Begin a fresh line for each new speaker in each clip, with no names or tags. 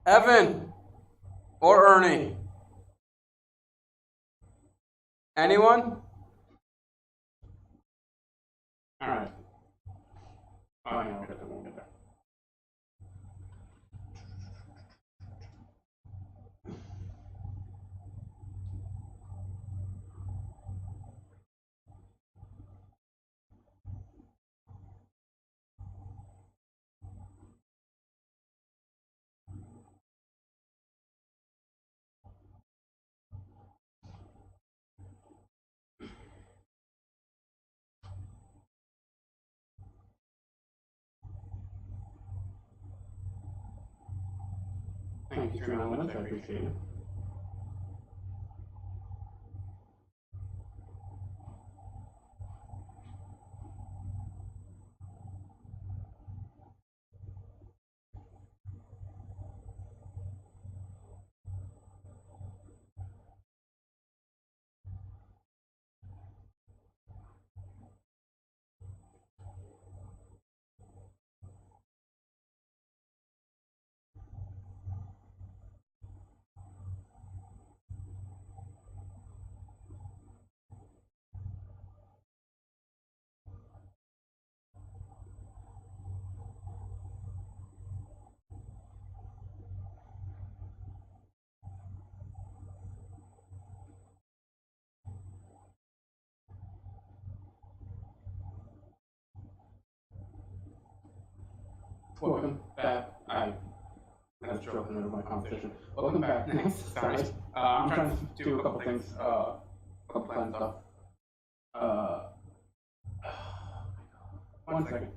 Evan or Ernie? Anyone?
All right. Oh, yeah, we'll get there. Thank you for your comments. I appreciate it. Welcome back. I had a stroke in the middle of my conversation. Welcome back. Next. Sorry. I'm trying to do a couple things. Couple plan stuff. 1 second.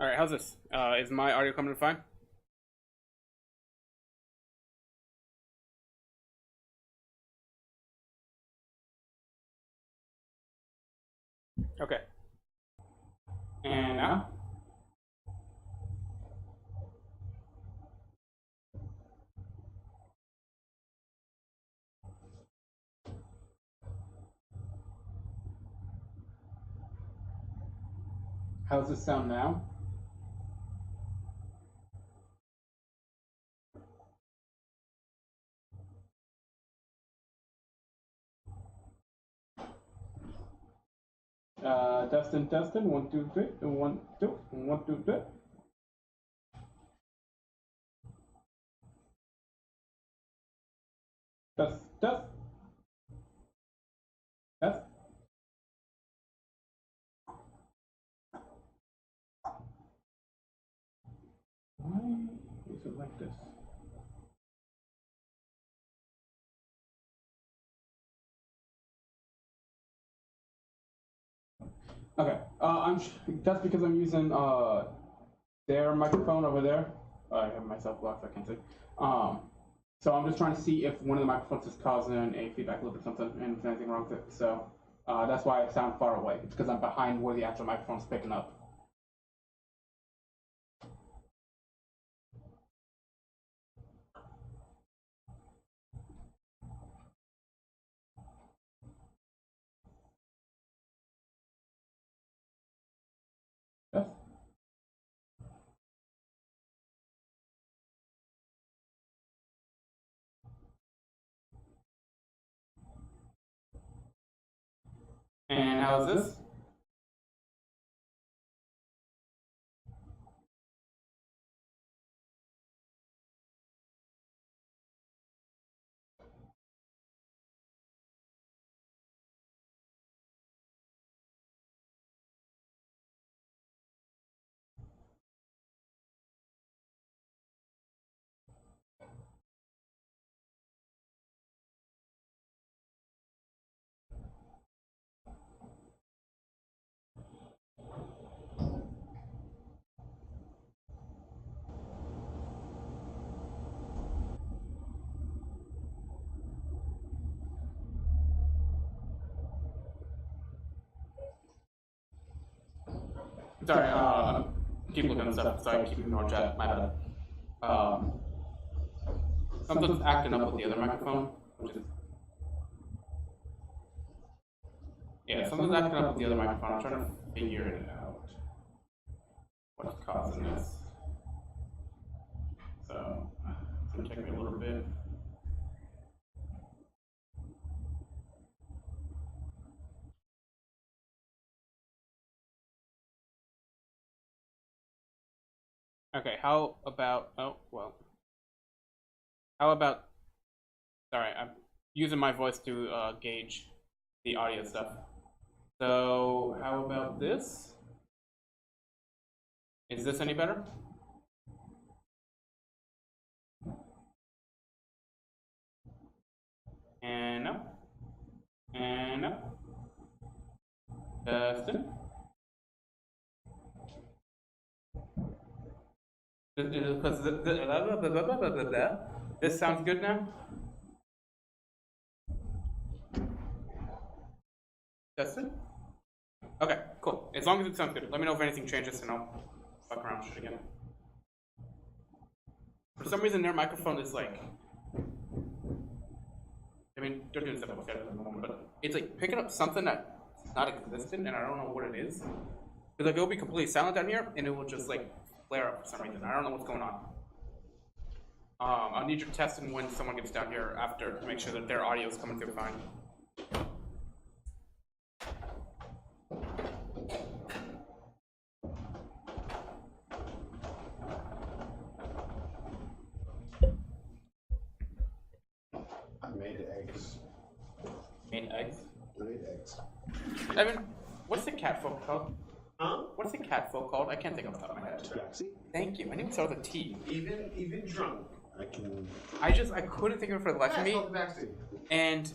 All right, how's this? Is my audio coming in fine? Okay. And now?
How's this sound now? Testing. 1, 2, 3. 1, 2, 1, 2, 3. Test. Why is it like this? Okay, that's because I'm using their microphone over there. I have myself blocked, so I can't see. So I'm just trying to see if one of the microphones is causing a feedback loop or something, and if there's anything wrong with it. So that's why I sound far away. It's because I'm behind where the actual microphone's picking up. Yes.
And how's this?
Sorry, keep looking at stuff. Sorry, keep ignoring chat. My bad.
Something's acting up with the other microphone, which is... Yeah, something's acting up with the other microphone. I'm trying to figure it out. what's causing this. So it's gonna take me a little bit. Okay, how about, oh, well. How about, sorry, I'm using my voice to gauge the audio stuff. So, how about this? Is this any better? And no. And no. Testing. This sounds good now. Testing. Okay, cool. As long as it sounds good. Let me know if anything changes and I'll fuck around with shit again. For some reason, their microphone is like, I mean, they're doing stuff like that at the moment, but it's like picking up something that's not existent, and I don't know what it is. Because like it'll be completely silent down here, and it will just like flare up for some reason. I don't know what's going on. I'll need your testing when someone gets down here after to make sure that their audio is coming through fine.
I made eggs.
Made eggs?
I made eggs.
Evan, what's the cat folk called?
Huh?
What's the cat folk called? I can't think off the top of my head.
Tabaxi?
Thank you. I knew it started with a T.
Even drunk.
I can.
I couldn't think of it for the life of me,
Tabaxi.
and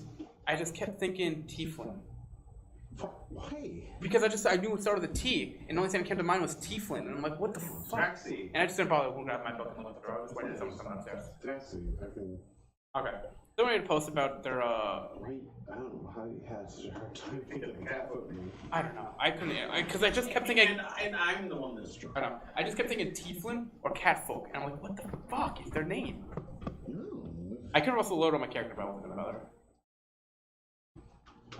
I just kept thinking Tiefling.
Why?
Because I knew it started with a T, and the only thing that came to mind was Tiefling, and I'm like, what the fuck?
Taxi.
And I just didn't bother to grab my book and look at the door. I was waiting for someone to come upstairs.
Tabaxi. I can.
Okay. Someone made a post about their,
Right. I don't know how you had such a hard time thinking of cat foot me.
I don't know. I couldn't, because I just kept thinking,
And I'm the one that's drunk.
I don't know. I just kept thinking Tiefling or Catfolk, and I'm like, what the fuck is their name? I could have also loaded up my character, but I wasn't gonna bother.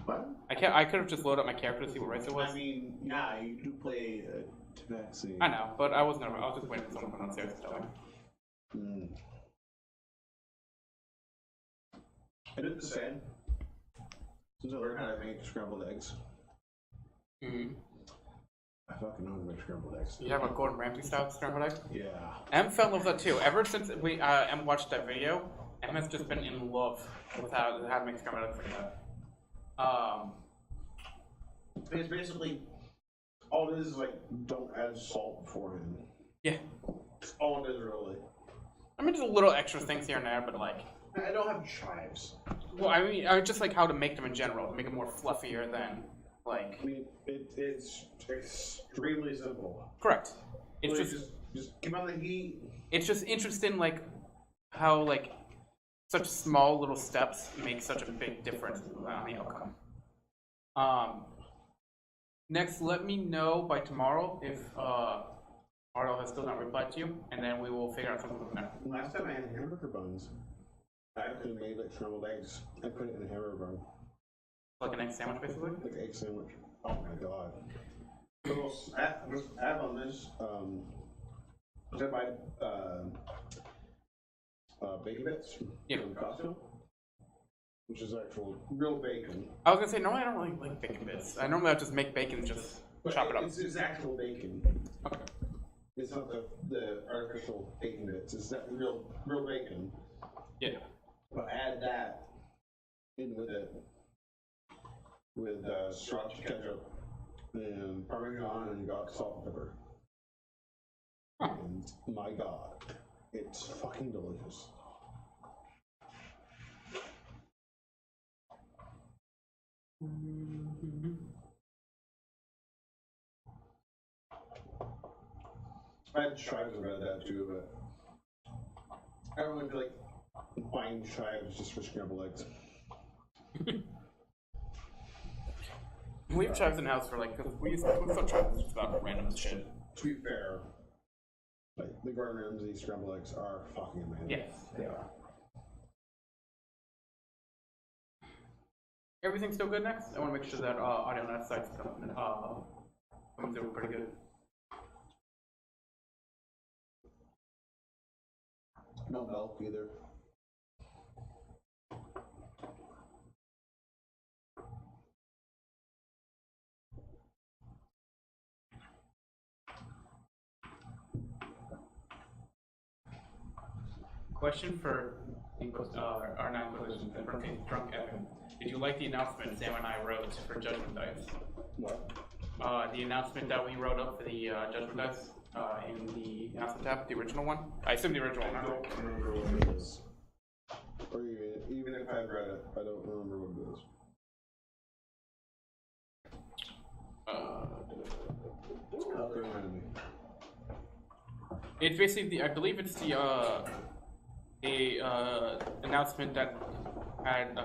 What?
I could have just loaded up my character to see what race it was.
I mean, yeah, you do play.
Tabaxi.
I know, but I wasn't. I was just waiting for someone to come downstairs to tell me.
I did the same. Since I learned how to make scrambled eggs.
Mm-hmm.
I fucking know how to make scrambled eggs.
You have a Gordon Ramsay style scrambled egg?
Yeah.
Em fell in love with that too. Ever since we Em watched that video, Em has just been in love with how to make scrambled eggs like that.
It's basically all it is like don't add salt beforehand.
Yeah.
That's all it is really.
I mean, there's little extra things here and there, but like.
I don't have chives.
Well, I mean, I just like how to make them in general, to make it more fluffier than like.
I mean, it's extremely simple.
Correct. It's
Like,
just
keep on the heat.
it's just interesting, like how like such small little steps make such a big difference on the outcome. Next, let me know by tomorrow if Arlo has still not replied to you, and then we will figure out something from there.
Last time I had hamburger buns, I actually made like scrambled eggs. I put it in a hamburger bun.
Like an egg sandwich, basically.
Like egg sandwich. Oh my god.
Little add on this. I buy bacon bits from Costco, which is actual real bacon.
I was gonna say normally I don't really like bacon bits. I normally just make bacon and just chop it up.
It's actual bacon.
Okay.
It's not the artificial bacon bits. It's that real bacon.
Yeah.
But add that in with it with sriracha ketchup and Parmesan, and you got salt and pepper.
Huh.
And my god, it's fucking delicious.
I had chives about that too, but I don't really feel like buying chives just for scrambled eggs.
We have chives in the house for like, cause we thought chives was just about random shit.
To be fair, like the Gordon Ramsay scrambled eggs are fucking amazing.
Yes, they are. Everything's still good next? I want to make sure that audio on that site's coming through pretty good.
No milk either.
Question for our non-collisions and from Drunk Evan. Did you like the announcement Sam and I wrote for Judgment Dice?
What?
The announcement that we wrote up for the Judgment Dice in the announcement tab, the original one? I assume the original one.
I don't remember what it is. Or even if I've read it, I don't remember what it is. Help remind me.
It's basically I believe it's the announcement that had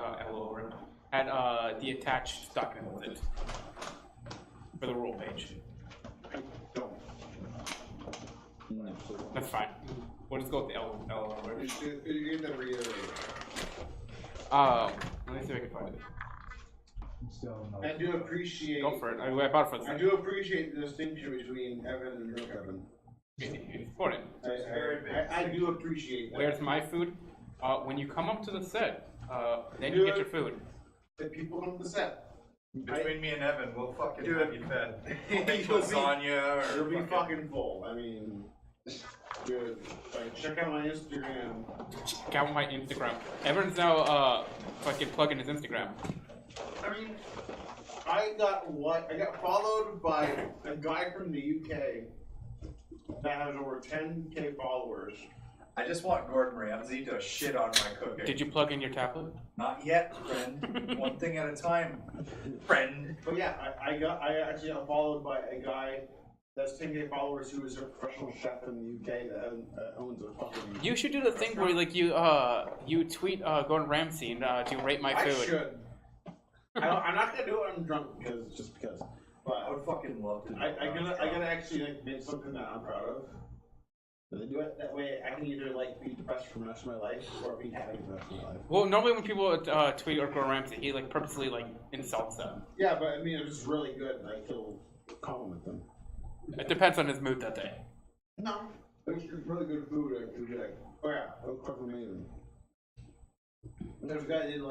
the attached document with it for the rule page.
I don't.
That's fine. We'll just go with the L word.
You can reiterate.
Let me see if I can find it.
Still no.
I do appreciate.
Go for it. I bought it for
I do appreciate the distinction between Evan and Drunk Evan.
It's important.
I do appreciate that.
Where's my food? When you come up to the set, then you get your food.
The people on the set.
Between me and Evan, we'll fucking
Dude.
have you fed. We'll make
You'll be-
lasagna or
You'll be fucking full. I mean, dude, like, check out my Instagram.
Check out my Instagram. Everyone's now fucking plugging his Instagram.
I mean, I got followed by a guy from the UK that has over 10K followers.
I just want Gordon Ramsay to shit on my cooking.
Did you plug in your tablet?
Not yet, friend. One thing at a time, friend.
But yeah, I actually got followed by a guy that's 10K followers who is a professional chef in the UK that owns a fucking.
You should do the thing where like you tweet Gordon Ramsay and do rate my
I
food.
should. I'm not gonna do it when I'm drunk because. But
I would fucking love to.
I gotta actually like make something that I'm proud of. And then do it that way. I can either like be depressed for the rest of my life or be happy for the rest of my life.
Well, normally when people tweet or Gordon Ramsay, he like purposely like insults them.
Yeah, but I mean, it's just really good. Like he'll compliment them.
It depends on his mood that day.
No, it's really good food. Like, oh yeah, it'll cook amazing. And there's a guy that did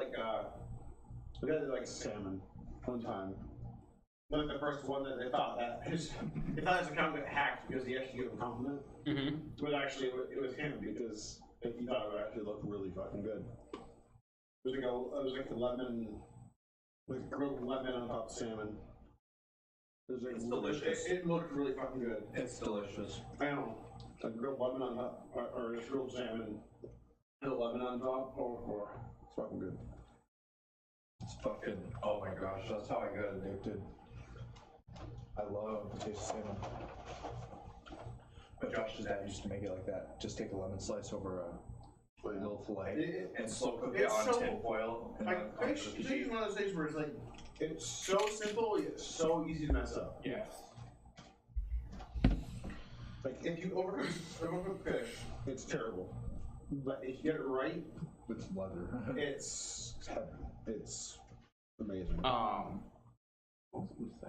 like salmon one time. Like the first one that they thought his account got hacked because he actually gave him a compliment.
Mm-hmm.
But actually, it was him because he thought it would actually look really fucking good. It was like a lemon, like grilled lemon on top of salmon. It was like
It's delicious.
It looked really fucking good.
It's delicious.
I know. Like grilled lemon on top, or just grilled salmon, and a lemon on top. Or it's fucking good.
It's fucking. Oh my gosh, that's how I got addicted. I love the taste of salmon. But Josh's dad used to make it like that. Just take a lemon slice over a little fillet and slow cook it
It's
on
so-
tin foil. And
Like
then
fish
onto the
is
cheese.
one of those things where it's like it's so simple yet so easy to mess up.
Yes.
Like if you overcook fish, it's terrible. But if you get it right,
It's leather.
it's heaven. It's amazing.
What was I going to say?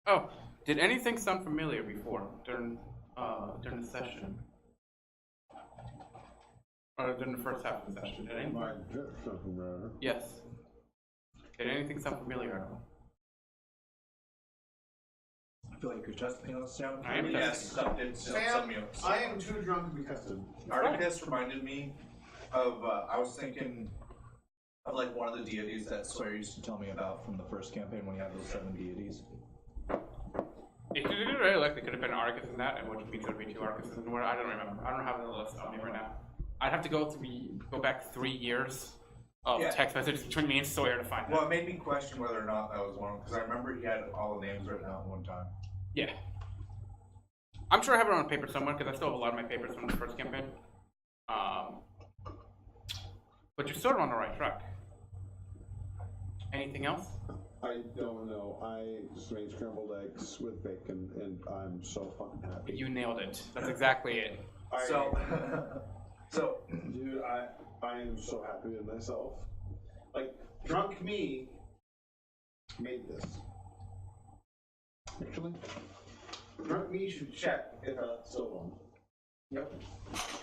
Oh, did anything sound familiar before during the session? Or during the first half of the session? Did anything?
My drip something rather.
Yes. Did anything sound familiar?
I feel like you're testing us, Sam.
I am
Yes,
testing.
Sam, I am too drunk to be tested.
Articus reminded me of, I was thinking of like one of the deities that Sawyer used to tell me about from the first campaign when he had those 7 deities.
It could really likely could have been Arcus in that, and which means there would be 2 Arcuses in where I don't remember. I don't have the list on me right now. I'd have to go back 3 years of
Yeah.
text messages between me and Sawyer to find
Well,
that.
it made me question whether or not that was one, because I remember he had all the names written out at one time.
Yeah. I'm sure I have it on paper somewhere because I still have a lot of my papers from the first campaign. But you're sort of on the right track. Anything else?
I don't know. I just made scrambled eggs with bacon, and I'm so fucking happy.
You nailed it. That's exactly it.
So,
Dude, I am so happy with myself. Like, drunk me made this. Actually, drunk me should check if that's still on. Yep.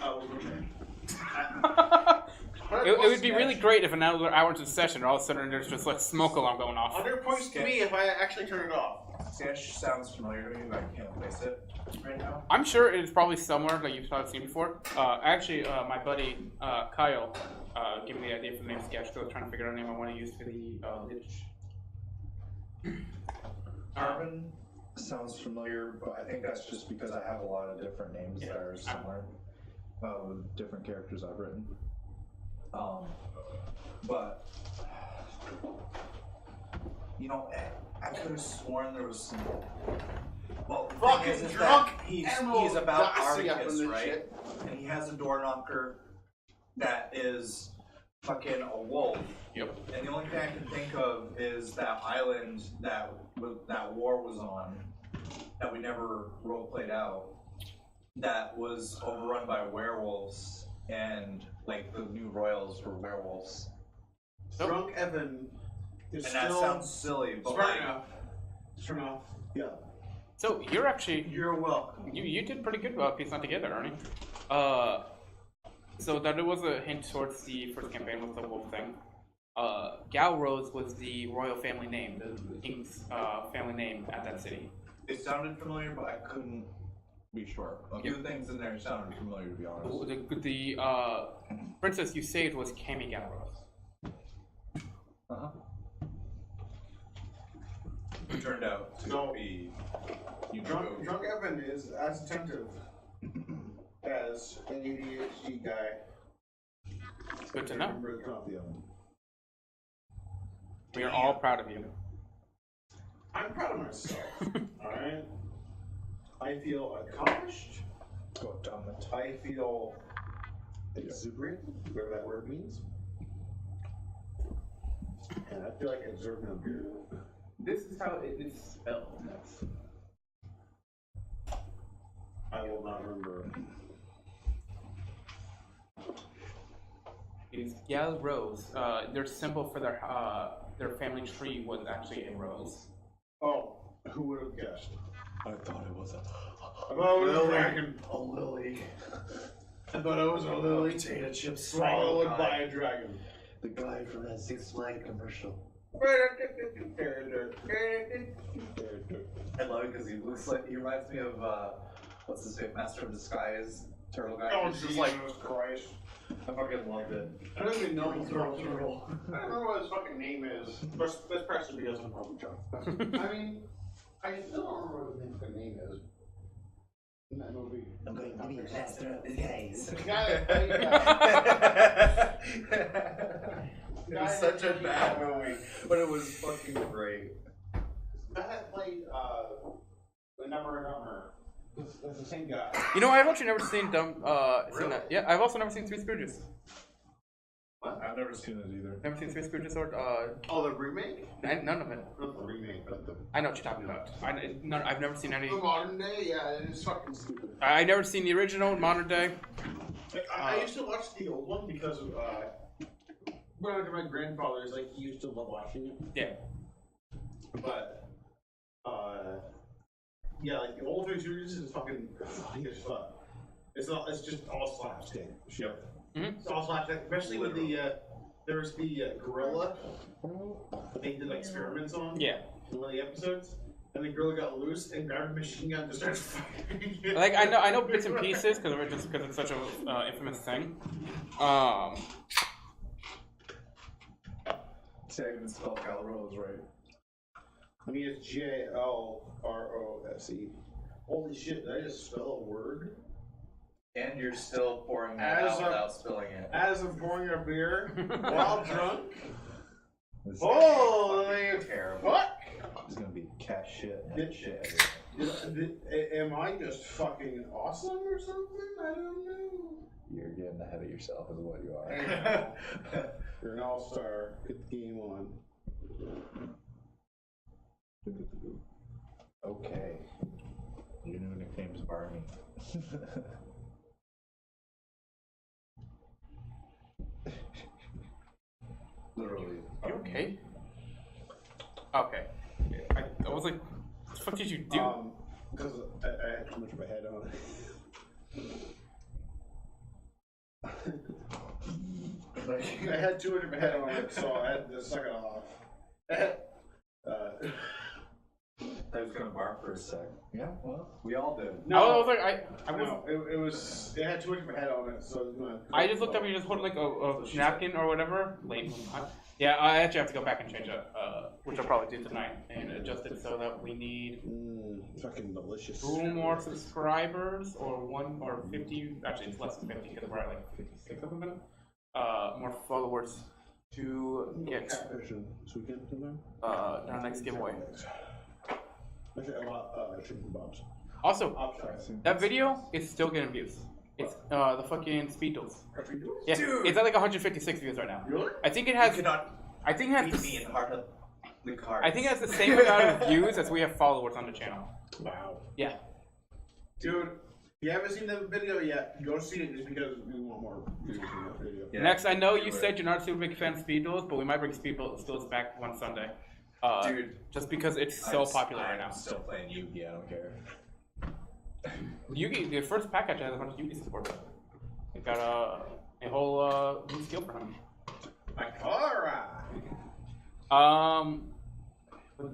I will remember.
It would be really great if another hour into the session, all of a sudden there's just like smoke alarm going off.
100 points to me if I actually turn it off.
Sketch sounds familiar to me, but I can't place it right now.
I'm sure it's probably somewhere that you've probably seen before. Actually, my buddy Kyle gave me the idea for the name Sketch because I was trying to figure out a name I want to use for the Lich.
Carbon sounds familiar, but I think that's just because I have a lot of different names that are similar with different characters I've written. But you know, I could have sworn there was some. Well, the thing is
drunk
that he's
Emerald
about
glassing up in
Arcus,
this
right?
shit.
And he has a door knocker that is fucking a wolf.
Yep.
And the only thing I can think of is that island that war was on, that we never role played out, that was overrun by werewolves, and like the new royals were werewolves.
Drunk Evan is
And
still...
that sounds silly, but
Turn
like,
off. Turn off. Yeah.
So you're actually
You're welcome.
you did pretty good piecing that together, Ernie. So that it was a hint towards the first campaign with the wolf thing. Galrose was the royal family name, the king's family name at that city.
it sounded familiar, but I couldn't be sure. A few things in there sounded familiar, to be honest.
The princess you saved was Cammy Galrose.
It turned out to be
Drunk Evan is as attentive as an ADHD guy.
Good to know.
Remember the coffee oven.
We are all proud of you.
I'm proud of myself. Alright? I feel accomplished.
God damn it.
I feel exuberant, whatever that word means. And I feel like I deserve no beer.
This is how it is spelled.
I will not remember.
It's Galrose. Their symbol for their family tree was actually a rose.
Oh, who would have guessed?
I thought it was a
dragon.
A lily.
I thought it was a lily.
Potato chips
Swallowed by a dragon.
The guy from that Six Flags commercial. I love it because he looks like, he reminds me of, what's his name, Master of Disguise, turtle guy.
Oh,
He's
Jesus
just
Christ.
I fucking loved it.
I don't even know his turtle. I don't remember what his fucking name is. Let's press it because I'm probably drunk. I mean, I still don't remember what his fucking name is. In that movie.
I'm going to be the master of disguise.
The guy
It was such a bad movie, but it was fucking great.
that played, The Never Number. It's the same guy.
You know, I've actually never seen seen that. Yeah, I've also never seen Three Stooges.
What?
I've never seen it either.
Never seen Three Stooges or
Oh, the remake?
none of it.
Not the remake, but the
I know what you're talking about. I've never seen any.
modern day. Yeah, it is fucking stupid.
I never seen the original modern day.
I used to watch the old one because of when I went to my grandfather's, like he used to love watching it.
Yeah.
But yeah, like the old Three Stooges is fucking funny as fuck. It's just all slapstick shit.
Mhm.
It's all slapstick, especially with the there's the gorilla that they did like experiments on.
Yeah.
In one of the episodes, and the gorilla got loose and grabbed a machine gun and started firing.
Like I know bits and pieces because it's such a infamous thing.
See, I even spelled Galrose right.
I mean, it's Jalrose. Holy shit, did I just spell a word?
And you're still pouring that out without spilling it.
As I'm pouring a beer while drunk.
This is
Holy
terrible.
fuck!
There's gonna be cat shit and
Did-
shit.
Am I just fucking awesome or something? I don't know.
You're getting ahead of yourself, is what you are.
You're an all-star. Get the game on.
Okay. Your new nickname's Barney. Literally.
You okay? Okay. I was like, what the fuck did you do?
Because I had too much of a head on. I had 2 different head on it, so I had to suck it off.
I was gonna bark for a sec. Yeah, well, we all did.
I was like,
it had 2 different head on it, so it was gonna.
I just looked up and you just hold like a napkin or whatever. Lame. Yeah, I actually have to go back and change it, which I'll probably do tonight and adjust it so that we need
Fucking delicious.
2 more subscribers or 1 or 50. Actually, it's less than 50 because we're at like 56 of them. More followers to get our next giveaway.
Actually, I bought chicken kebabs.
Also, that video is still getting views. It's the fucking Speedos. Yeah,
Dude.
it's at like 156 views right now.
Really?
I think it has.
You cannot
I think it has.
beat me in heart of the cards.
I think it has the same amount of views as we have followers on the channel.
Wow.
Yeah.
Dude, if you haven't seen the video yet, go see it just because we want more views in that video.
Yeah.
Next, I know you said you're not a super big fan of Speedos, but we might bring Speedos back one Sunday.
Dude,
just because it's so popular right now.
I'm still playing Yugi, I don't care.
Yugi, the first pack actually has a bunch of Yugi support. It got a whole new skill for him.
Bakara!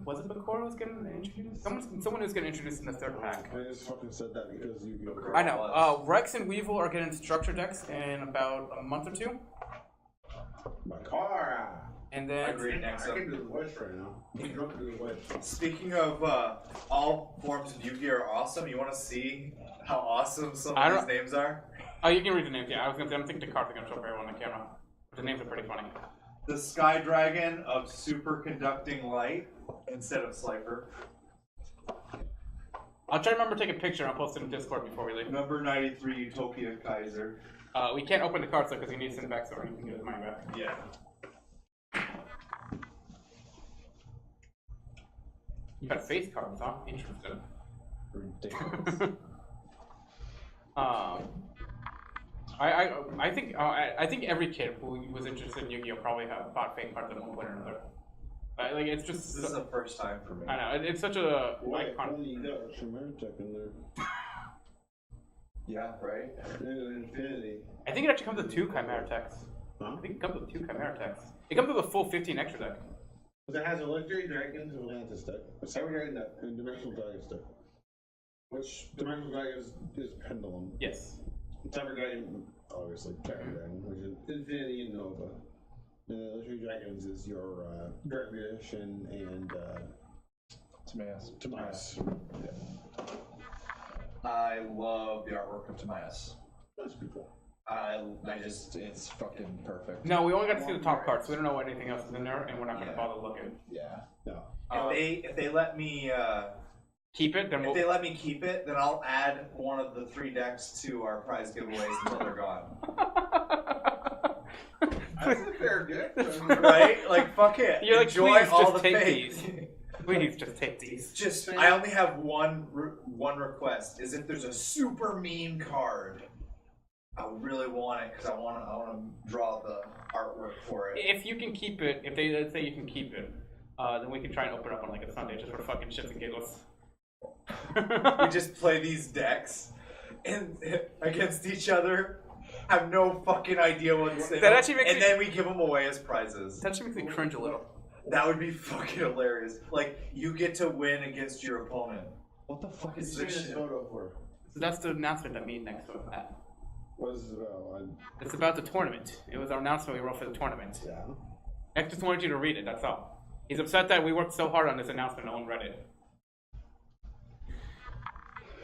Was it Bakura was getting introduced? Someone is getting introduced in the 3rd pack.
I just fucking said that because you go.
I know. Rex and Weevil are getting structure decks in about a month or 2.
Bakara!
And then
Agreed,
I
next
can
up.
do the voice right now. I'm drunk to do the voice.
Speaking of all forms of Yugi are awesome, you want to see how awesome some
I
of
don't-
these names are?
oh, you can read the names. Yeah, I was gonna say, I don't think the cards are gonna show up everyone on the camera. But the names are pretty funny.
The Sky Dragon of Superconducting Light instead of Slifer.
I'll try to remember to take a picture and I'll post it in Discord before we leave.
Number 93, Utopia Kaiser.
We can't open the cards though because you need to send back so you can get his money back.
Yeah.
You got face cards, huh? Interesting.
Ridiculous.
I think every kid who was interested in Yu-Gi-Oh probably bought fake cards at one point or another. Like it's just.
This is the first time for me.
I know it's such a
Wait,
icon.
you got some Ameritech in there.
Yeah, right?
And Infinity.
I think it actually comes with 2 Chimera techs.
Huh?
I think it comes with 2 Chimera techs. It comes with a full 15 extra deck.
Because it has a Legendary Dragons and Atlantis deck, a Cyber Dragon deck, and Dimensional Dragons deck. Which Dimensional Dragons is Pendulum.
Yes.
Cyber Dragon, obviously, Cyber Dragon, which is Infinity and Nova. And the Legendary Dragons is your Dervish and Timaeus. Yeah.
I love the artwork of Timaeus.
That's pretty cool.
It's fucking perfect.
No, we only got to see the top card, so we don't know what anything else is in there, and we're not going to bother looking.
Yeah.
No.
If they let me
Keep it, then
if
we'll.
they let me keep it, then I'll add one of the 3 decks to our prize giveaways until they're gone.
That's a fair gift.
Right? Like fuck it.
You're like,
enjoy
please
all
just
the
take
fake.
these. Please just take these.
Just I only have one request. Is if there's a super mean card, I really want it because I want to draw the artwork for it.
If you can keep it, if they let's say you can keep it, then we can try and open it up on like a Sunday just for fucking shits and giggles.
We just play these decks and against each other. Have no fucking idea what's in
That
them,
actually makes
and
me-
then we give them away as prizes.
That actually makes me cringe a little.
That would be fucking hilarious. Like you get to win against your opponent.
What the fuck
What's
is
this
this shit?
photo for?
So that's the announcement that me and next to that.
What is it about?
It's about the tournament. It was our announcement we wrote for the tournament.
Yeah.
Next just wanted you to read it, that's all. He's upset that we worked so hard on this announcement, no one read it.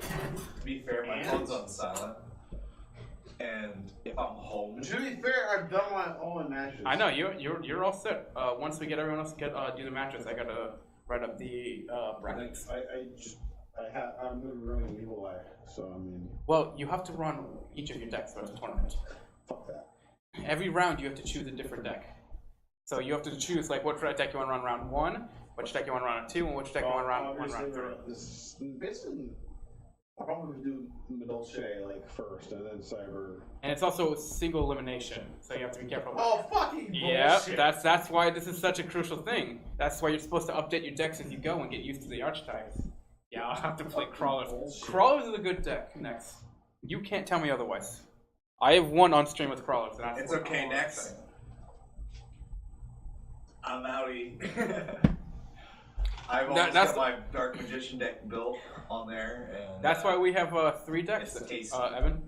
To be fair, my phone's on silent, and if I'm home,
To be fair, I've done all my matches.
I know, you're all set. Once we get everyone else to do the matches, I gotta write up the brackets.
I'm running Evil Eye, so I mean,
Well, you have to run each of your decks throughout the tournament.
fuck that.
Every round you have to choose a different deck. So you have to choose like what deck you want to run round 1, which deck you want to run round 2, and which deck you want to run round 3.
This basically, I'll probably do Medolce like first, and then Cyber.
And it's also single elimination, so you have to be careful.
Oh fucking
Yeah,
bullshit!
that's why this is such a crucial thing. That's why you're supposed to update your decks as you go and get used to the archetypes. Yeah, I'll have to play Crawlers.
Bullshit.
Crawlers is a good deck next. You can't tell me otherwise. I have won on stream with Crawlers. And that's
it's
what
okay.
I'm
Next, I'm outie. I've always got my Dark Magician deck built on there, and
That's why we have 3 decks,
it's tasty.
Evan.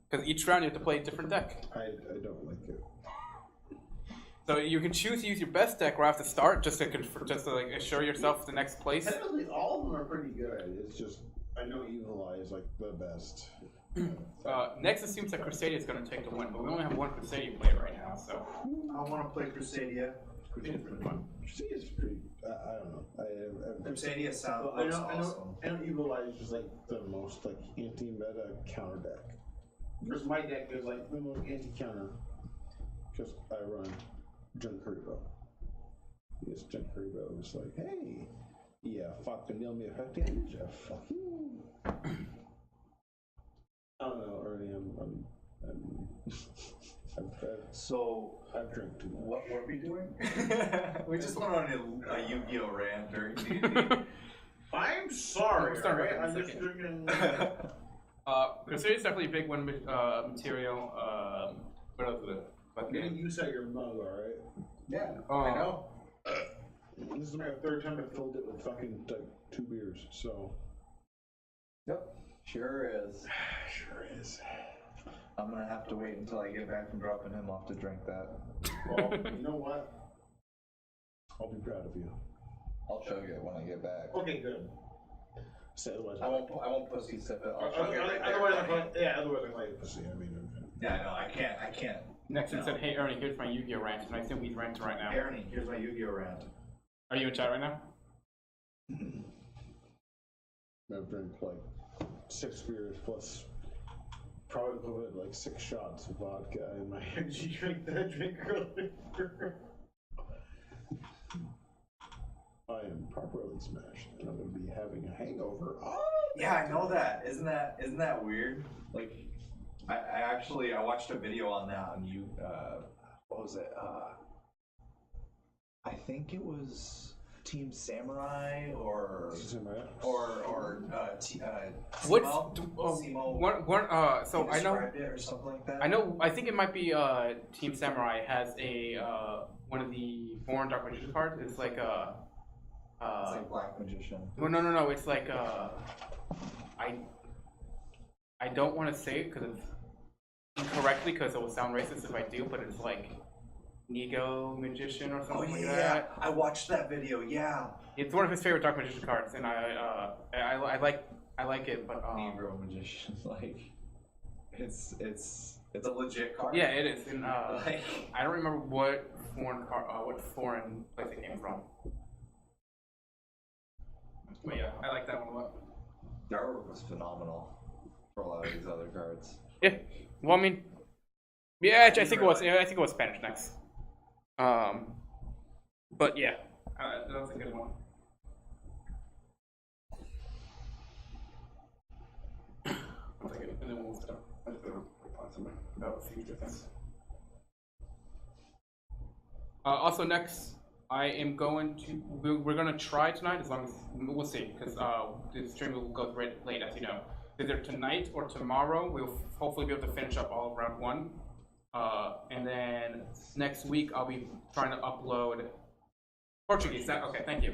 Because each round you have to play a different deck.
I don't like it.
So you can choose to use your best deck right off the start, just to like assure yourself the next place.
Technically, all of them are pretty good. It's just I know Evil Eye is like the best.
Next assumes that Crusadia is going to take the win, but we only have one Crusadia player right now, so.
I want to play Crusadia.
Crusadia's pretty fun.
Crusadia is pretty. I don't know.
Crusadia sounds
I
looks
know,
awesome.
I know Evil Eye is just like the most like anti-meta counter deck.
Because my deck is like
The most anti-counter. Because I run Junkaribo. Yes, Junkaribo is like, hey, yeah, fucking deal me effect damage. Fuck you. I don't know, Ernie.
So,
I've drank too much.
what were we doing? We just went on a Yu-Gi-Oh rant during D&D.
I'm sorry.
We'll start
alright?
back in a
I'm just
second.
drinking.
Crusadia is definitely a big one material. What else is it?
I'm getting used to your mug, alright?
Yeah,
Oh.
I know.
This is my third time I filled it with fucking like 2 beers, so.
Yep, sure is.
Sure is.
I'm gonna have to wait until I get back from dropping him off to drink that.
Well, you know what? I'll be proud of you.
I'll chug it when I get back.
Okay, good.
Say otherwise.
I won't pussy sip it. I'll chug it right
Otherwise,
there.
otherwise I might.
Pussy, I mean.
Yeah, no, I can't.
Next one said, "Hey Ernie, here's my Yu-Gi-Oh rant," and I assume he's ranting right now.
Ernie, here's my Yu-Gi-Oh rant.
Are you in chat right now?
I've drank like 6 beers plus probably equivalent like 6 shots of vodka in my
Did you drink that drink earlier?
I am properly smashed and I'm gonna be having a hangover. Oh
Yeah, I know that. Isn't that weird? Like, I watched a video on that on you. What was it? I think it was Team Samurai or
What's
Simo.
so I know.
Described it or something like that.
I know. I think it might be Team Samurai has a one of the foreign Dark Magician cards. It's like
It's like Black Magician.
well, no. It's like I don't want to say it because it's incorrectly because it will sound racist if I do, but it's like Nego Magician or something like that.
I watched that video. Yeah.
It's one of his favorite Dark Magician cards, and I like it, but
Negro Magician, like it's a legit card.
yeah, it is. And
Like,
I don't remember what foreign place it came from. But yeah, I like that one a lot.
the artwork was phenomenal for a lot of these other cards.
Yeah. Well, I mean, yeah, I think it was Spanish next. But yeah, that's a good one. I'll take it, and then we'll start. I'm just gonna find something about future things. Also, next, I am going to. We're gonna try tonight, as long as we'll see, because the stream will go late, as you know. Either tonight or tomorrow, we'll hopefully be able to finish up all of round 1. And then next week, I'll be trying to upload Portuguese. Okay, thank you.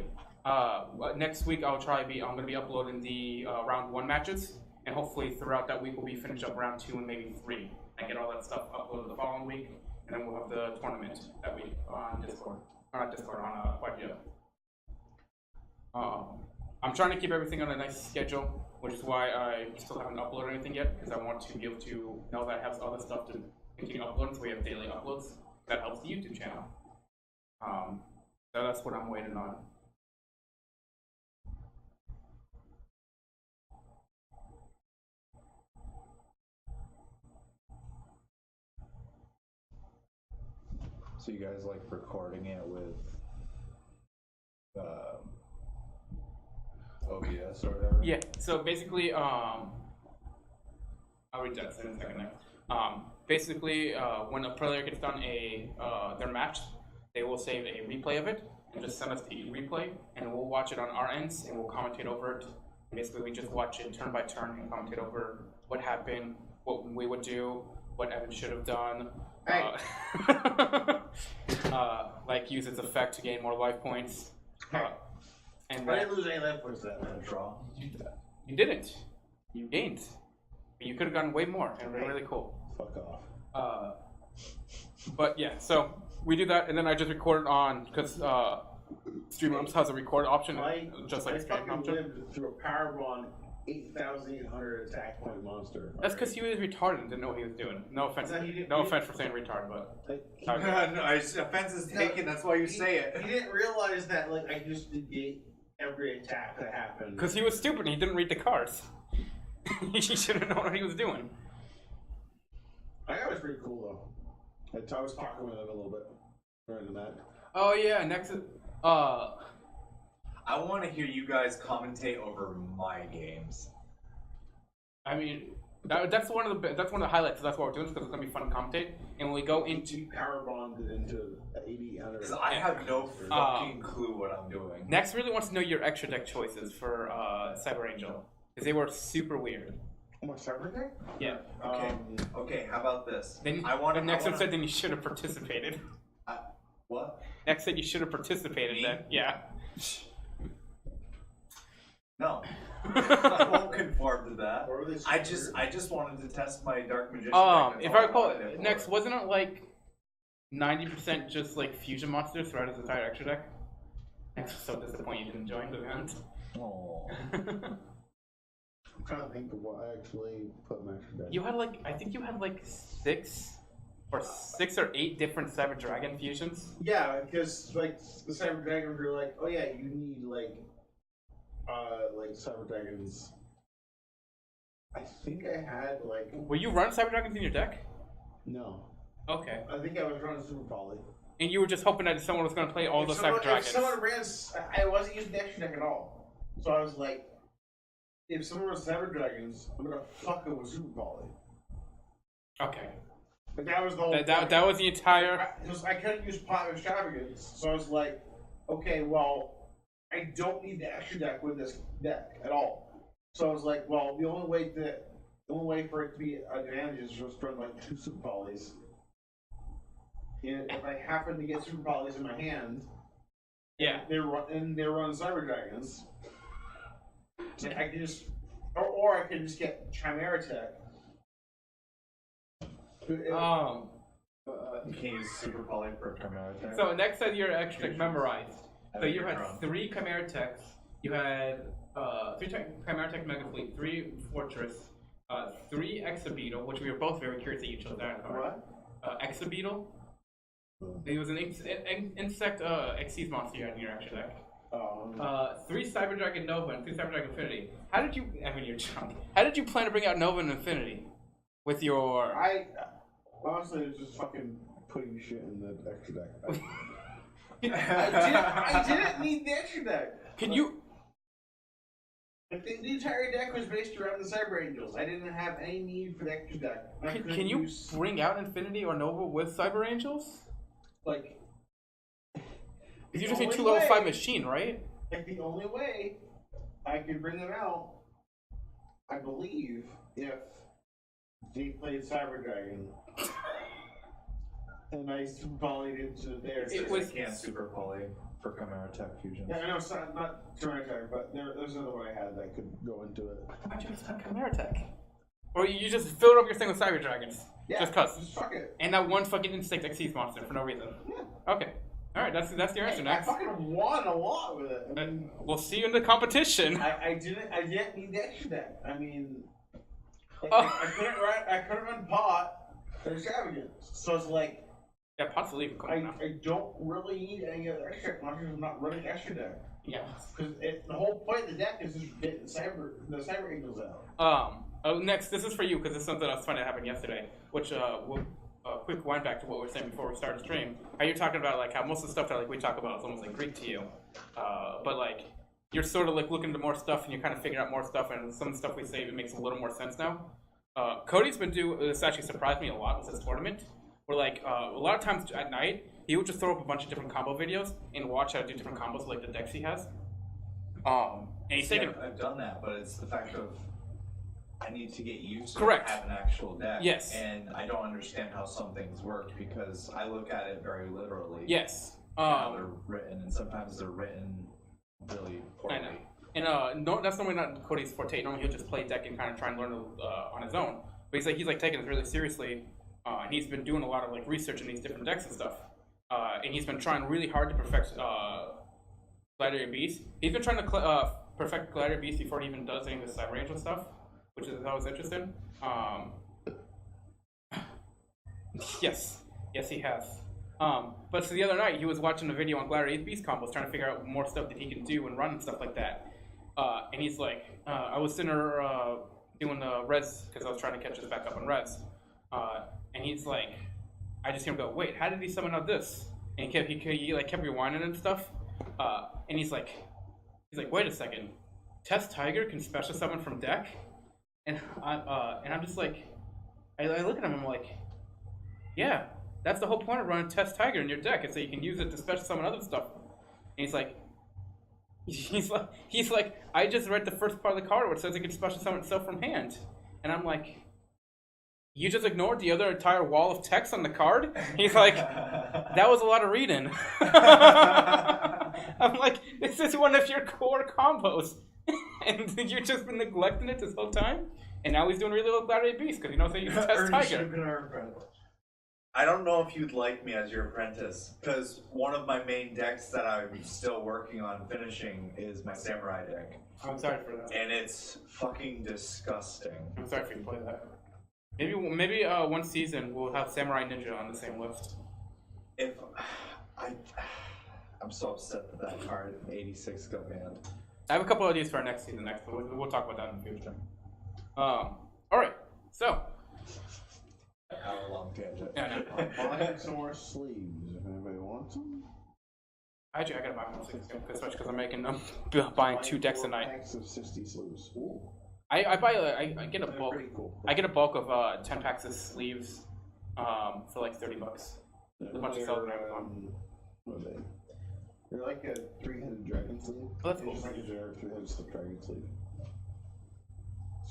Next week, I'm going to be uploading the round 1 matches, and hopefully throughout that week, we'll be finished up round 2 and maybe 3, and get all that stuff uploaded the following week, and then we'll have the tournament that week on Discord, or not Discord, on YGO. I'm trying to keep everything on a nice schedule, which is why I still haven't uploaded anything yet, because I want to be able to know that I have other stuff to continue uploading, so we have daily uploads. That helps the YouTube channel. So that's what I'm waiting on.
So you guys like recording it with OBS or whatever?
Yeah, so basically, I'll read that in a second there. Basically, when a player gets done their match, they will save a replay of it and just send us the replay, and we'll watch it on our ends and we'll commentate over it. Basically, we just watch it turn by turn and commentate over what happened, what we would do, what Evan should have done.
Hey.
like use its effect to gain more life points. And
I didn't lose any life points that draw.
you didn't. You gained. You could have gotten way more, and really cool.
Fuck off.
But yeah, so we do that, and then I just record it on because Streamlabs has a record option, just like
I
stream
fucking
option.
lived through a powerbomb 8,800 attack point monster.
That's because he was retarded and didn't know what he was doing. No offense, no offense for saying retarded, but
Offense is taken. That's why you say it.
He didn't realize that like I just negate every attack that happened.
because he was stupid and he didn't read the cards. He should have known what he was doing.
I thought it was pretty cool though.
I was talking with him a little bit during the match.
Oh yeah, next is
I want to hear you guys commentate over my games.
I mean, that's one of the highlights. So that's what we're doing because it's gonna be fun to commentate. And when we go into
Powerbombed it into 8,800.
Because I have no fucking clue what I'm doing.
Next, really wants to know your extra deck choices for Cyber Angel because they were super weird.
Almost everything?
Yeah.
Okay, how about this?
Then Next one said then you should have participated.
What?
Next said you should have participated.
Me?
Then yeah.
No. I won't conform to that.
Or they
I just wanted to test my Dark Magician deck. That's
If
all
I recall,
wanted it for.
next wasn't it like 90% just like fusion monsters throughout his entire extra deck? Next was so disappointed you didn't join the event.
Oh.
I'm trying to think of what I actually put in my extra deck.
You had like I think you had like six or eight different Cyber Dragon fusions.
Yeah, because like the Cyber Dragons were like, oh yeah, you need like Cyber Dragons. I think I had like
Were you running Cyber Dragons in your deck?
No.
Okay.
I think I was running Super Poly.
And you were just hoping that someone was going to play all the Cyber Dragons.
If someone ran, I wasn't using the extra deck at all. So I was like, if someone runs Cyber Dragons, I'm gonna fuck it with Super Poly.
Okay.
But that was the whole.
That was the entire.
I couldn't use Platinum Extravagance, so I was like, okay, well, I don't need the extra deck with this deck at all. So I was like, well, the only way for it to be advantageous is just run like 2 Super Polys. And if I happen to get Super Polys in my hand,
Yeah.
they're running Cyber Dragons. I can just, or I can just get Chimera Tech.
You can use Super Poly for Chimera Tech.
So next said your extra deck memorized. So you had 3 Chimera Techs. You had 3 Chimera Tech Mega Fleet, 3 Fortress, 3 Exabeetle, which we were both very curious that you chose that card.
What?
Exabeetle. It was an insect Xyz monster you had in your extra deck. 3 Cyber Dragon Nova and 2 Cyber Dragon Infinity. How did you? I mean, you're drunk. How did you plan to bring out Nova and Infinity with your?
I honestly was just fucking.
Putting shit in the extra deck.
I didn't need the extra deck.
Can you?
I think the entire deck was based around the Cyber Angels. I didn't have any need for the extra deck.
Can you bring out Infinity or Nova with Cyber Angels?
Like.
Because you just need 2 level 5 machine, right?
Like the only way I could bring them out, I believe, if they played Cyber Dragon. And I Super Poly'd into there.
It was
can't Super Poly for Chimera Tech Fusion.
Yeah, I know it's not Chimera Tech, but there's another one I had that could go into it.
Why'd you just have Chimera Tech? Or you just filled up your thing with Cyber Dragons?
Yeah,
just cuz.
Just fuck it.
And that one fucking insect Xyz monster for no reason.
Yeah.
Okay. Alright, that's your answer
I
next.
fucking won a lot with it. I mean,
We'll see you in the competition.
I didn't need the extra deck. I mean, like,
Oh.
I couldn't run pot or extravagance. So it's like
Yeah, Pot's leaving quick enough.
I don't really need any other extra deck monsters. I'm not running extra deck
Yeah.
because the whole point of the deck is just getting the Cyber Angels out.
Next, this is for you because it's something I was finding happen yesterday, which we'll quick wind back to what we were saying before we started the stream. How you're talking about like how most of the stuff that like we talk about is almost like Greek to you, but like you're sort of like looking into more stuff and you're kind of figuring out more stuff, and some of the stuff we say it makes a little more sense now. Cody's been this actually surprised me a lot with this tournament. Where like a lot of times at night he would just throw up a bunch of different combo videos and watch how to do different combos like the decks he has. And he's taking.
I've done that, but it's the fact of I need to get used to
Correct.
have an actual deck.
Yes.
And I don't understand how some things work because I look at it very literally.
Yes.
how they're written, and sometimes they're written really poorly.
I know. And no, that's normally not Cody's forte. Normally he'll just play deck and kind of try and learn on his own. But he's like taking it really seriously. And he's been doing a lot of like research in these different decks and stuff. And he's been trying really hard to perfect Gladiator Beast. He's been trying to perfect Gladiator Beast before he even does any of the Cyber Angel stuff, which is always interesting. Yes, he has. But so the other night he was watching a video on Gladiator Beast combos, trying to figure out more stuff that he can do and run and stuff like that. And he's like, I was sitting there doing the res because I was trying to catch us back up on res. And he's like, I just hear him go, wait, how did he summon out this? And he kept rewinding and stuff. And he's like, wait a second, Test Tiger can special summon from deck? And I'm just like, I look at him and I'm like, yeah, that's the whole point of running Test Tiger in your deck, is that you can use it to special summon other stuff. And he's like, I just read the first part of the card where it says it can special summon itself from hand. And I'm like, you just ignored the other entire wall of text on the card? He's like, that was a lot of reading. I'm like, this is one of your core combos. And you've just been neglecting it this whole time? And now he's doing really well with Gladiator Beast because he knows how to use Test Tiger.
I don't know if you'd like me as your apprentice, because one of my main decks that I'm still working on finishing is my Samurai deck.
I'm sorry for that.
And it's fucking disgusting.
I'm sorry for you to play that. Maybe one season we'll have Samurai Ninja on the same list.
I'm so upset that card 86 got banned.
I have a couple ideas for our next season but we'll talk about that in the future. Alright, so.
Hour-long tangent.
Yeah,
Buying some more sleeves if anybody wants them.
Actually, I gotta buy more sleeves, especially because I'm making buying 2 decks a night.
Packs of 60 sleeves. Ooh.
I get a
They're
bulk.
pretty cool.
I get a bulk of 10 packs of sleeves for like $30. There's a bunch of sellers on Amazon.
What are they? They're like a 3-headed dragon sleeve.
Oh, that's cool.
It's like a generic 3-headed slip dragon sleeve.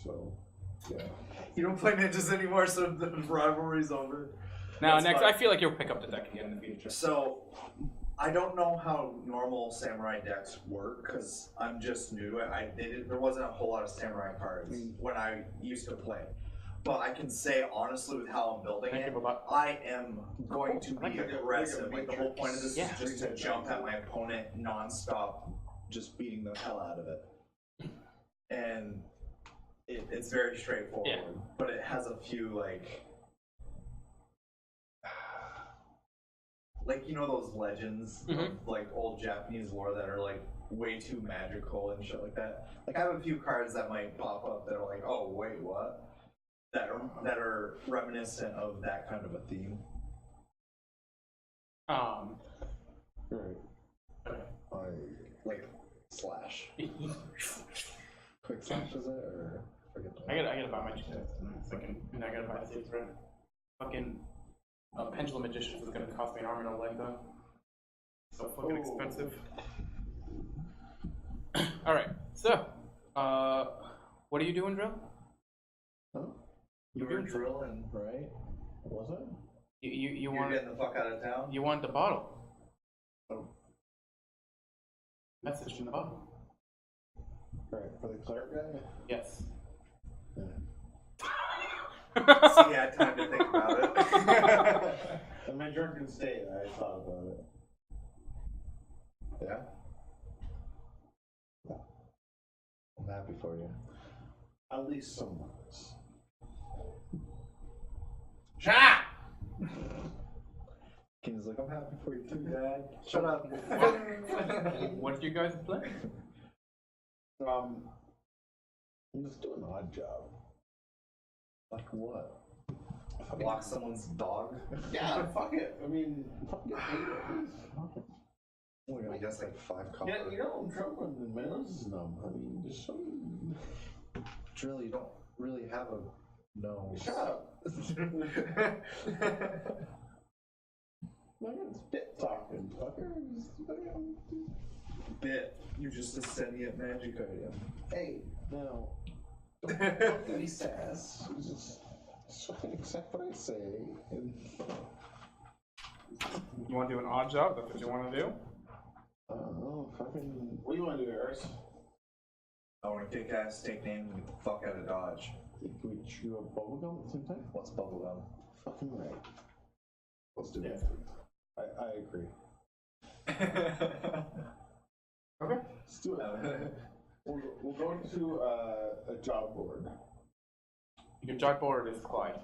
So, yeah.
You don't play ninjas anymore, so the rivalry's over.
Now,
That's
next,
fine.
I feel like you'll pick up the deck again in the future.
So, I don't know how normal samurai decks work because I'm just new to it. There wasn't a whole lot of samurai cards when I used to play. But I can say honestly, with how I'm building
Thank
it,
you, Bob.
I am going to
I like
be
it.
aggressive. Like the whole point of this
Yeah.
is just to jump at my opponent nonstop, just beating the hell out of it. And it's very straightforward,
Yeah.
but it has a few like you know those legends of like old Japanese lore that are like way too magical and shit like that. Like I have a few cards that might pop up that are like, oh wait, what? That are reminiscent of that kind of a theme.
Right.
Like slash.
Quick slash is it? Or forget that?
I gotta buy my 2 decks in a second, and I gotta buy 6 red. Fucking Pendulum Magicians is gonna cost me an arm and a leg though. So fucking expensive. Alright, so what are you doing, Drill?
Huh?
You were drilling, right?
Was it?
You
You're
want
getting the fuck out of town?
you want the bottle.
Oh.
Message in the bottle.
Right, for the clerk guy?
Yes.
Yeah.
So you had time to think about it.
In my drunken state, I thought about it.
Yeah? I'm happy for you.
At least some months.
Shut up!
King's like, I'm happy for you too, Dad. Shut up.
What did you guys play?
I'm just doing an odd job.
Like what? Walk someone's dog?
Yeah, fuck it. I mean, fuck it. Fuck it.
We're gonna guess like 5 copper.
Yeah, you know, I'm trembling and my nose is numb. I mean, just so.
Drill, you don't really have a nose.
Shut up. I got spit talking, fucker.
Bit. You're just a sentient magic item.
Hey, no. Don't be sass. Just fucking accept what I say. And
You want to do an odd job? That's what you want to do?
I don't know, fucking.
What do you want to do, Harris?
I want to kick ass, take names, and get the fuck out of Dodge.
Can we chew a bubblegum at the same time?
What's bubblegum?
Fucking right. Let's do
Yeah.
it. I agree.
Okay.
Let's do it. We'll go to a job board.
Your job board is Clyde.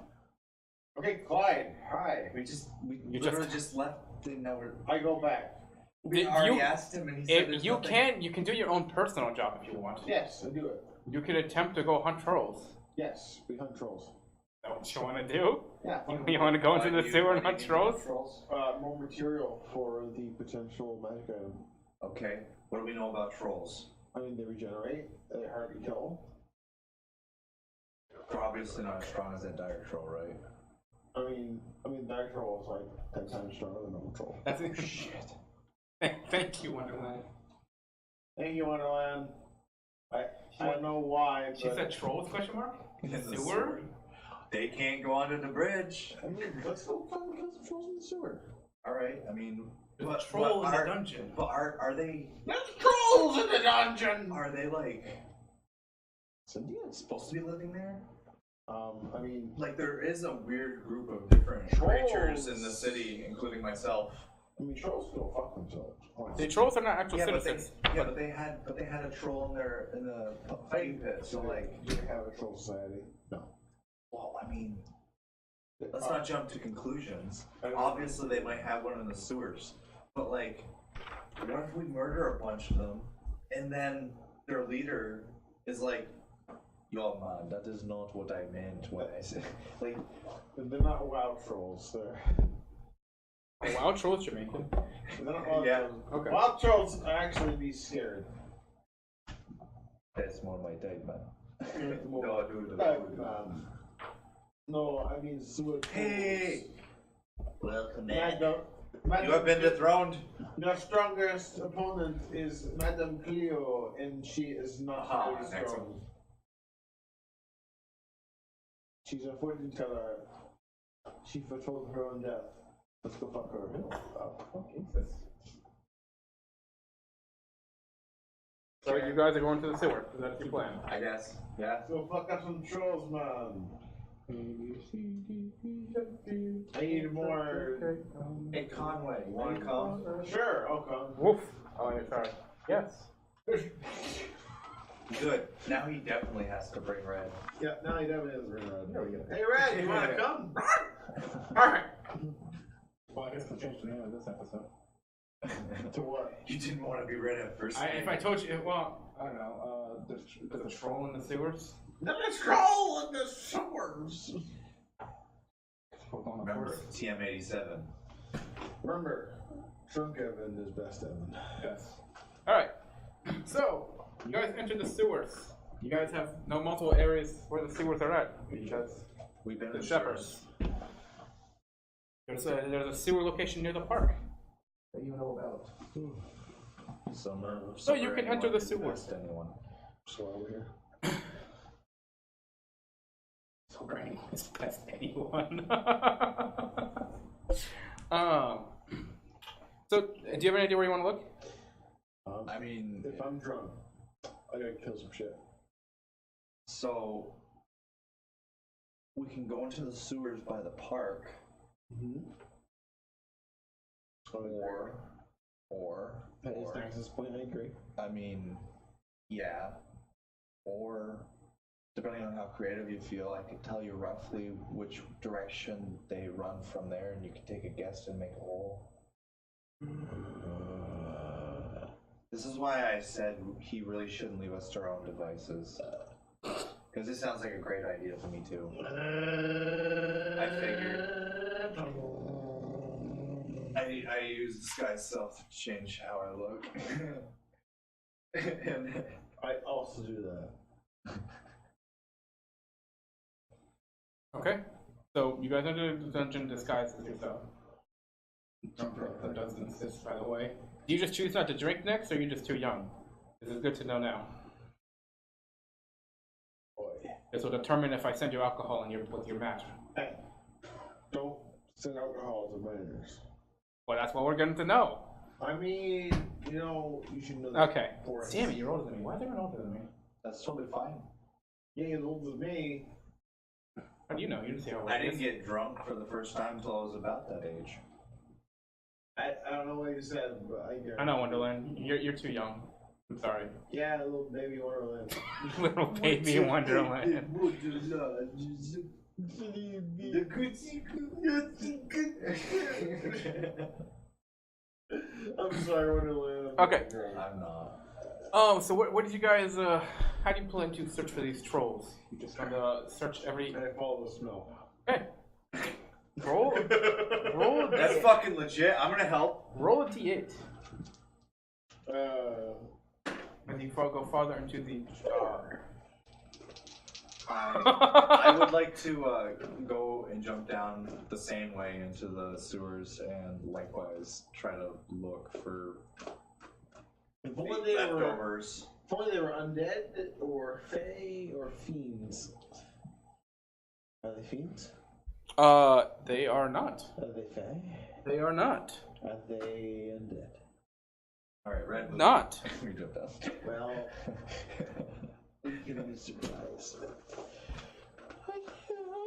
Okay, Clyde. Hi.
we
You
literally just left. Didn't know we're.
I go back.
We
Did
already
you-
asked him, and he said
If
there's
you
nothing.
can do your own personal job if you want.
Yes, I do it.
You could attempt to go hunt trolls.
Yes.
We hunt trolls.
Is that what you want to do?
Yeah.
You want to go into the sewer and hunt trolls?
More material.
For the potential magic item.
Okay. What do we know about trolls?
I mean, they regenerate.
They're hard to kill.
They're obviously not as strong as that dire troll, right?
I mean, that troll is like 10 times stronger than a normal troll.
That's it. Shit. Thank you, Wonderland.
Thank you, Wonderland. I don't know why,
She
but
said trolls? Question mark.
In the
Sewer?
They can't go onto the bridge.
I mean, let's go fucking kill some trolls in the sewer.
All right. I mean,
There's a troll in the dungeon.
But are they?
there's trolls in the dungeon.
Are they like
Sentient?
supposed to be living there?
I mean,
Like there is a weird group of different creatures in the
Trolls.
city, including myself.
trolls go fuck themselves.
The trolls are not actual
Yeah, but
citizens.
they had a troll in the fighting pit. So like,
Do they have a troll society? No.
well, I mean, let's not jump to conclusions. Obviously, they might have one in the sewers, but like, what if we murder a bunch of them, and then their leader is like, "Yo, man, that is not what I meant when I said." Like,
They're not wild trolls. They're.
A wild troll Jamaican.
They're not wild
Yeah.
trolls.
Okay.
Wild trolls actually be scared.
that's more my type, man.
No,
dude.
no, I mean sewer trolls.
Hey, welcome
Madam,
You have been dethroned.
Your strongest opponent is Madame Cleo, and she is not
Aha,
very strong.
excellent.
She's a fortune teller. She foretold her own death. Let's go fuck her.
Jesus. So you guys are going to the sewer. Is that your plan?
I guess. Yeah.
Let's go fuck up some trolls, man. I need more.
Hey, Conway, you want to come?
Sure, I'll come.
Woof. Oh, you're sorry. Yes.
Good. Now he definitely has to bring Red.
Yeah, now he definitely has red.
There we go.
Hey, Red, you wanna come?
Alright.
Well, I guess we'll change the name of this episode.
To what?
You didn't want to be Red at first.
If I told you, well, I don't know, there's a troll in the sewers.
There's a troll in the sewers.
Remember, TM87.
Remember, Drunk Evan is best Evan.
Yes. Alright. So, you guys enter the sewers. You guys have no multiple areas where the sewers are at because
We've been
the
in
shepherds. There's a sewer location near the park that you know about. So you can enter the sewers.
Anyone.
So why are we here?
So Granny is best anyone. So, do you have any idea where you want to look?
I mean,
If I'm drunk, I gotta kill some shit.
so we can go into the sewers by the park,
Mm-hmm.
or
That is Dax's point, I agree.
I mean, yeah, or depending on how creative you feel, I could tell you roughly which direction they run from there, and you can take a guess and make a hole. This is why I said he really shouldn't leave us to our own devices. Because this sounds like a great idea to me too. I figured. I use disguise self to change how I look. And
I also do that.
Okay. So you guys enter the dungeon disguised as yourself. That doesn't exist, by the way. Do you just choose not to drink next, or are you just too young? This is good to know now.
Boy.
This will determine if I send you alcohol with your match.
Hey, don't send alcohol to minors.
Well, that's what we're going to know.
I mean, you should know that.
Okay.
For us.
Damn it, you're older than me. Why is everyone older than me?
That's totally fine.
Yeah, you're older than me.
How do you know? You didn't say how old
I
he
didn't
is.
get drunk for the first time until I was about that age.
I don't know what you said, but
I know, Wonderland. You're too young. I'm sorry.
Yeah, little baby Wonderland.
Little baby Wonderland.
The coochie. I'm sorry, Wonderland.
Okay.
I'm not.
So what did you guys, how do you plan to search for these trolls? You just gonna search every...
And I follow the smell.
Okay. Roll
That's fucking legit. I'm gonna help.
Roll a d8. And you go farther into the,
I would like to go and jump down the same way into the sewers and likewise try to look for
If only they were,
leftovers.
if only they were undead or fae or fiends. Are they fiends?
they are not.
Are they fae?
They are not.
Are they undead?
Alright, Red.
Not.
We jump down.
Well, it's gonna be a surprise. I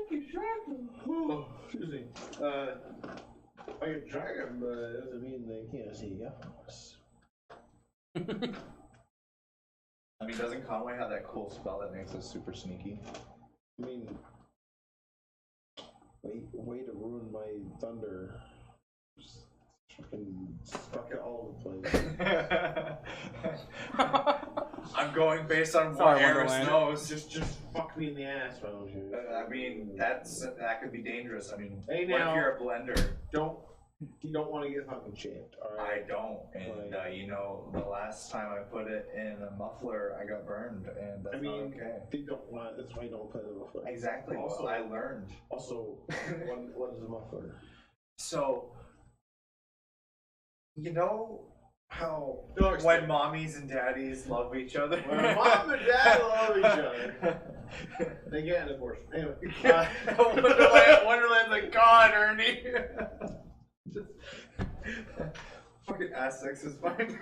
can drag them. Oh, excuse me. I can drag them, but it doesn't mean they can't see us.
I mean, doesn't Conway have that cool spell that makes us super sneaky?
I mean, way to ruin my thunder. Just fucking stuck it all over the place.
I'm going based on
Sorry,
what Eris
Wonderland.
knows.
just fuck me in the ass, why don't you?
I mean, that could be dangerous. I mean,
Hey,
what
now.
if you're a blender?
You don't want to get fucking champed, alright?
I don't, and the last time I put it in a muffler, I got burned, and that's not okay.
They don't want. That's why you don't play the muffler.
Exactly.
Also-
Well, I learned.
Also, what is a muffler?
So, you know how
No,
when mommies and daddies love each other?
When mom and dad love each other, they get an abortion. Anyway,
Wonderland's like, God, Ernie. Just fucking ass sex is fine.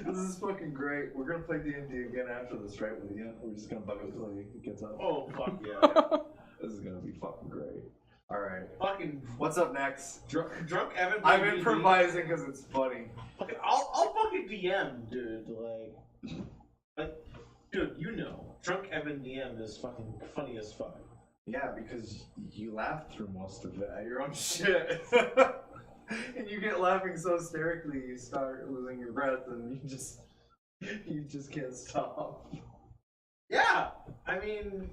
This is fucking great. We're gonna play D&D again after this, right? With you? We're just gonna bug it until he gets up.
oh fuck yeah!
This is gonna be fucking great. All right.
Fucking
What's up next?
drunk Evan.
I'm
playing
improvising because it's funny.
D&D. I'll fucking DM, dude. Like, dude, drunk Evan DM is fucking funny as fuck.
Yeah, because you laughed through most of it at your own shit. And you get laughing so hysterically, you start losing your breath, and you just can't stop.
Yeah, I mean,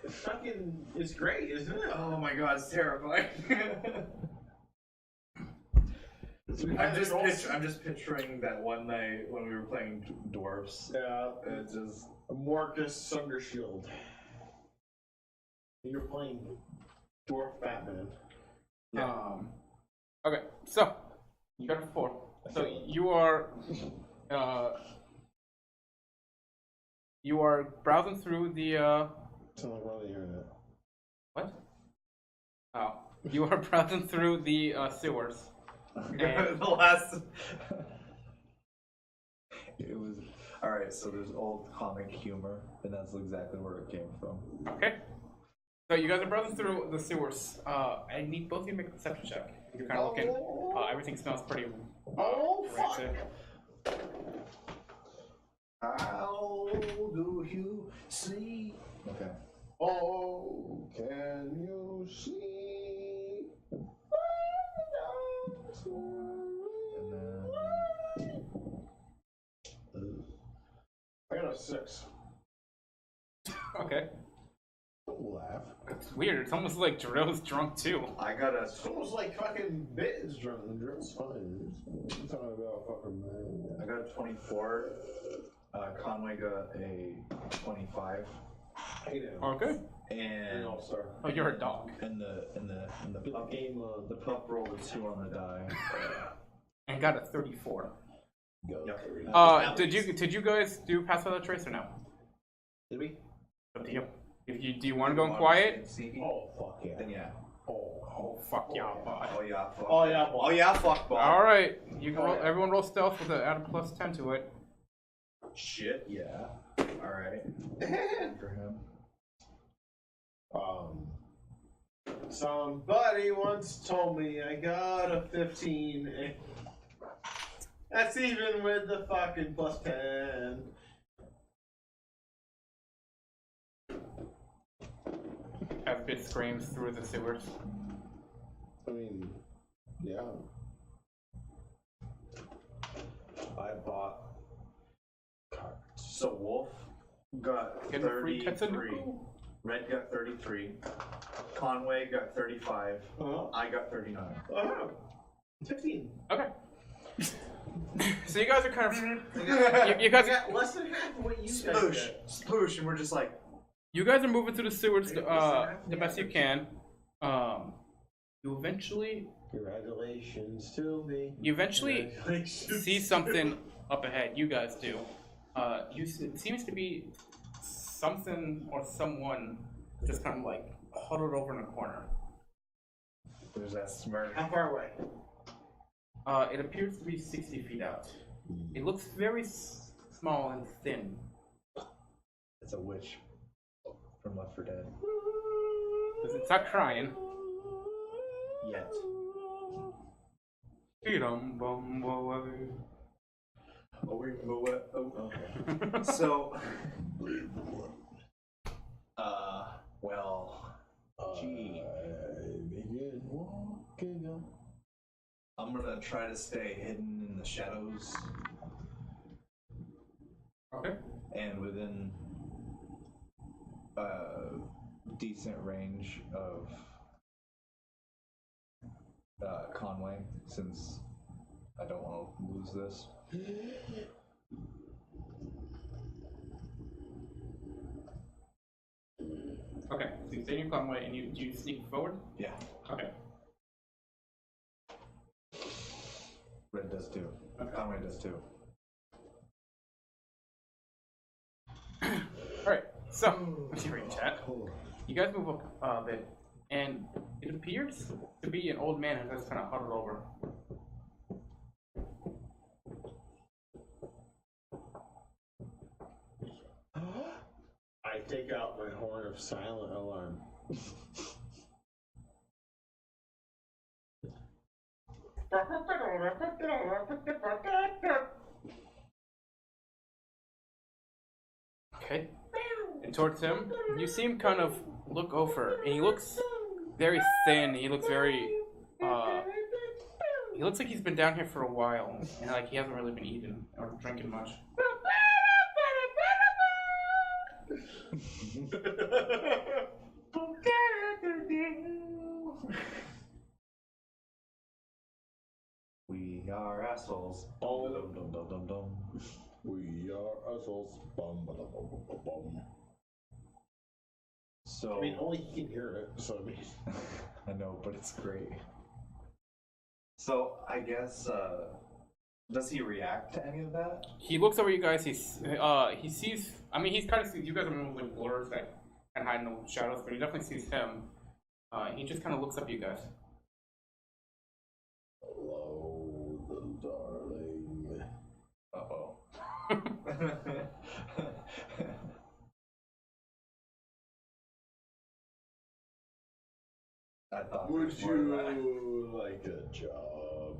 fucking, it's great, isn't it?
Oh my god, it's terrifying. I'm just picturing that one night when we were playing dwarfs.
Yeah,
It's just
Marcus Sundershield. You're playing Dwarf Batman.
Okay, so you got a 4. So you are browsing through the
Sound like we're on the internet.
what? Oh, you are browsing through the sewers. And
the last. It was alright. So there's old comic humor, and that's exactly where it came from.
okay. So you guys are browsing through the sewers. I need both of you to make a perception check. You're kind of looking. Everything smells pretty. Rancid.
How do you see?
Okay.
Oh, can you see?
And then
I got a 6.
Okay.
Don't laugh.
It's weird. It's almost like Drill's drunk too.
I got a.
It's almost like fucking Bit is drunk and Drill's fine. I'm talking about fucking man.
I got a 24. Conway got a 25.
I hate him.
Okay.
And
All-Star.
Oh, you're a dog.
and the pup
Game
the pup rolled a 2 on the die.
And got a 34.
Go.
Did you guys do pass without trace or no?
Did we?
Up to you. Do you want to go in quiet?
Sneaky?
Oh, fuck yeah.
Then yeah.
Oh.
Oh fuck yeah, bot.
Oh yeah, fuck.
Oh yeah,
Oh yeah, fuck, bot.
All right, you can
Oh,
roll,
yeah.
everyone roll stealth with add a +10 to it.
Shit, yeah. Alright. For him.
Somebody once told me I got a 15. That's even with the fucking +10.
As Bit screams through the sewers.
I mean, yeah. I bought cards.
So Wolf got
Get a free
33.
Tetsunuku.
Red got 33. Conway got 35.
Oh,
I got 39.
15.
Okay. So you guys are kind of you
I
guys
got less than half of what you guys
Sploosh.
get.
Sploosh, and we're just like,
you guys are moving through the sewers the best you can. You eventually
Congratulations to me.
You eventually
Congratulations
see
to
something up ahead. You guys do. It seems to be something or someone just kind of like huddled over in a corner.
there's that smirk.
How far away?
It appears to be 60 feet out. It looks very small and thin.
It's a witch from Left 4 Dead.
It's not crying.
Yet. Oh, what? Oh, okay. So, well, gee.
Begin walking up.
I'm gonna try to stay hidden in the shadows
Okay.
and within decent range of Conway, since I don't want to lose this.
Okay. So you stay in your Conway and you sneak forward?
Yeah,
Okay.
Red does too. Conway does too.
Alright, so let's see where you chat. You guys move up a bit, and it appears to be an old man who's just kind of huddled over.
I take out my horn of silent alarm.
Okay. And towards him, you see him kind of look over, and he looks very thin. He looks very, he looks like he's been down here for a while, and like he hasn't really been eating or drinking much.
We are assholes.
Oh.
Dum dum dum dum dum.
We are assholes. Bum, ba, da, bum, bum, bum.
So
I mean, only he can hear it, so I mean.
I know, but it's great. So I guess does he react to any of that?
He looks over you guys. He sees. I mean, he's kind of sees you guys are moving like blurs that kind of hide in the shadows, but he definitely sees him. He just kind of looks up at you guys.
Hello, little darling.
Uh-oh. I thought
Would
there was more to that.
you like a job?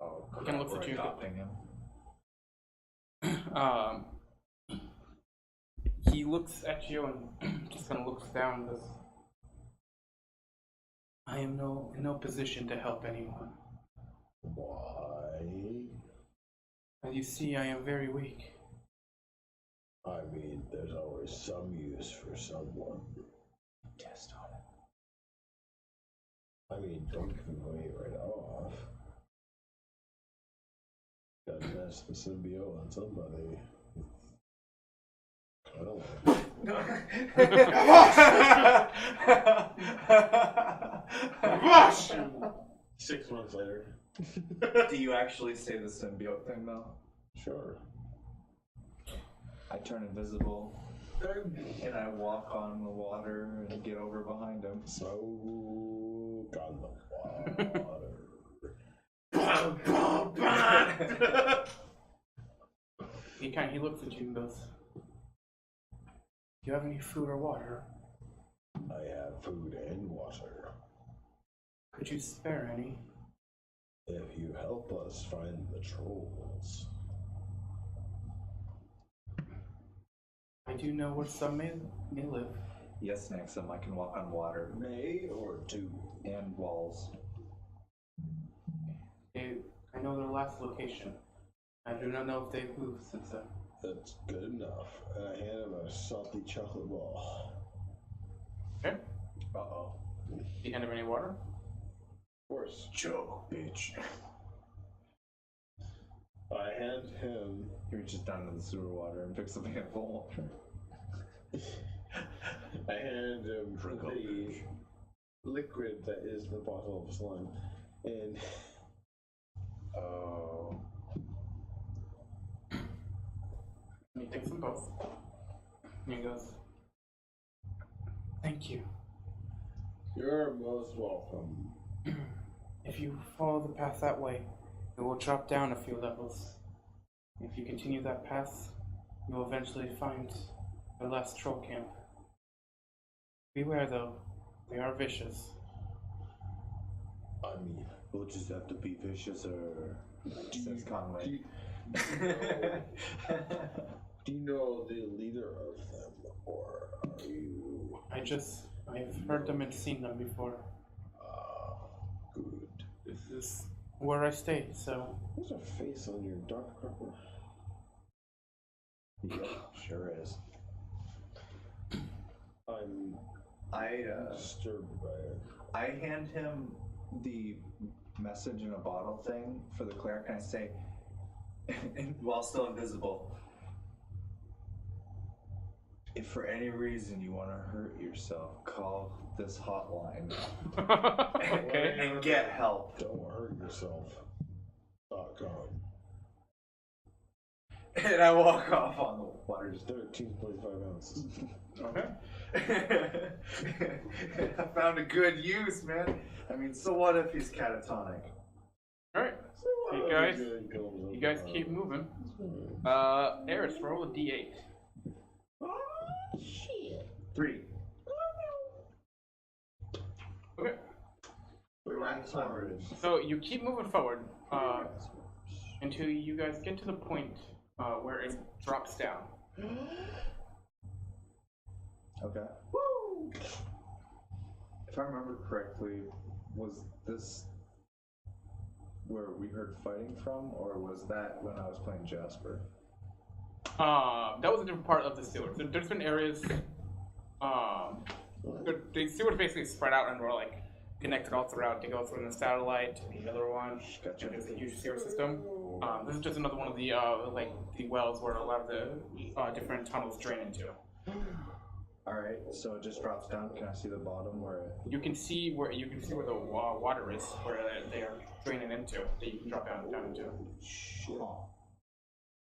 Oh,
He kinda looks
we're
at you.
adopting him.
He looks at you and just kind of looks down. And goes, I am in no position to help anyone.
Why?
As you see, I am very weak.
I mean, there's always some use for someone.
Test on it.
I mean, don't give me right off. Gotta test the symbiote on somebody. I don't
Gosh! 6 months later.
Do you actually say the symbiote thing though?
Sure.
I turn invisible. And I walk on the water and get over behind him.
So, on the water.
He looks at you and goes, "Do you have any food or water?
I have food and water.
Could you spare any?"
If you help us find the trolls.
I do know where some may live.
Yes, Nexum, I can walk on water
May or two.
and walls.
I know their last location. I do not know if they've moved since then.
That's good enough. And I hand him a salty chocolate ball.
Okay.
Uh-oh.
Do you hand him any water?
Of course.
Joke, bitch.
I hand him.
He reaches down to the sewer water and picks up a handful of water.
I hand him the liquid that is the bottle of slime. And. Oh.
And he takes them both. And he goes, "Thank you.
You're most welcome.
If you follow the path that way, it will drop down a few levels. If you continue that path, you will eventually find the last troll camp. Beware though, they are vicious."
I mean, we'll just have to be vicious or.
Says Conway.
Do you know the leader of them, or are you?
I've heard them and seen them before.
Good.
This is where I stay, so.
There's a face on your dark purple.
Yeah, sure is.
I'm disturbed by it.
I hand him the message in a bottle thing for the cleric, and I say, while still invisible, if for any reason you want to hurt yourself, call this hotline
Okay.
and get help.
Don't hurt yourself. .com.
And I walk off on the water.
13.5 ounces.
Okay.
I found a good use, man. I mean, so what if he's catatonic?
Alright. You guys keep moving. Eris, roll a d8.
Shit.
3.
Okay.
Wait,
So you keep moving forward until you guys get to the point where it drops down.
Okay. Woo! If I remember correctly, was this where we heard fighting from, or was that when I was playing Jasper?
That was a different part of the sewer. So there's been areas. The sewer basically spread out and were like connected all throughout to go from the satellite to the other one.
Gotcha.
And there's a huge sewer system. This is just another one of the like the wells where a lot of the different tunnels drain into.
Alright, so it just drops down. Can I see the bottom where it...
You can see where the water is, where they are draining into. That you can drop down into.
Shit.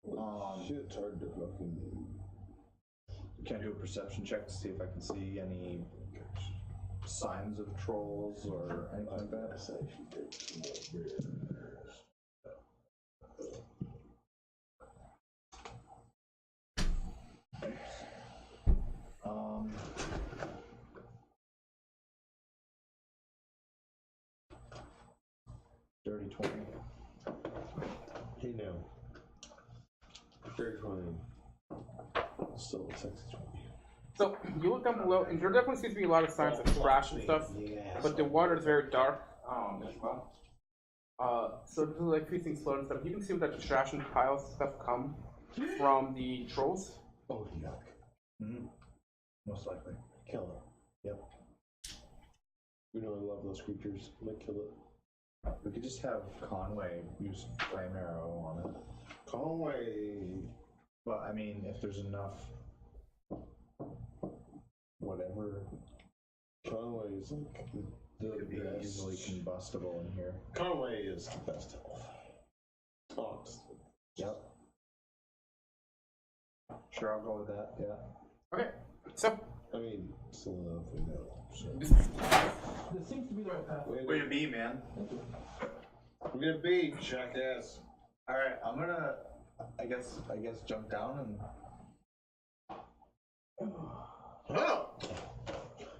Huh.
Shit's hard to fucking.
Can I do a perception check to see if I can see any signs of trolls or anything like that?
Yes, I should take some more beers.
30, 20.
Hey now. Dirty 20. Still a sexy 20.
So you look down below, and there definitely seems to be a lot of signs of trash and stuff, but the water is very dark as well. So this is like freezing slow and stuff. You can see that the trash and piles and stuff come from the trolls.
Oh, yuck.
Mm-hmm. Most likely.
Kill it. Yep. We know I love those creatures. I'm gonna kill it.
We could just have Conway use flame arrow on it.
Conway.
But I mean, if there's enough, whatever,
Conway is like the
could be
best.
easily combustible in here.
Conway is the best health. Honestly.
Yep. Sure, I'll go with that. Yeah.
Okay, so
I mean, still another thing though. So.
This seems to be the right path.
Way to be, man.
I'm gonna be jackass.
All right, I'm gonna. I guess jump down and.
Oh!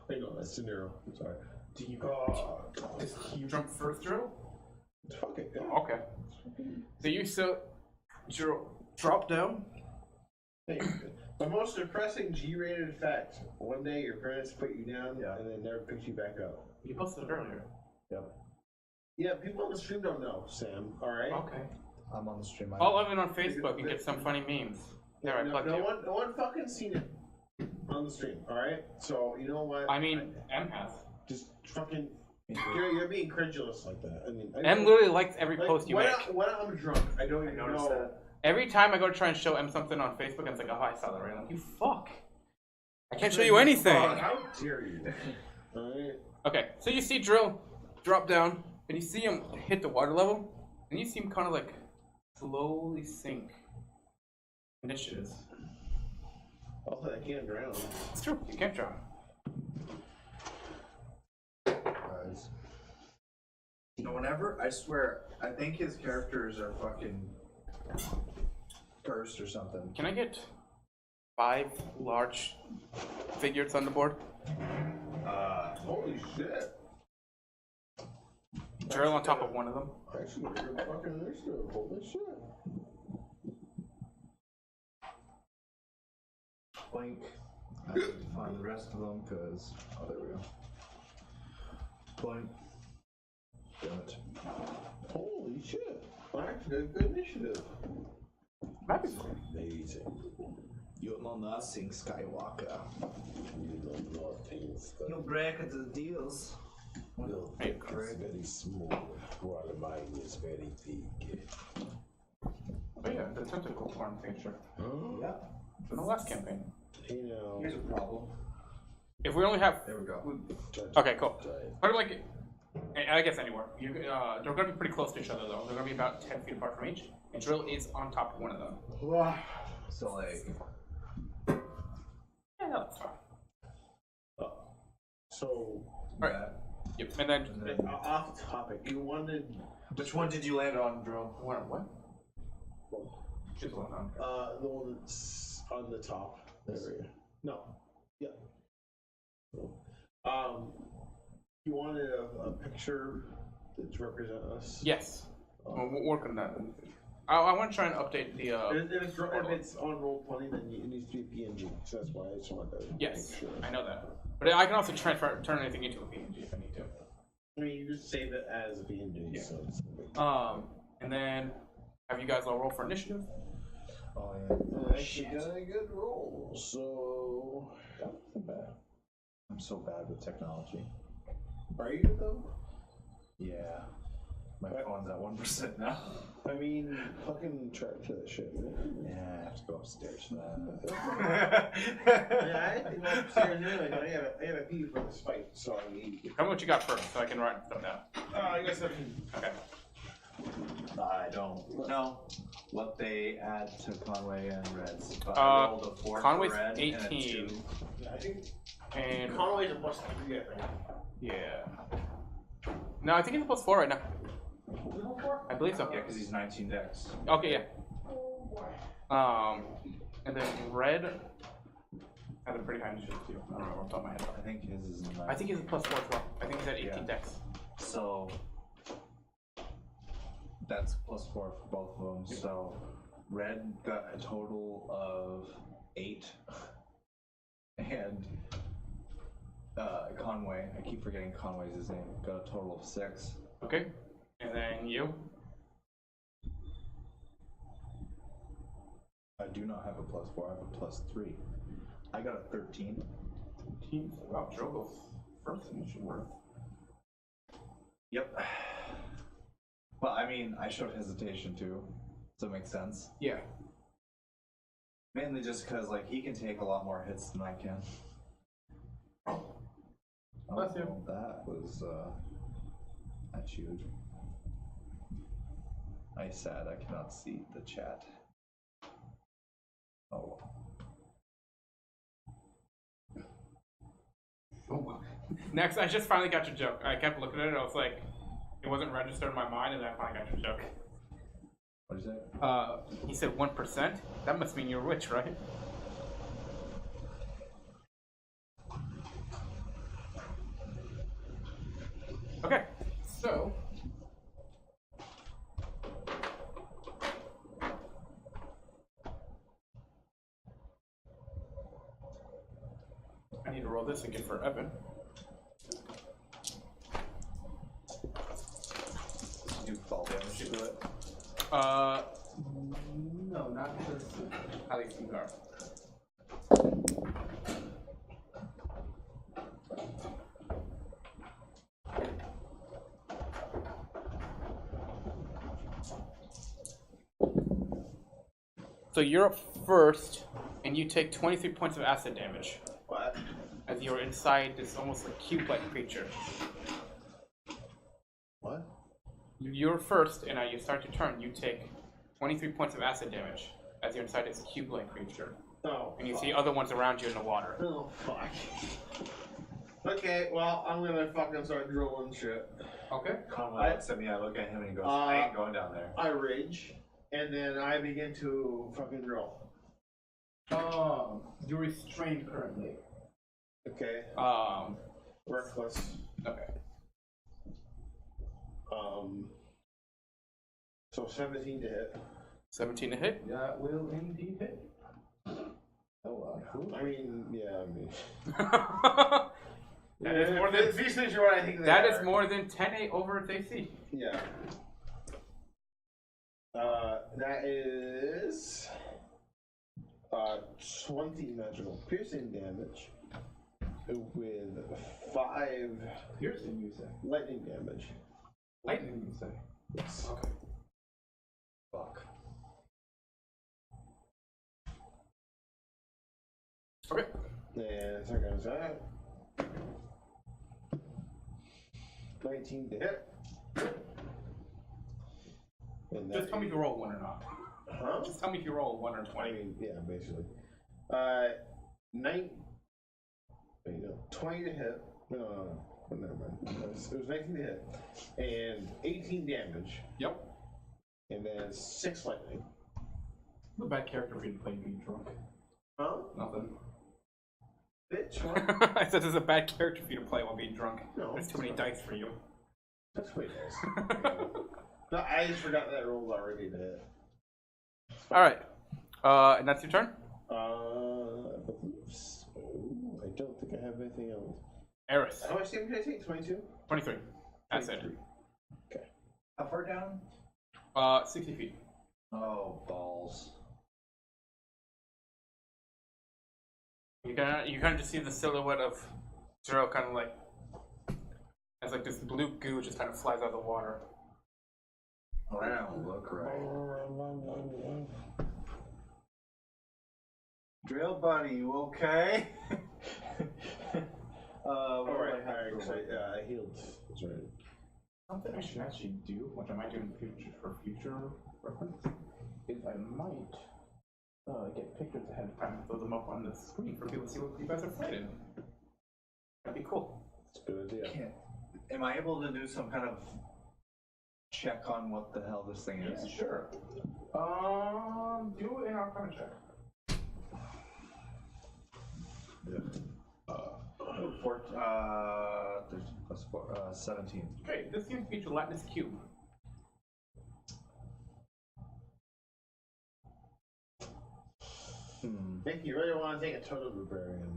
Hang on, that's De Niro. I'm sorry.
Do you?
does you jump first, Drew?
Fuck it. Yeah.
Okay. So you Drew, drop down.
Hey, the most depressing G-rated fact. One day your parents put you down and then never picked you back up.
You posted it earlier.
Yep.
Yeah, people on the stream don't know.
Sam.
Alright?
Okay.
I'm on the stream.
Follow it on Facebook and get some funny memes. There, I plugged
no
you.
one fucking seen it on the stream, alright? So, you know what?
I mean, M has.
Just fucking... You're being credulous like that. I mean...
M literally likes every post you make.
When I'm drunk, I don't even
noticed
know...
that.
Every time I go to try and show M something on Facebook, I'm like, oh, I saw that right. I'm like, you fuck. I can't show you anything.
Oh, how dare you? Alright?
Okay, so you see Drill drop down, and you see him hit the water level, and you see him kind of like slowly sink. Initiatives.
Also, I can't drown.
It's true, you can't drown.
Guys.
You know, whenever I swear, I think his characters are fucking cursed or something.
Can I get 5 large figures on the board?
Holy shit.
Drill on top of one of them.
Actually, you're fucking initiative. Holy shit.
Blink. I need to find the rest of them because. Oh, there we go. Blink. Damn it.
Holy shit.
Well, actually, good initiative.
That'd be
Amazing.
You're not nothing, Skywalker.
You don't know things.
You break the deals.
Little
Hey,
dick is very smooth, while mine is very big.
Oh yeah, the tentacle form thing, sure.
Yeah.
From the last campaign.
You know.
Here's a problem.
If we only have...
There we go.
Okay, cool. Put it like... I guess anywhere. They're going to be pretty close to each other, though. They're going to be about 10 feet apart from each. And Drill is on top of one of them.
So, like...
Yeah, that's fine.
So,
Alright. Yep, and then...
off topic, you wanted...
Which one did you land on, Drill?
What? Just one on.
The one that's on the top area. No. Yeah. You wanted a picture to represent us?
Yes. We'll work on that. I want to try and update the...
If it's on Roll20, then it needs to be PNG. So that's why I just wanted to
Yes,
make sure.
I know that. But I can also turn anything into a PNG if I need to.
I mean, you just save it as a PNG.
Yeah.
So it's
And then have you guys all roll for initiative?
Oh,
actually got a good roll. So,
Not bad.
I'm so bad with technology.
are you though?
Yeah. My phone's at 1% now.
I mean,
Fucking track to that shit, man.
Yeah, I have to go upstairs for that.
yeah, I think I'm upstairs anyway. I gotta pee for this fight, so I need.
Tell me what you got first so I can write them down.
I guess I can.
Okay.
I don't know what they add to Conway and Red's. But I rolled a 4
Conway's
for Red
18.
and a 2.
Yeah, I think
And...
Conway's a +3, I think.
Yeah. No, I think he's a +4 right now. I believe so.
Yeah, because he's 19 dex.
Okay, yeah. And then Red has a pretty high initiative too. I don't know off the top of my head.
I think his is 9.
I think he's a +4 as well. I think he's at 18
Yeah.
dex.
So that's +4 for both of them. So Red got a total of 8, and Conway, I keep forgetting Conway's his name, got a total of 6.
Okay. And then you?
I do not have a +4. I have a +3. I got a 13.
13. Wow, Joe goes first initiative worth.
Yep. But I mean, I showed hesitation too. Does that make sense?
Yeah.
Mainly just because, like, he can take a lot more hits than I can.
Bless you.
Well, that was, that's huge. I sad I cannot see the chat. Oh.
Next, I just finally got your joke. I kept looking at it. I was like, it wasn't registered in my mind, and then I finally got your joke.
What is it?
He said 1%. That must mean you're rich, right? Okay, so I need to roll this again for Evan.
You fall damage to it.
No, not because how these things are. So you're up first, and you take 23 points of acid damage.
What?
As you're inside this almost like cube-like creature.
What?
You're first, and you start your turn. You take 23 points of acid damage as you're inside this cube-like creature.
Oh.
And you see other ones around you in the water.
Oh, fuck. Okay, well, I'm gonna fucking start drilling shit.
Okay.
Conway looks at me, I look at him, and he goes, I ain't going down there.
I rage, and then I begin to fucking drill.
You're restrained currently.
Okay. Reckless.
Okay.
So 17 to hit.
17 to hit. That will indeed hit.
Oh, I mean, yeah, I mean.
That is more than
these things are what I think they
that
are.
is more than 10-8 over its AC.
Yeah. That is 20 magical piercing damage with 5
Piercing, you say?
lightning damage.
Lightning, you say?
Yes.
Okay.
Fuck.
Okay.
And second is that. 19 to hit. And
Just tell me if you roll 1 or not.
Huh?
Just tell me if you roll 1 or
I
20.
mean, yeah, basically. 20 to hit. No, never mind. It was 19 to hit. And 18 damage.
Yep.
And then 6 lightning.
What a bad character for you to play being drunk.
Huh?
Nothing.
Bitch, what?
I said this is a bad character for you to play while being drunk.
No.
There's too many dice for you.
That's way nice. No, I just forgot that roll's already to hit.
Alright. And that's your turn?
I believe so. I don't think I have anything else.
Eris.
How much damage did I take? 22?
23. That's it.
How far down?
60 feet.
Oh, balls.
You kind of just see the silhouette of Zero kind of like as like this blue goo just kind of flies out of the water.
Wow, look right. Drill buddy, you okay?
Alright, I healed.
That's right.
Something I should actually do, which I might do in the future for future reference, is I might get pictures ahead of time and throw them up on the screen for people to see what you guys are fighting. That'd be cool.
That's a good idea.
Am I able to do some kind of check on what the hell this thing is?
Yeah, sure. Do an Arcana check.
There's plus 4, 17.
Okay, this seems to be gelatinous cube.
Nick, you really want to take a total barbarian?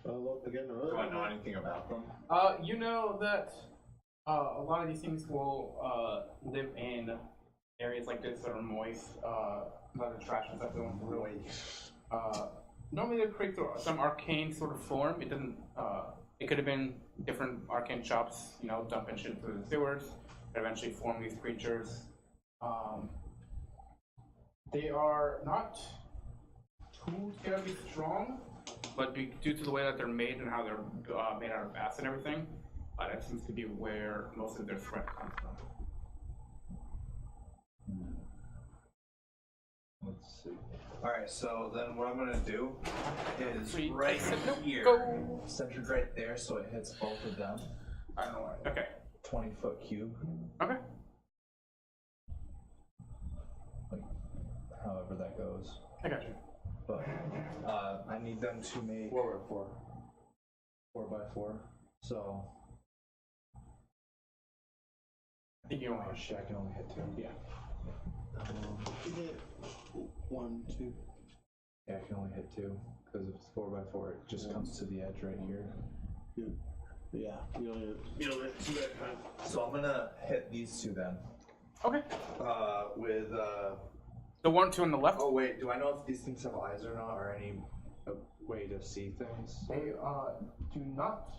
Look again.
Do I know anything about them?
You know that a lot of these things will live in areas like this that are moist. A lot of trash and stuff going through. Normally they create some arcane sort of form. It doesn't. It could have been different arcane chops, you know, dumping shit into the sewers that eventually form these creatures. They are not too terribly strong, but due to the way that they're made and how they're made out of acid and everything, that seems to be where most of their threat comes from.
Let's Sweet. Alright, so then what I'm gonna do is
Sweet.
right
Nope,
here,
go.
centered right there, so it hits both of them.
I don't know why. Okay.
20-foot cube,
Okay.
like however that goes.
I got you.
But I need them to make
4x4.
4x4. So
I think you only have
shit, I can only hit 2.
Yeah.
You hit 1, 2.
Yeah, I can only hit 2 because if it's 4x4, it just comes to the edge right here.
Yeah, you don't hit 2 at a time.
So I'm gonna hit these 2 then.
Okay.
With
The 1, 2 on the left.
oh wait, do I know if these things have eyes or not, or any way to see things?
They do not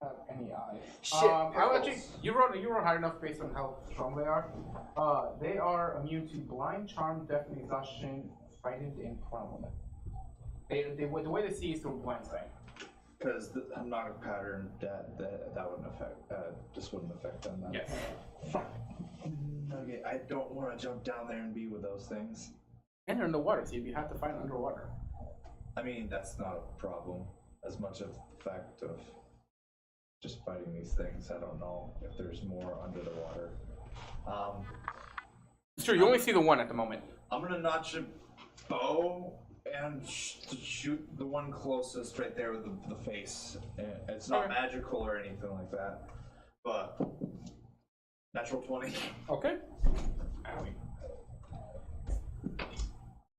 have any eyes.
Shit,
I'll actually,
pickles.
you roll high enough based on how strong they are. They are immune to blind, charm, deafening, exhaustion, frightened, and prone. The way they see is through blind sight.
Because I'm not a pattern that wouldn't affect. This wouldn't affect them. Then.
Yes.
Okay, I don't want to jump down there and be with those things.
And they're in the water, so you have to fight underwater.
I mean, that's not a problem. As much of the fact of just fighting these things, I don't know if there's more under the water.
It's true. You only see the 1 at the moment.
I'm gonna notch a bow and shoot the one closest right there with the face. It's not
Okay.
magical or anything like that, but natural 20.
Okay.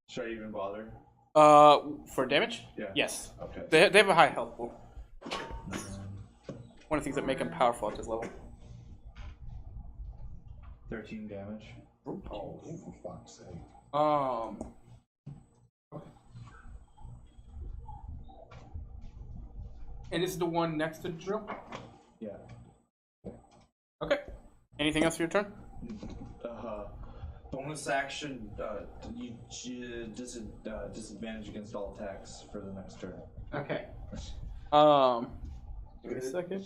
Should I even bother?
For damage?
Yeah.
Yes.
Okay.
They have a high health pool. One of the things that make him powerful at this level.
13 damage.
Oh, for fuck's sake.
And this is the one next to Drill?
Yeah.
Okay. Anything else for your turn?
Bonus action, disadvantage against all attacks for the next turn.
Okay.
Give me a second.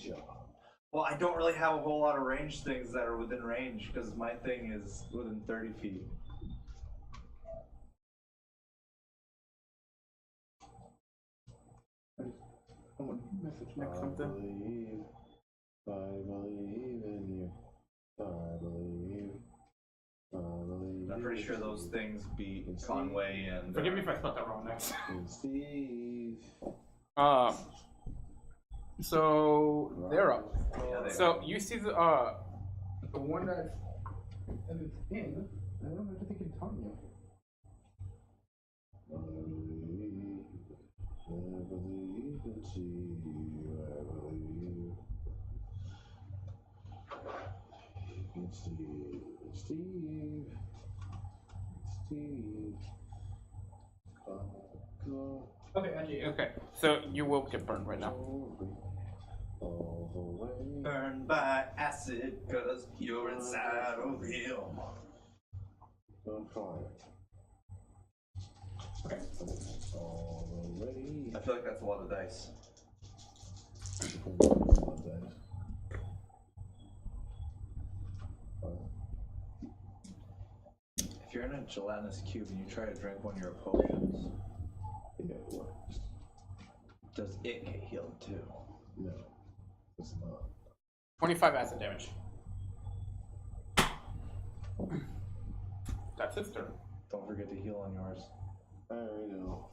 Well, I don't really have a whole lot of range things that are within range because my thing is within 30 feet.
Message next something.
I believe in you. I believe.
I'm pretty sure those things beat Conway and.
Forgive me if I spelled that wrong next.
And Steve.
So they're up.
Yeah, they
So you see the one that is in. I don't know if I think it's telling you.
I believe in Steve. I believe in Steve. Steve. Steve. Go
Okay, actually,
Okay. So you will get burned right now.
all the way.
Burned by acid because you're inside of him.
Don't try it.
Okay.
All the way.
I feel like that's a lot of dice. If you're in a gelatinous cube and you try to drink one of your potions,
Yeah, it works.
does it get healed too?
No, it's not.
25 acid damage. That's his turn.
Don't forget to heal on yours.
I already know.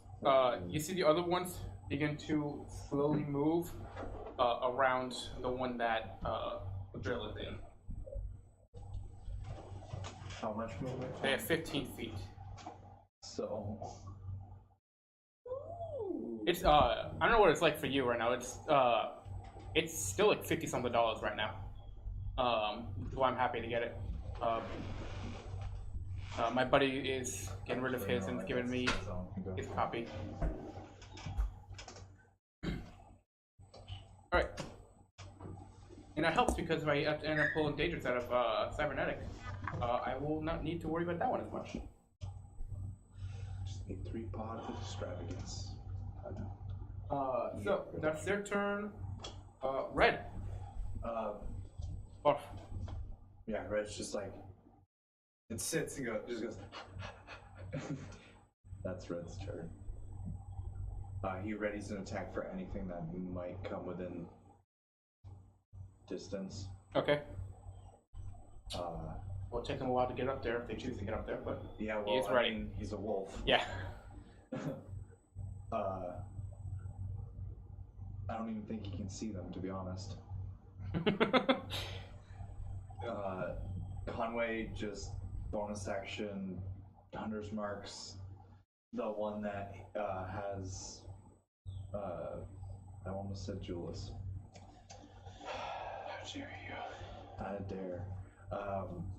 You see the other ones begin to slowly move around the one that the drill is in.
How much movement?
They have 15 feet.
So
It's I don't know what it's like for you right now. It's still like $50 something right now. So I'm happy to get it. My buddy is getting rid of his and is giving me his copy. Alright. And that helps because if I end up pulling dangers out of cybernetic, I will not need to worry about that one as much.
just need 3 pods of extravagance.
So that's their turn. Red. Off.
Yeah, Red's just like it sits and just goes
That's Red's turn. He readies an attack for anything that might come within distance.
Okay.
Uh,
Well, it'll take them a while to get up there if they choose to get up there, but
yeah, well,
he's ready.
I mean, he's a wolf.
Yeah.
I don't even think he can see them, to be honest. Conway just bonus action Hunter's Marks, the one that has I almost said Julius. How dare you? I dare.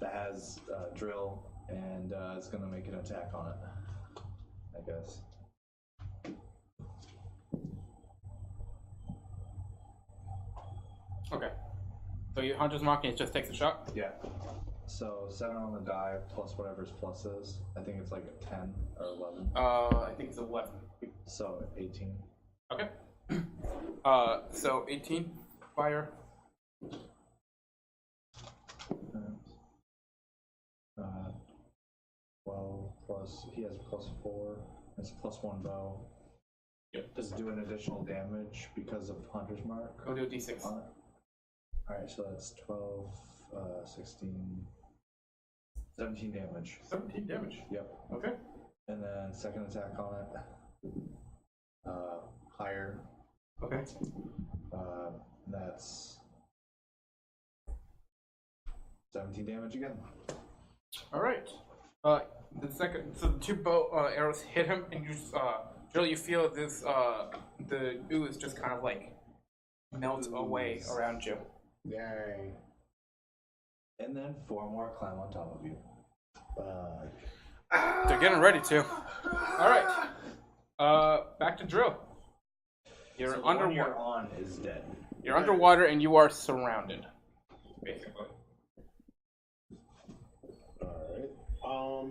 That has drill and is gonna make an attack on it, I guess.
Okay. So your Hunter's Mark and it just takes a shot?
Yeah. So 7 on the die plus whatever his plus is. I think it's like a 10 or 11.
I think it's 11.
So 18.
Okay. So 18 fire.
12 plus, he has plus 4. It's plus 1 bow.
Yep.
Does it do an additional damage because of Hunter's Mark?
Go do a d6.
Alright, so that's 12, 16, 17 damage.
17 damage.
Yep.
Okay.
And then second attack on it. Higher.
Okay.
That's 17 damage again.
All right. The second, so the two bow arrows hit him, and you just, Jill, you feel this, the ooze just kind of like melt away around you.
Yay.
And then 4 more climb on top of you.
They're getting ready to. All right. Back to Drill. You're
So the
underwater.
one you're on is dead.
You're underwater, and you are surrounded, basically.
Alright.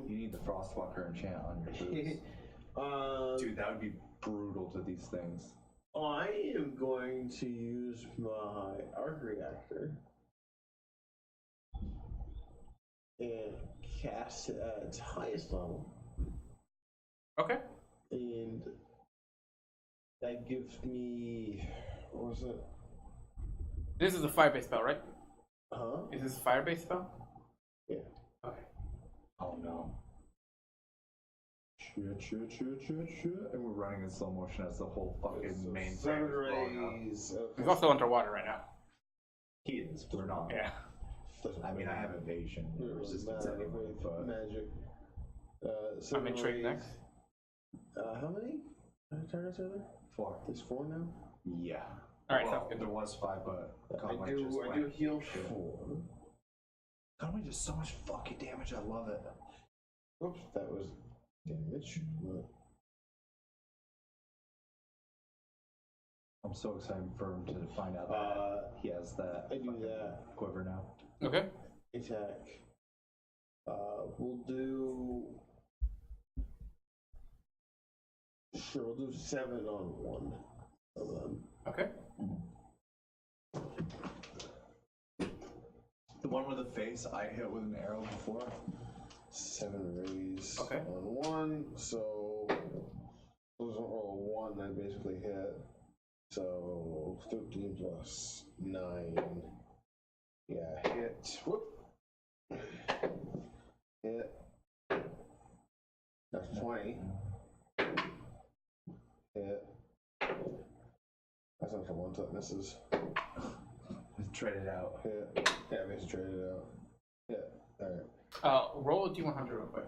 You need the Frostwalker enchant on your boots. Dude, that would be brutal to these things.
I am going to use my arc reactor and cast it at its highest level,
Okay.
and that gives me, what was it?
This is a fire-based spell, right?
Huh?
Is this a fire-based spell?
Yeah.
Okay.
Oh no. Shit. And we're running in slow motion as the whole fucking main frame is blowing up.
rays.
He's also underwater right now.
He is, we're not.
Yeah.
I mean, I have evasion and resistance anyway, but...
Magic.
I'm
7
intrigued
rays.
next.
How many targets are there?
4.
There's 4 now?
Yeah.
All right,
well,
sounds good.
there was 5, but Conway
I
just
do
went.
heal
shit.
4.
Conway does so much fucking damage, I love it.
Oops, that was damage.
I'm so excited for him to find out that he has that
I do
fucking
that.
quiver now.
Okay.
Attack. We'll do. Sure, we'll do 7 on one of them.
Okay.
The one with the face I hit with an arrow before.
7 rays
Okay.
on one, so those are all 1 I basically hit. So 13 plus 9. Yeah, hit. Whoop. Hit. That's 20. Hit. That's not for 1, so it misses.
Trade it out.
Hit. Yeah, basically traded it out. Hit. Alright.
Roll a d100 real quick.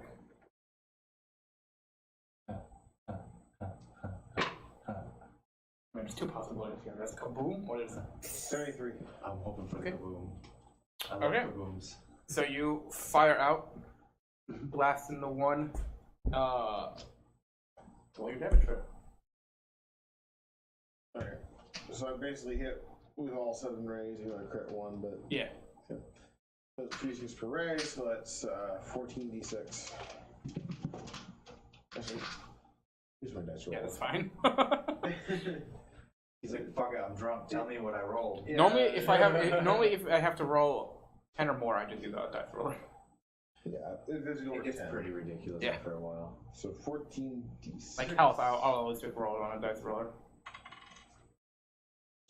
There's 2 possibilities here. That's kaboom, or there's
73.
I'm hoping for
Okay.
the kaboom. I love
Okay.
kabooms.
So you fire out, blast into one. Roll your damage for it.
Okay. So I basically hit with all 7 rays, you know, I crit 1, but
Yeah.
that's 3d6 per ray, so that's 14d6. Actually, here's my dice roll.
Yeah, that's fine.
He's like, fuck it, I'm drunk. Tell me what I rolled.
Yeah.
Normally, if I have to roll 10 or more, I just do the dice roller.
Yeah.
If
It
over
gets
10.
pretty ridiculous
Yeah.
after a while.
So 14d6.
Like health, I'll always just roll it on a dice roller.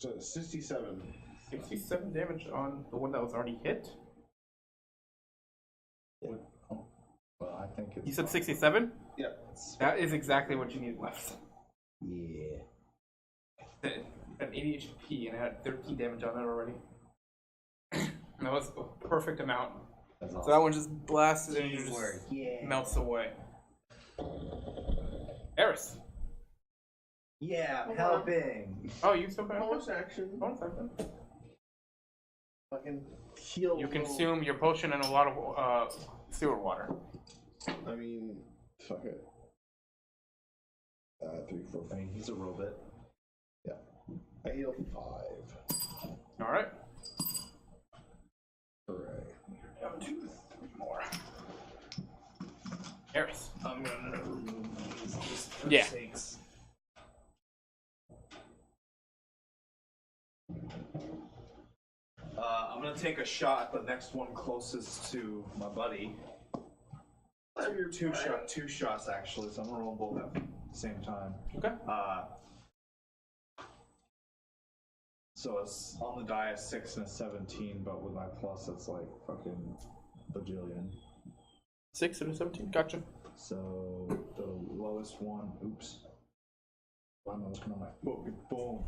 So 67.
67 damage on the one that was already hit.
Well, I think it's.
You said 67?
Yeah.
That is exactly what you need left.
Yeah.
At 80 HP and it had 13 damage on it already. That was a perfect amount.
That's
So
awesome.
that one just blasts and it just
Yeah.
melts away. Eris.
Yeah, I'm helping.
Oh, you still got
Bonus action.
Hold on a second.
Fucking heal.
You consume your potion and a lot of sewer water.
I mean, fuck it. 3, 4,
I mean, he's a robot.
I heal 5.
Alright.
Hooray.
Down to 3 more. Eris.
I'm gonna use this for
Yeah.
sakes. I'm gonna take a shot at the next one closest to my buddy. Two shots actually, so I'm gonna roll both at the same time.
Okay.
So it's on the die a 6 and a 17, but with my plus it's like fucking bajillion.
6 and a 17. Gotcha.
So the lowest one, oops. Why am I looking on my fucking phone?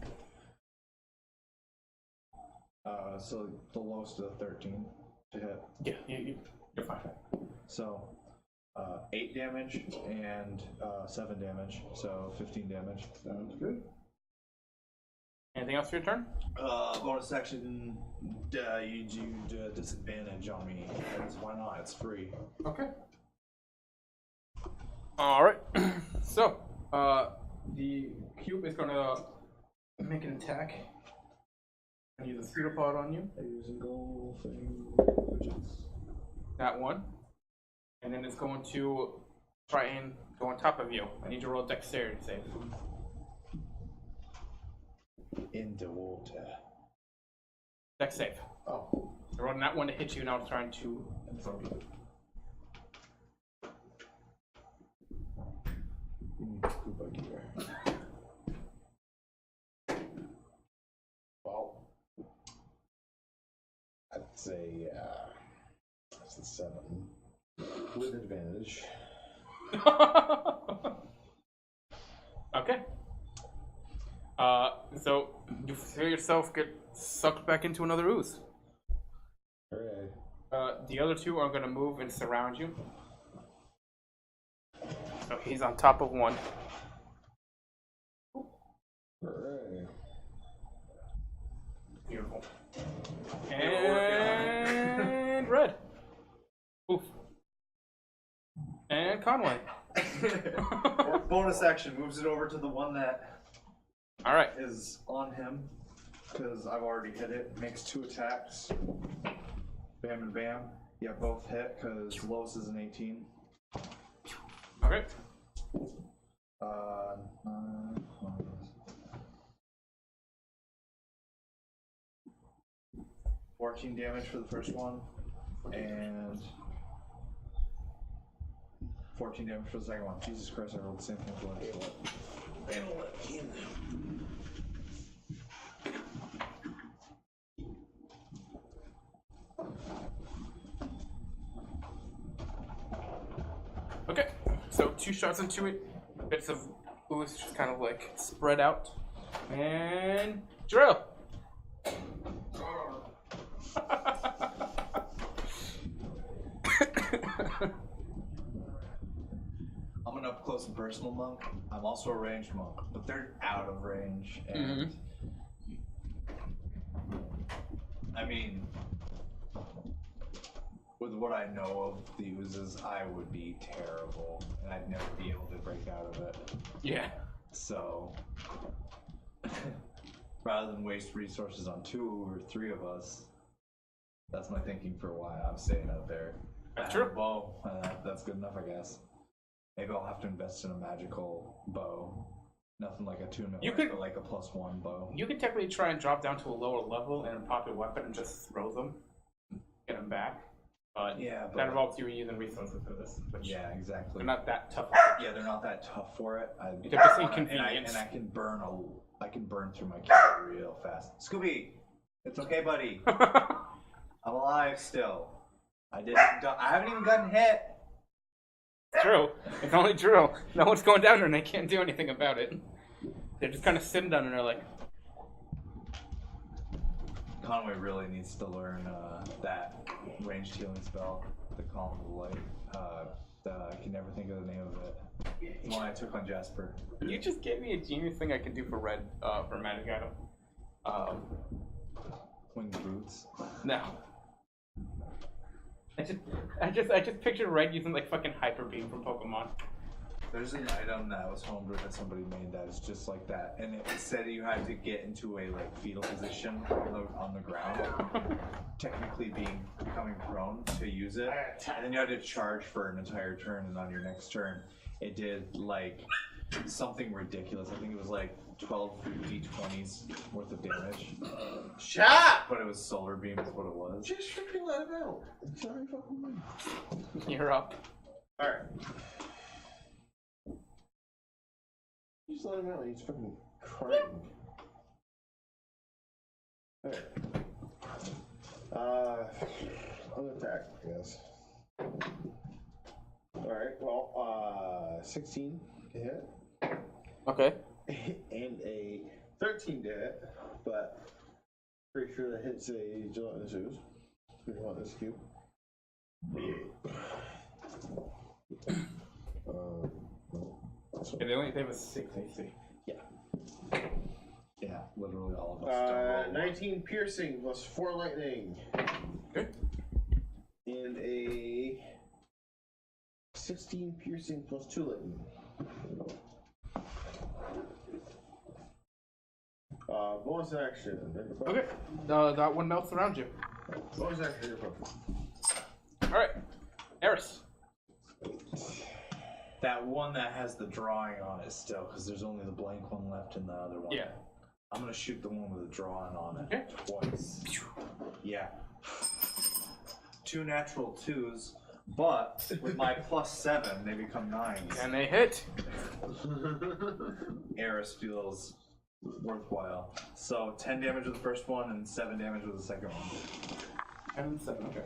So the lowest is a 13 to hit.
Yeah, you're fine.
So 8 damage and 7 damage, so 15 damage.
Sounds good.
Anything else for your turn?
Bonus action, you do disadvantage on me. Because why not? It's free.
Okay. Alright. So, the cube is gonna make an attack and use a pseudopod on you.
Using golfing widgets.
That one. And then it's going to try and go on top of you. I need to roll a dexterity save.
In the water.
Dex save.
Oh.
I rolled that one to hit you, now it's trying to absorb you.
Scuba gear. Well, I'd say that's a 7 with advantage.
Okay. So you feel yourself get sucked back into another ooze.
Hooray.
The other two are gonna move and surround you. So he's on top of one.
Hooray.
Beautiful. And red. Oof. And Conway.
Bonus action moves it over to the one that
All right.
is on him, because I've already hit it. Makes 2 attacks. Bam and bam. Yeah, both hit, because lowest is an 18.
Okay.
14 damage for the first one, and 14 damage for the second one. Jesus Christ, I rolled the same thing twice.
Okay. So 2 shots into it. Bits of ooze just kind of like spread out. And drill.
I'm an up close and personal monk. I'm also a ranged monk, but they're out of range. And I mean, with what I know of the oozes, I would be terrible, and I'd never be able to break out of it.
Yeah.
So, rather than waste resources on 2 or 3 of us, that's my thinking for why I'm staying out there.
That's
I have
true.
a bow. That's good enough, I guess. Maybe I'll have to invest in a magical bow. Nothing like a tune,
You could-
but like a +1 bow.
You can technically try and drop down to a lower level and pop your weapon and just throw them. Get them back. But
Yeah,
that
but
involves you using resources for this, which
yeah, exactly.
they're not that tough.
Yeah, they're not that tough for it.
They're just
and
inconvenience.
I can burn I can burn through my kit real fast. Scooby, it's okay, buddy. I'm alive still. I haven't even gotten hit.
True. It's only true. No one's going down there and they can't do anything about it. They're just kind of sitting down and they're like,
Conway really needs to learn that ranged healing spell, the Column of Light. I can never think of the name of it. The one I took on Jasper.
you just gave me a genius thing I can do for red, for magic item.
Winged boots.
No. I just pictured Red using like fucking Hyper Beam from Pokemon.
There's an item that was homebrewed that somebody made that is just like that, and it said you had to get into a like fetal position on the ground, technically becoming prone to use it, and then you had to charge for an entire turn, and on your next turn, it did like something ridiculous. I think it was like 12 d20s worth of damage.
Shut up!
But it was solar beam is what it was.
Just freaking let it out. It's not your fucking money.
You're up.
Alright. Just let him out. He's fucking crying. Alright. I'll attack, I guess. Alright, well, 16 to hit.
Okay.
And a 13 to hit, but pretty sure that hits a gelatinous ooze. Gelatinous cube.
They have a 6 AC.
Yeah, literally all of us.
19 piercing plus 4 lightning.
Okay.
And a 16 piercing plus 2 lightning. Bonus action.
Okay. That one melts around you.
Bonus action.
Alright. Eris.
That one that has the drawing on it still, because there's only the blank one left in the other one.
Yeah.
I'm gonna shoot the one with the drawing on it
Okay.
twice. Yeah. 2 natural 2s, but with my +7, they become 9s.
And they hit.
Eris feels worthwhile. So 10 damage with the first one and 7 damage with the second one.
And 7, okay.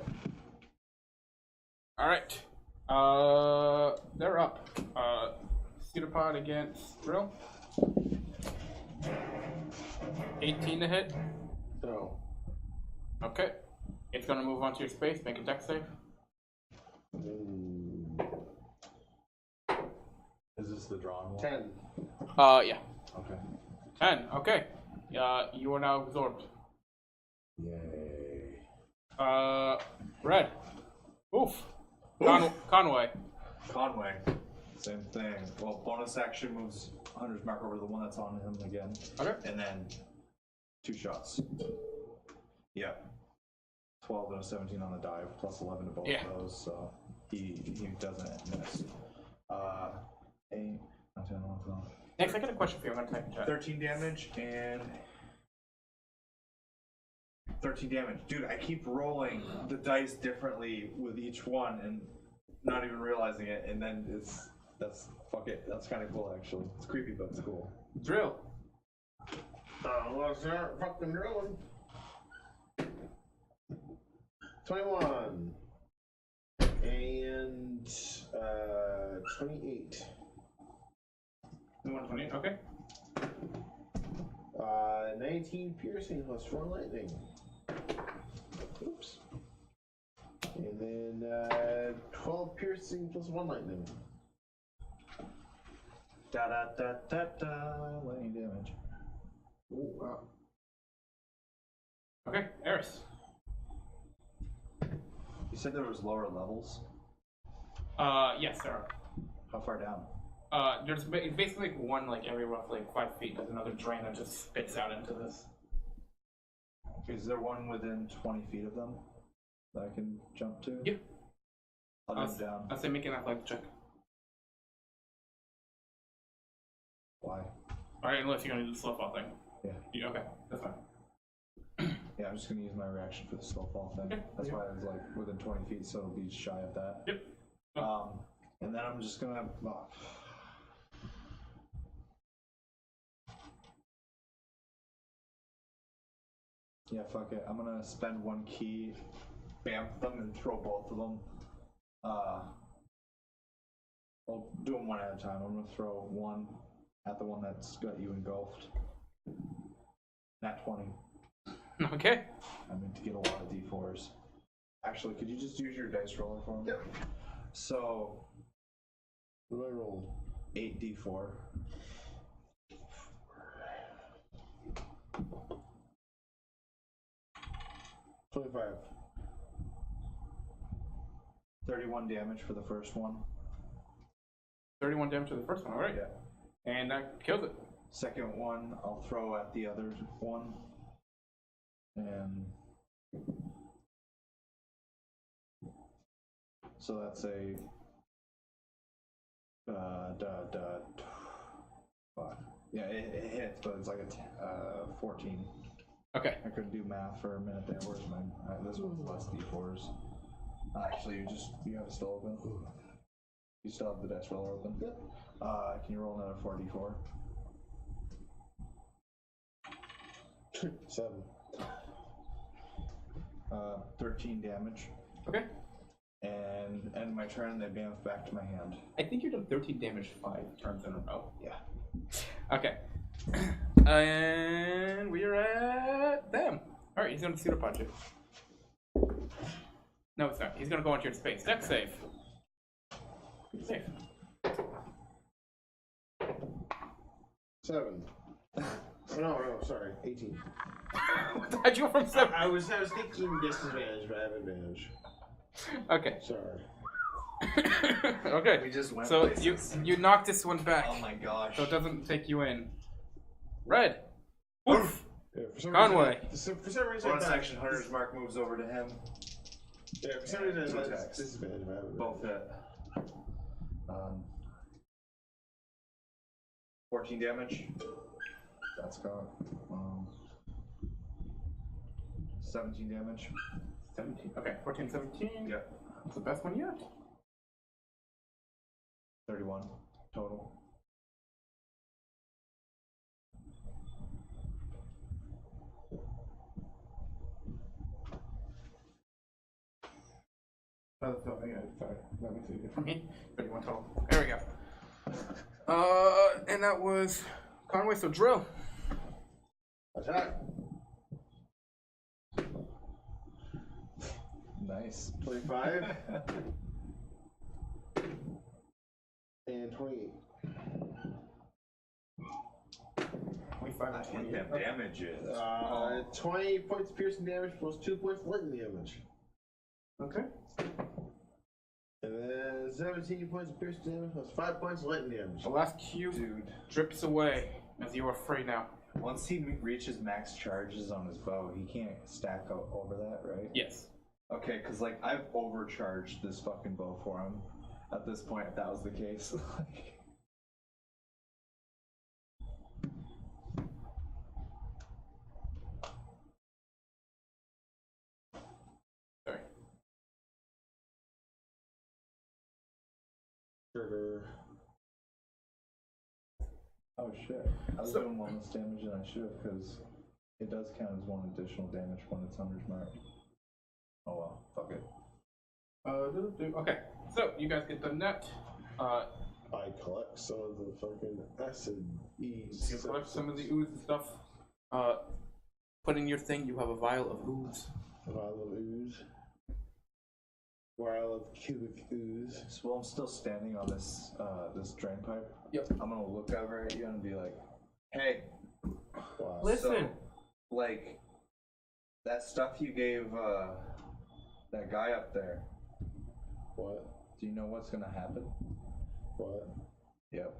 Alright. They're up. Pseudopod against Drill. 18 to hit.
No.
Okay. It's gonna move onto your space, make a dex save.
Is this the drawn one?
10.
Yeah.
Okay.
10, okay. You are now absorbed.
Yay.
Red. Oof. Conway.
Conway. Same thing. Well, bonus action moves Hunter's Mark over to the one that's on him again.
Okay.
And then 2 shots. Yeah. 12 and a 17 on the die, plus 11 to both
Yeah.
of those, so he doesn't miss. 8, 9, 10, 11, 12.
Next, I got a question for you. I'm gonna type in chat.
13 damage and 13 damage. Dude, I keep rolling the dice differently with each one and not even realizing it, and then that's kind of cool actually. It's creepy, but it's cool.
Drill.
Well, start fucking drilling. 21. And 28.
128, okay.
19 piercing plus 4 lightning. Oops. And then 12 piercing plus 1 lightning.
Da da da da da. Lightning damage.
Oh, wow. Okay, Eris.
You said there was lower levels.
Yes, there are.
How far down?
There's basically like one like every roughly 5 feet. There's another drain that just spits out into this.
Is there one within 20 feet of them that I can jump to?
Yeah.
I'll jump down.
I'll say make an athletic check.
Why?
Alright, unless you're gonna do the slow fall thing.
Yeah.
Okay, that's fine.
Yeah, Yeah, I'm just gonna use my reaction for the slow fall thing.
Okay.
That's why I was like within 20 feet, so it'll be shy of that.
Yep.
And then I'm just gonna. Yeah, fuck it. I'm gonna spend one key, bamf them, and throw both of them. I'll do them one at a time. I'm gonna throw one at the one that's got you engulfed. Nat 20.
Okay.
I meant to get a lot of d4s. Actually, could you just use your dice roller for me?
Yep.
So,
What do I roll?
8d4.
$25.
31 damage for the first one.
31 damage to the first one. All right.
Yeah.
And that kills it.
Second one, I'll throw at the other one. And so that's a fuck. Yeah, it hits, but it's like a 14.
Okay.
I couldn't do math for a minute there. Where's mine? This one's less d4s. Actually, you have it still open. You still have the dice roller open.
Yep.
Can you roll another 4d4?
7.
13 damage.
Okay.
And end my turn, they bamf back to my hand.
I think you're done 13 damage 5 turns in a row.
Yeah.
Okay. And we're at them. Alright, he's gonna suit punch it. No, it's not. He's gonna go into your space. Deck save. Safe.
7. No, sorry. 18.
How'd you go from 7?
I was thinking disadvantage, but I have advantage.
Okay.
Sorry.
Okay.
We just went
So
places.
you knock this one back.
Oh my gosh.
So it doesn't take you in. Red. Oof.
Yeah, for some
Conway.
Reason, for some reason,
Bonus
I thought-
action, Hunter's Mark moves over to him.
Yeah, for some reason,
Two
I thought
attacks.
disadvantage, but I have advantage.
Both hit.
14 damage. That's got 17 damage.
17. Okay, 14, 17.
Yeah.
That's the best one yet.
31 total.
Yeah, sorry. That makes it easier for me. 31 total. There we go. And that was Conway, so drill.
Attack.
Nice.
25. And 28.
25
I
and
hit
28.
them damages.
20 points of piercing damage plus 2 points of lightning damage.
Okay.
And then 17 points of piercing damage plus 5 points of lightning damage.
The last cube
Dude.
drips away as you are free now.
Once he reaches max charges on his bow, he can't stack over that, right?
Yes.
Okay, because like I've overcharged this fucking bow for him at this point, if that was the case.
Sorry.
Trigger.
Oh shit. I was doing one less damage than I should have, because it does count as one additional damage when it's Hunter's Mark. Oh well, fuck it.
Okay, so you guys get the net.
I collect some of the fucking acid ease.
You collect some of the ooze and stuff. Put in your thing, you have a vial of ooze.
Vial of ooze. Vial of cubic ooze.
So while I'm still standing on this this drain pipe,
Yep.
I'm gonna look over at you and be like, hey,
Wow.
Listen.
so, like, that stuff you gave that guy up there,
What?
do you know what's gonna happen?
What?
Yep.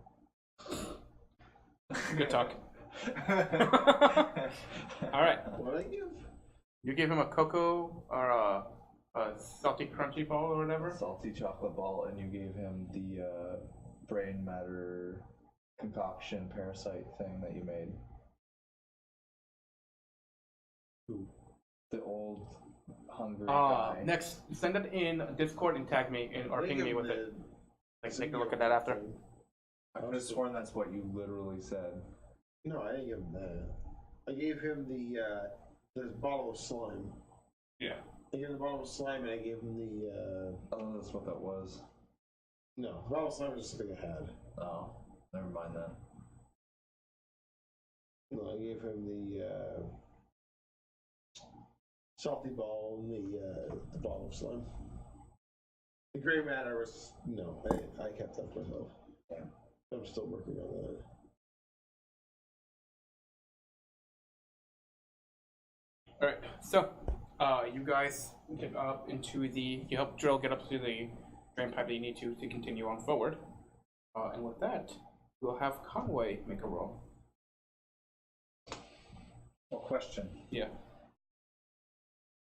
Good talk. Alright.
What I give?
You gave him a cocoa or a salty crunchy ball or whatever.
Salty chocolate ball, and you gave him the brain matter concoction parasite thing that you made.
Who?
The old hungry guy.
Next, send it in Discord and tag me or ping me with it. Like, take a look at that after.
I could have sworn that's what you literally said.
No, I didn't give him that. I gave him the bottle of slime.
Yeah.
I gave him the bottle of slime and I gave him the
Oh, that's what that was.
No, the bottle of slime was just something I had.
Oh, never mind then.
No, I gave him the salty ball and the bottle of slime. The gray matter was no, I kept that for myself.
Yeah.
I'm still working on that.
Alright, so, you guys get up into you help Drill get up to the drain pipe that you need to continue on forward. And with that, we'll have Conway make a roll.
Well, question.
Yeah.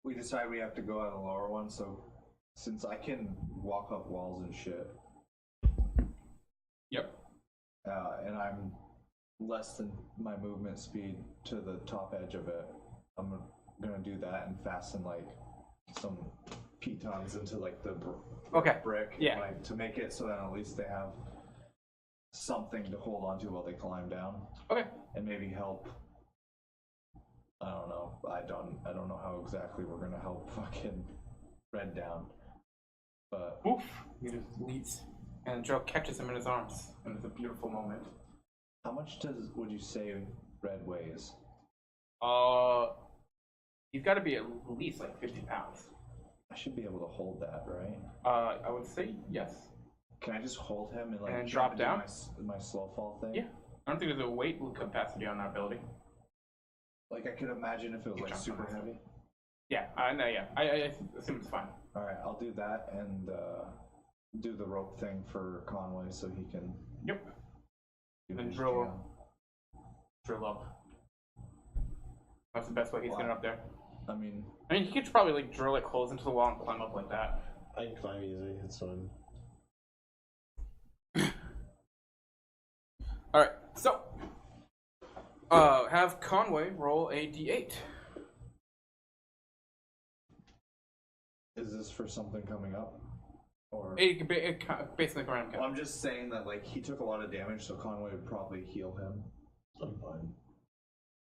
We decide we have to go on the lower one, so since I can walk up walls and shit.
Yep.
And I'm less than my movement speed to the top edge of it, I'm gonna do that and fasten like some pitons into like the brick,
yeah,
like, to make it so that at least they have something to hold on to while they climb down.
Okay.
And maybe help. I don't know. I don't know how exactly we're gonna help fucking Red down. But
oof, he just leaps, and Drill catches him in his arms, and it's a beautiful moment.
how much would you say Red weighs?
He's got to be at least like 50 pounds.
I should be able to hold that, right?
I would say yes.
Can I just hold him and like
and drop
into
down?
my slow fall thing?
Yeah. I don't think there's a weight capacity on that ability.
Like I could imagine if it was like super heavy.
Yeah, I know. Yeah, I assume it's fine.
All right, I'll do that and do the rope thing for Conway so he can.
Yep.
do
Then
his
drill
jam.
up. That's the best way he's getting up there.
I mean,
he could probably like drill it close into the wall and climb up like that.
I can climb easy, it's fine.
Alright, so have Conway roll a d8.
is this for something coming up? Or
Basically random
well, I'm just saying that like he took a lot of damage, so Conway would probably heal him.
I'm fine.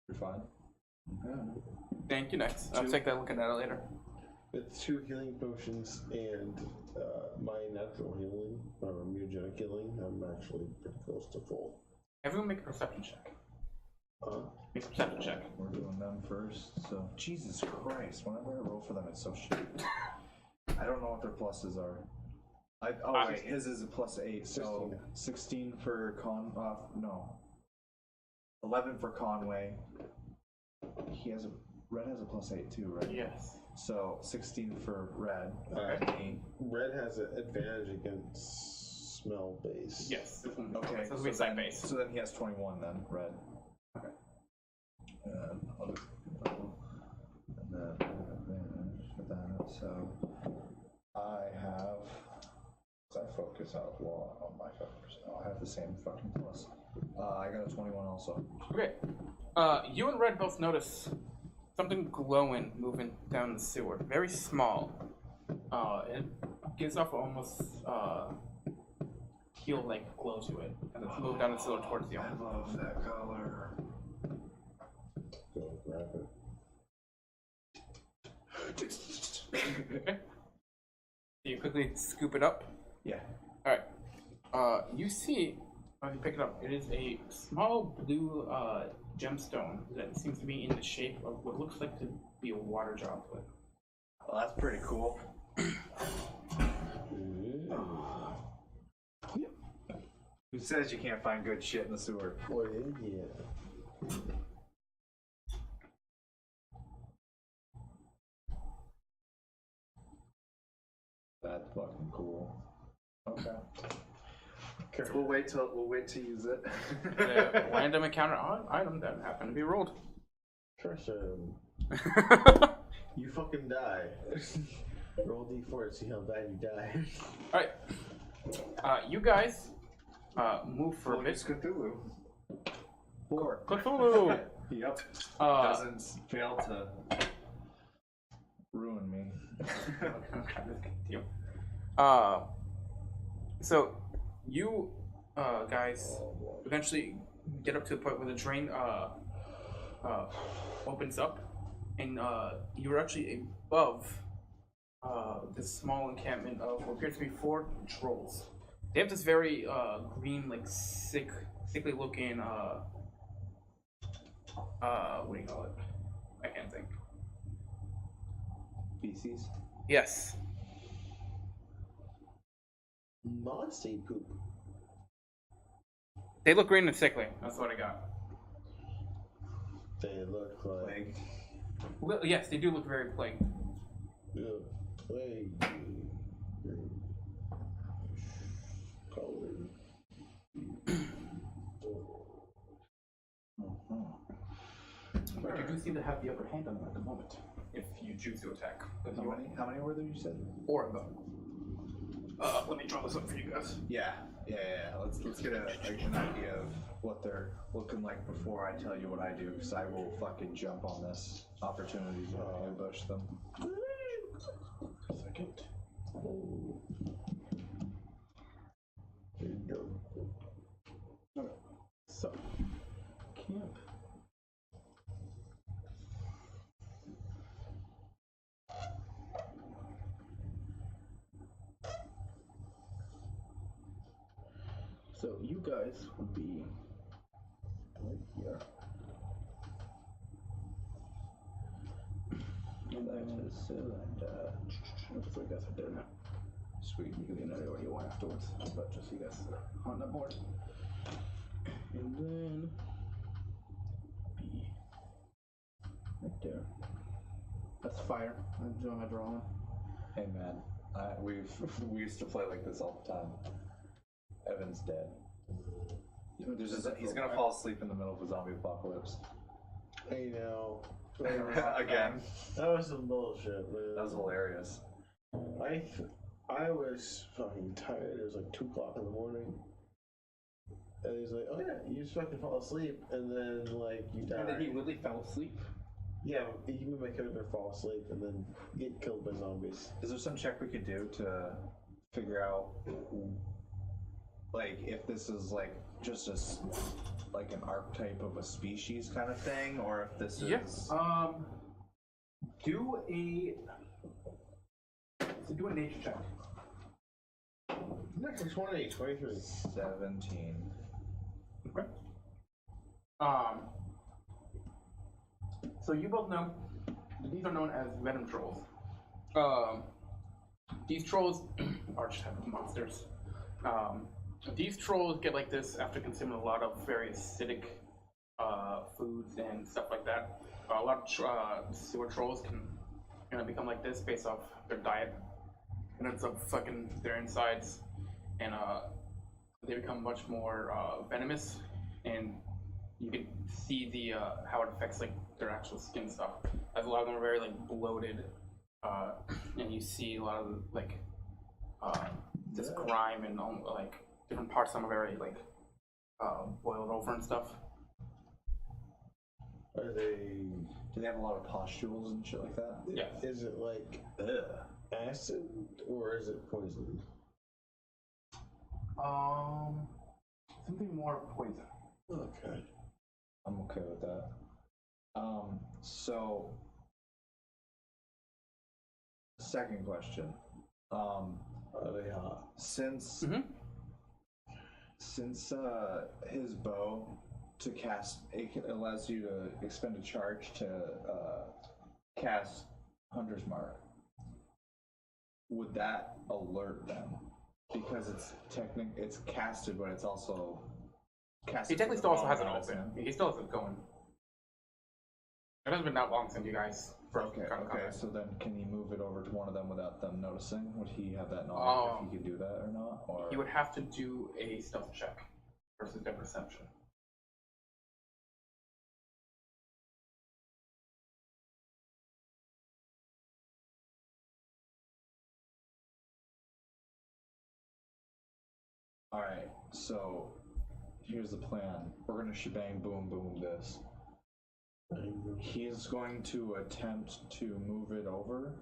You're fine. Okay.
Thank you, next. I'll take that look at that later.
With 2 healing potions and my natural healing, or mutagenic healing, I'm actually pretty close to full.
Everyone make a perception check. Make a perception check.
We're doing them first, so Jesus Christ, whenever I roll for them it's so shit. I don't know what their pluses are. Wait, his is a +8, so 16 for no. 11 for Conway. Red has a +8 too, right?
Yes.
So 16 for Red.
Okay.
Red has an advantage against smell base.
Yes.
Okay.
So it'll be side base.
So then he has 21 then, Red.
Okay.
And I'll just and then advantage for that. So I have. I focus out on my focus. I have the same fucking plus. I got a 21 also.
Okay. You and Red both notice something glowing moving down the sewer. Very small. It gives off almost heel-like glow to it as it's moved down the sewer towards you.
I love that color.
Go grab it.
Okay. You quickly scoop it up.
Yeah.
Alright. You see, if you pick it up, it is a small blue gemstone that seems to be in the shape of what looks like to be a water droplet.
Well, that's pretty cool. Who says you can't find good shit in the sewer?
Boy, yeah.
That's fucking cool. Okay.
Okay.
We'll wait to use it.
The random encounter item that happened to be rolled.
Trisha, you fucking die. Roll d4 to see how bad you die.
Alright. You guys move for a bit.
It's Cthulhu. 4.
Cthulhu!
Yep.
Uh,
Doesn't fail to Ruin me.
Deal. So you guys eventually get up to the point where the drain opens up, and you're actually above this small encampment of what appears to be 4 trolls. They have this very green, like sickly looking what do you call it? I can't think.
Feces.
Yes.
Monster poop.
They look green and sickly. That's what I got.
They look like
Plague.
Well, yes, they do look very plagued.
plague. Color.
But you do seem to have the upper hand on them at the moment, if you choose to attack.
How many were there? You said?
4 of them. Let me draw this up for you guys.
Yeah. Let's get an idea of what they're looking like before I tell you what I do, because I will fucking jump on this opportunity to ambush them.
Second.
There you go.
Okay. So, camp. So you guys would be right here. And then before you guys are there now. Sweet, you can know what you want afterwards, but just so you guys are on that board. And then be right there. That's fire. I'm doing my drawing.
Hey man, we used to play like this all the time. Evan's dead. He's gonna fall asleep in the middle of a zombie apocalypse.
Hey now.
Again.
That was some bullshit, man.
That was hilarious.
I was fucking tired. It was like 2 o'clock in the morning. And he's like, oh yeah, you just fucking fall asleep and then like you die.
And then he really fell asleep.
Yeah, you made my character fall asleep and then get killed by zombies.
Is there some check we could do to figure out, like, if this is like just like an archetype of a species kind of thing, or if this is?
Yes. Do a nature check.
Next is 20, 23.
17.
Okay. So you both know that these are known as venom trolls. These trolls are just type of monsters. These trolls get like this after consuming a lot of very acidic foods and stuff like that. A lot of sewer trolls can become like this based off their diet. And ends up fucking their insides, and they become much more venomous, and you can see the how it affects like their actual skin stuff. As a lot of them are very like bloated, and you see a lot of like this grime and like different parts of them are very like boiled over and stuff.
Are they?
Do they have a lot of pustules and shit like that?
Yeah.
Is it like acid or is it poison?
Something more poison.
Okay.
I'm okay with that. So, second question.
Are they hot?
Since his bow to cast, it allows you to expend a charge to cast Hunter's Mark. Would that alert them? Because it's casted, but it's also casted.
He technically still also has an
medicine.
open. He still has it going. It hasn't been that long since you guys first
Okay,
got in
okay.
contact.
So then, can he move it over to one of them without them noticing? Would he have that knowledge if he could do that or not? Or
You would have to do a stealth check versus their perception.
all right. So here's the plan. We're gonna shebang boom boom this. He's going to attempt to move it over.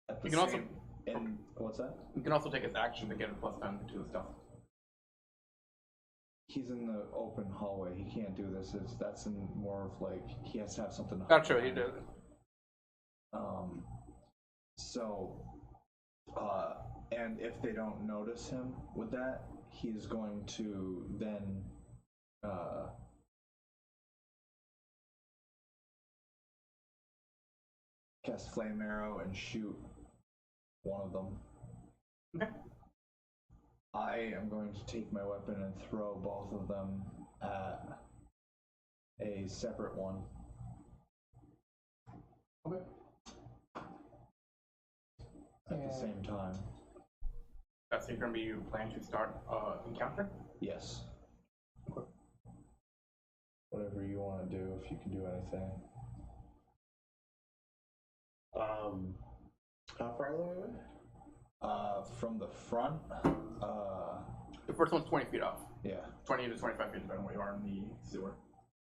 At the
You can
same, and what's that?
You can also take his action to get a +10 to the stuff.
He's in the open hallway. He can't do this. That's in more of like he has to have something.
That's true. He did.
So, and if they don't notice him with that, he's going to then, cast Flame Arrow and shoot one of them.
Okay.
I am going to take my weapon and throw both of them at a separate one.
Okay.
At the same time.
That's going to be your plan to start encounter?
Yes. Whatever you want to do, if you can do anything.
How far away?
From the front,
The first one's 20 feet off.
yeah.
20 to 25 feet, depending on where you are in the sewer.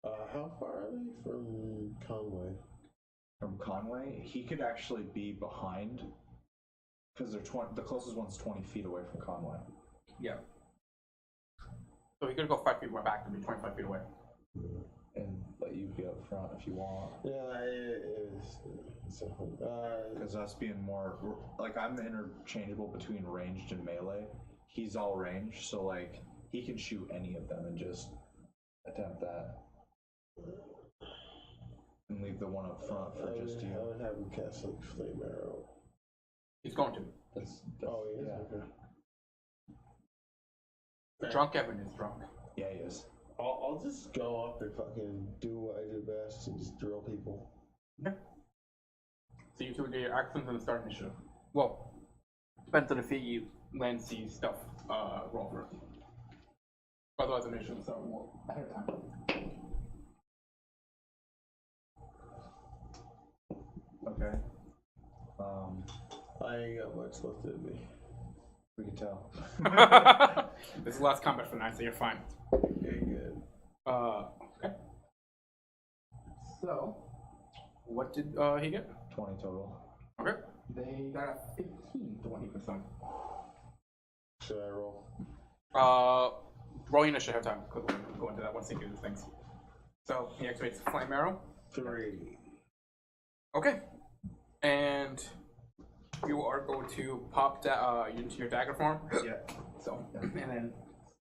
How far are they from Conway?
From Conway, he could actually be behind, because they're the closest one's 20 feet away from Conway.
Yeah. So he could go 5 feet back and be 25 feet away.
And let you be up front if you want.
Yeah, it's
Because us being more, like, I'm interchangeable between ranged and melee. He's all ranged, so like he can shoot any of them and just attempt that, and leave the one up front for just you.
I would have him cast like Flame Arrow.
He's going to.
That's
Oh, he is?
yeah.
Okay.
Drunk Evan is drunk.
Yeah, he is.
I'll just go up and fucking do what I do best and just drill people.
Okay. So you two do your actions and start initiative. Well, depends on if he lands the stuff roll for it. Otherwise, initiative so more ahead of time.
Okay.
I ain't got much left in me.
We can tell.
This is the last combat for tonight, so you're fine.
Okay, good.
Okay. So, what did he get?
20 total.
Okay. They got a 15 to 20%.
Should I roll?
Roll your initiative time. Quickly go into that once they do the things. So he activates Flame Arrow.
3.
Okay. And you are going to pop into your dagger form.
Yeah.
So, and then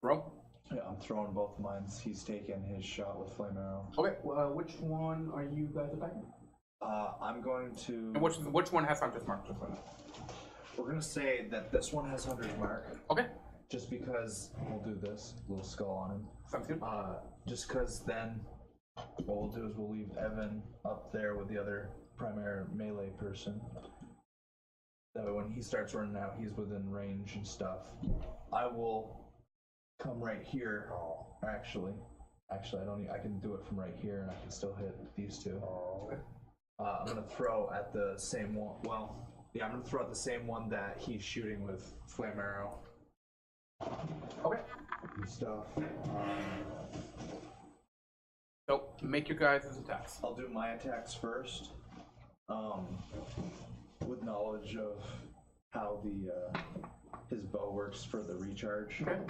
roll.
Yeah, I'm throwing both mines. He's taking his shot with Flame Arrow.
Okay. Which one are you guys attacking?
I'm going to.
And which one has Hunter's Mark? Just one.
We're gonna say that this one has Hunter's Mark.
Okay.
Just because we'll do this little skull on him.
Sounds good.
Just because then what we'll do is we'll leave Evan up there with the other primary melee person. That way when he starts running out, he's within range and stuff. I will come right here. Actually, I don't. I can do it from right here, and I can still hit these two. I'm gonna throw at the same one. Well, yeah, I'm gonna throw at the same one that he's shooting with Flame Arrow.
Okay.
And stuff.
So make your guys' attacks.
I'll do my attacks first, with knowledge of how the his bow works for the recharge.
Okay.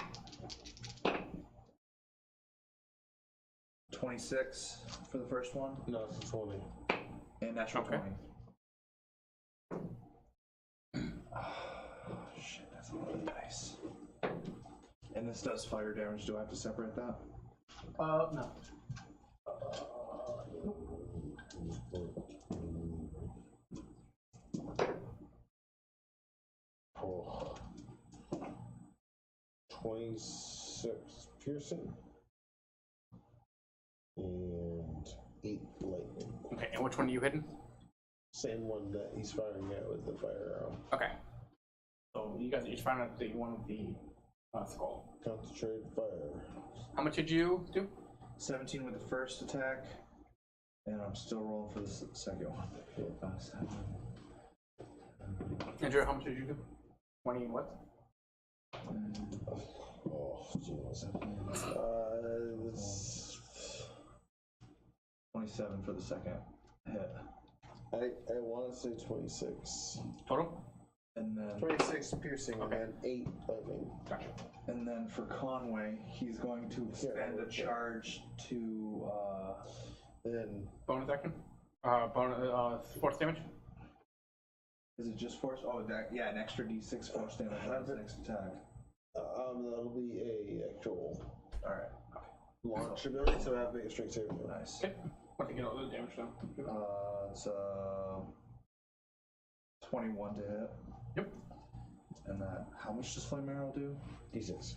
26 for the first one,
No, it's 20.
and natural
Okay.
20. Oh, shit, that's a lot of dice. And this does fire damage. Do I have to separate that?
No.
Oh. 26 piercing. And 8 lightning.
Okay, and which one are you hitting?
Same one that he's firing at with the fire arrow.
Okay. So you guys each found out the one with the skull.
Concentrated fire.
How much did you do?
17 with the first attack, and I'm still rolling for the second one.
Andrew, how much did you do? 20 and what?
Oh, jeez.
27 for the second hit.
I want to say 26.
Total?
And then
26 piercing
Okay.
and 8 lightning.
Gotcha.
And then for Conway, he's going to expend a charge to
Then
Bonus action? Force damage?
is it just force? Oh, that yeah, an extra d6 force damage on his next attack.
that'll be a actual
Alright.
launch ability, so I have to make a strength saving throw.
Nice.
Okay. Once you get all the damage done.
It's 21 to hit.
Yep.
And that how much does Flame Arrow do?
D6.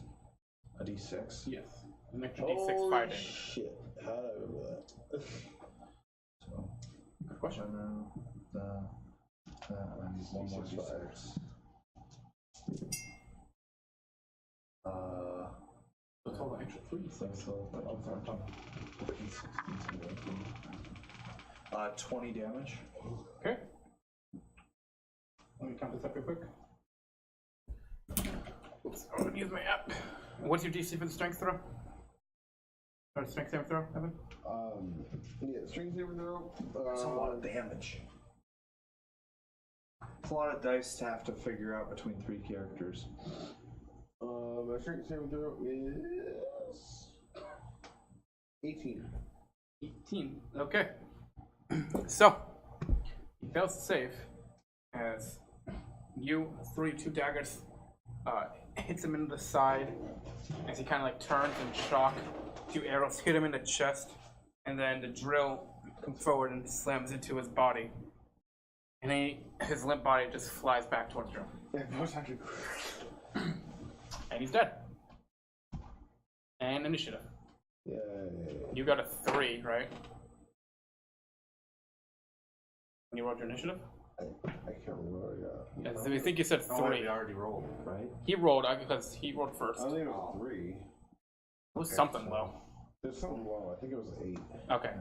A d6?
Yes. An extra d6 fire damage.
Shit. How did I remember that?
So
Good question.
and then I need one more d6.
So total extra 3d6. Oh, sorry.
15, 16, 17. 20 damage.
Okay. Let me count this up real quick. Oops, I'm gonna use my app. What's your DC for the strength throw? Or strength saving throw, Evan?
Yeah, strength saving throw.
That's a lot of damage. It's a lot of dice to have to figure out between 3 characters.
My strength saving throw is 18.
18. Okay. So, he fails to save as you, 2 daggers, hits him in the side as he kind of like turns in shock. 2 arrows hit him in the chest, and then the drill comes forward and slams into his body. And his limp body just flies back towards you. And he's dead. And initiative.
Yeah.
You got a 3, right? When you rolled your initiative?
I can't remember what I got.
Yes, I think you said 3.
We already rolled, right?
He rolled because he rolled first.
I
It
think it was 3.
was something low.
There's something low. I think it was 8.
Okay.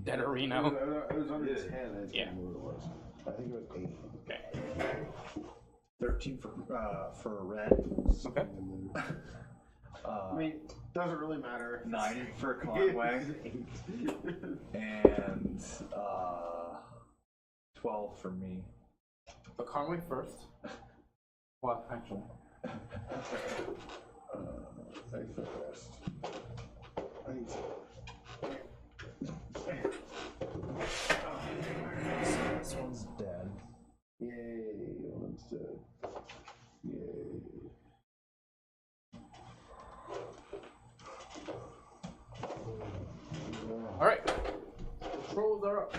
Dead Reno.
It was under 10. I can't
Yeah.
remember what it was. I think it was 8.
Okay.
13 for red.
Okay.
I mean, doesn't really matter.
9 for Conway. And 12 for me.
So Conway first. What, actually?
I first. I need to.
This one's dead.
Yay, one's dead. Yay.
Alright. The trolls are up.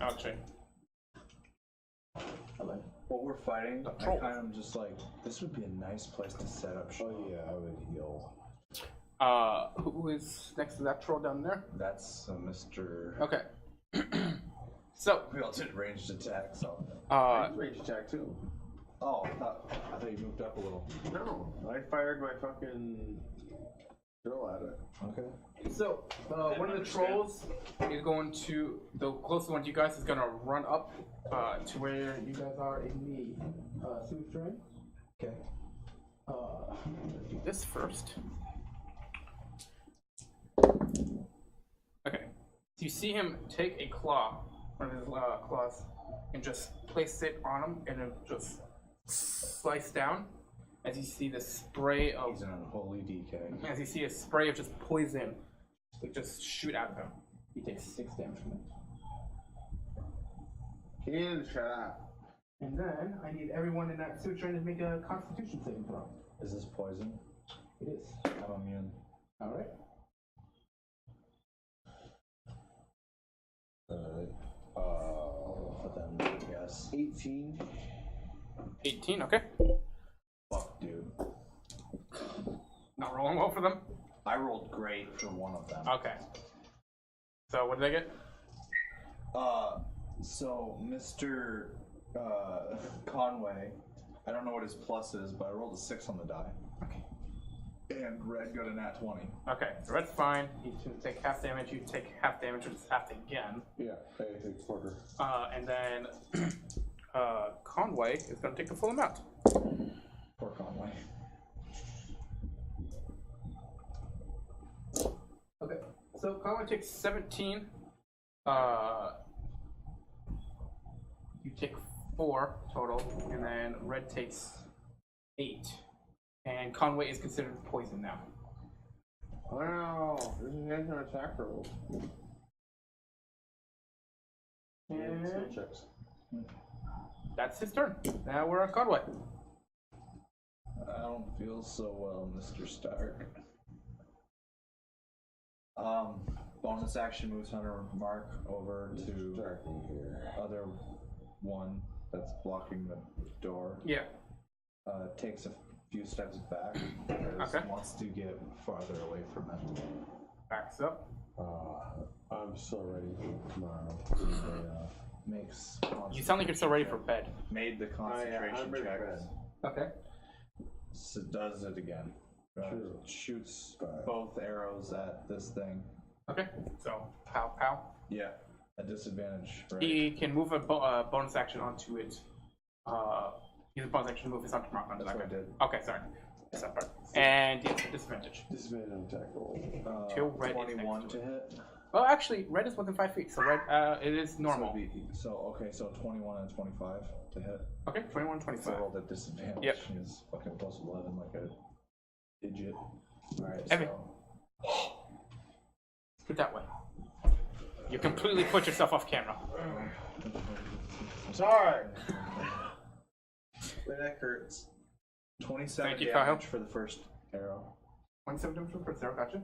Actually.
While we're fighting, I
troll.
kind of just like, this would be a nice place to set up shop.
Oh yeah, I would heal.
Who is next to that troll down there?
That's Mr.
Okay. So,
We all did ranged attacks. So.
Range attack too.
Oh, I thought you moved up a little.
No, I fired my fucking drill at it.
Okay.
So, one of the trolls is going to, the closest one to you guys is going to run up to where you guys are in the sewage drain.
Okay.
Let's do this first. Okay. So you see him take a claw, one of his claws, and just place it on him, and then just slice down. As you see the spray of,
He's in unholy DK.
as you see a spray of just poison, like just shoot out of him. He takes 6 damage from it.
Can shut up.
And then I need everyone in that suit trying to make a Constitution saving throw.
Is this poison?
It is.
I'm immune.
All right.
Alright.
For them, I guess.
18.
18. Okay.
Fuck, dude.
Not rolling well for them.
I rolled great for one of them.
Okay. So what did they get?
So Mr. Conway, I don't know what his plus is, but I rolled a 6 on the die.
Okay.
And Red got a nat 20.
Okay. So Red's fine. He's gonna take half damage. You take half damage, which is half again.
Yeah, I take quarter.
And then Conway is gonna take the full amount.
Poor Conway.
So Conway takes 17. You take 4 total, and then Red takes 8. And Conway is considered poison now.
Wow, this is an attack roll.
And
Skill checks.
that's his turn. Now we're on Conway.
I don't feel so well, Mr. Stark. Bonus action moves Hunter Mark over to
Stark here.
other one that's blocking the door.
Yeah.
Takes a few steps back.
Okay.
Wants to get farther away from it.
Backs up.
I'm so ready for tomorrow.
Makes.
You sound like you're still ready for bed.
Made the concentration
I'm ready for
checks.
bed.
Okay.
So does it again.
True.
Shoots both arrows at this thing.
Okay. So, pow, pow.
Yeah. At disadvantage. Right?
He can move a bonus action onto it. Use a bonus action to move his hunter mark onto
That's
that
what I
guy.
did.
Okay, sorry. That's that part. And yes, disadvantage.
Disadvantage on attack roll.
Till red is
21
next
to
to
hit.
Well, actually, red is within 5 feet, so red, it is normal.
So 21 and 25 to hit.
Okay, 21,
So
25.
rolled at disadvantage.
Yep.
She's fucking plus 11 like a idiot. Alright,
Evan.
so.
Put it that way. You completely put yourself off camera.
Sorry. My neck hurts.
27
Thank you,
damage
Kyle.
for the first arrow.
27 damage per zero, gotcha.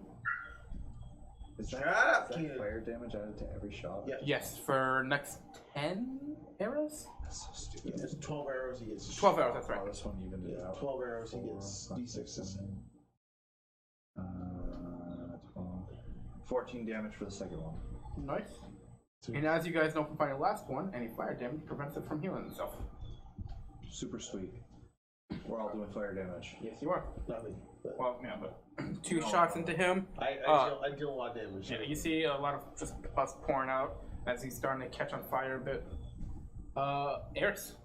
Is
Shut
that,
up,
is that
kid.
fire damage added to every shot?
Yeah.
Yes, for next 10 arrows?
That's so stupid.
There's 12 arrows, he gets
12 arrows, that's right.
Oh, this one evened it out.
12 arrows, he gets D6s.
12. 14 damage for the second one.
Nice. And as you guys know from fighting the last one, any fire damage prevents it from healing itself.
Super sweet. We're all doing fire damage.
Yes, you are.
Not me, but
Well, yeah, but 2 shots into him.
I deal a lot of damage.
Yeah, you see a lot of just pus pouring out as he's starting to catch on fire a bit. Eris.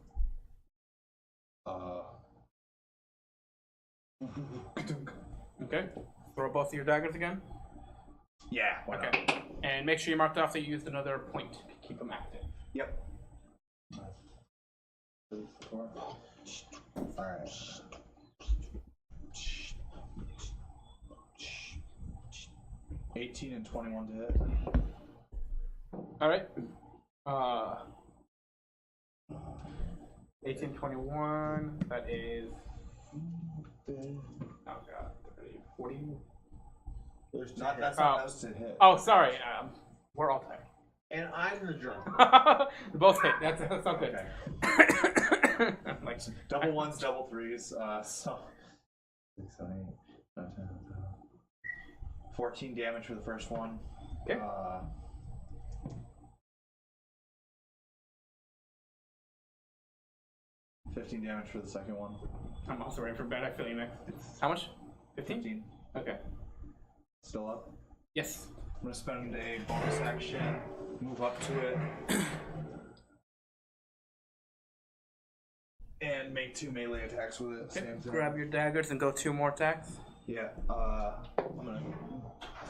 Okay. Throw both of your daggers again.
Yeah, why not?
Okay. And make sure you marked off that you used another point to keep them active.
Yep. Alright. 18 and 21 to hit.
Alright. 18, 21. That is. Oh god. 40.
There's
Not, that's
Oh.
not those to hit.
Oh, sorry. We're all tired.
And I'm the drunk.
Both hit. That's not good. Like,
Double ones, double threes. So 14 damage for the first one.
Okay.
15 damage for the second one.
I'm also ready for bed. I feel you, man. How much? 15?
15.
Okay.
Still up.
Yes.
I'm gonna spend a bonus action, move up to it, and make 2 melee attacks with it.
Okay.
Same thing.
Grab your daggers and go 2 more attacks.
Yeah. I'm gonna.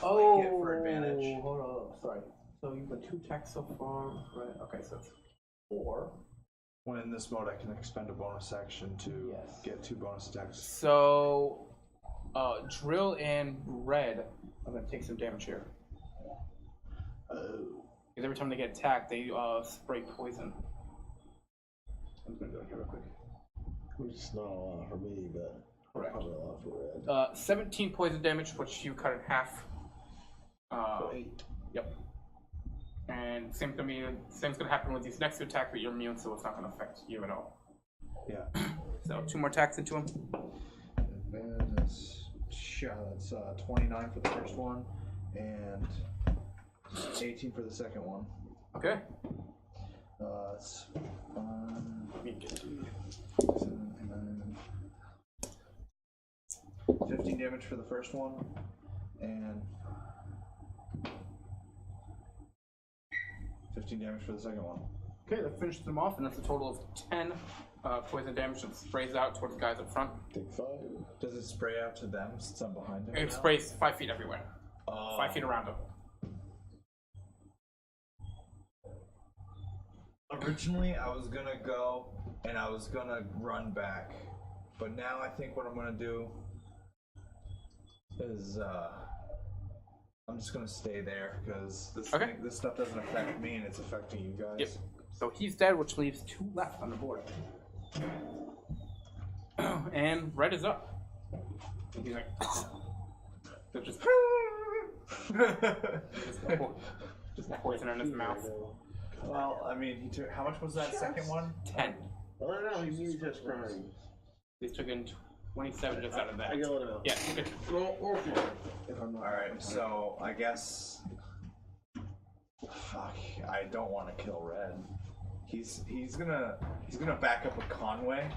Oh,
hit for advantage.
Hold on. Sorry. So you've got 2 attacks so far. Right. Okay, so it's 4.
When in this mode, I can expend a bonus action to
Yes.
get 2 bonus attacks.
So, Drill and Red are going to take some damage here. Because every time they get attacked, they spray poison. I'm going to go in here real quick.
Which is not a lot for me, but
Correct.
probably a lot for Red.
17 poison damage, which you cut in half.
So 8.
Yep. And same's gonna happen with these next 2 attacks, but you're immune, so it's not gonna affect you at all.
Yeah.
So 2 more attacks into him.
Advantage. That's 29 for the first one, and 18 for the second one.
Okay.
It's 15 damage for the first one, and 15 damage for the second one.
Okay, that finishes them off, and that's a total of 10 poison damage that sprays out towards the guys up front.
Take 5.
Does it spray out to them since I'm behind him?
It sprays 5 feet everywhere. 5 feet around them.
Originally, I was gonna go and I was gonna run back, but now I think what I'm gonna do is I'm just gonna stay there because this stuff doesn't affect me and it's affecting you guys.
Yep. So he's dead, which leaves 2 left on the board. And red is up. And he's like, so just poison in his mouth.
Well, I mean, he took. How much was that second one?
10.
I don't know, he's just crying.
He's taken 27 just out of that.
I get it out.
Yeah. Okay.
Or if I'm not.
Alright, so I guess. Fuck, I don't want to kill Red. He's gonna back up with Conway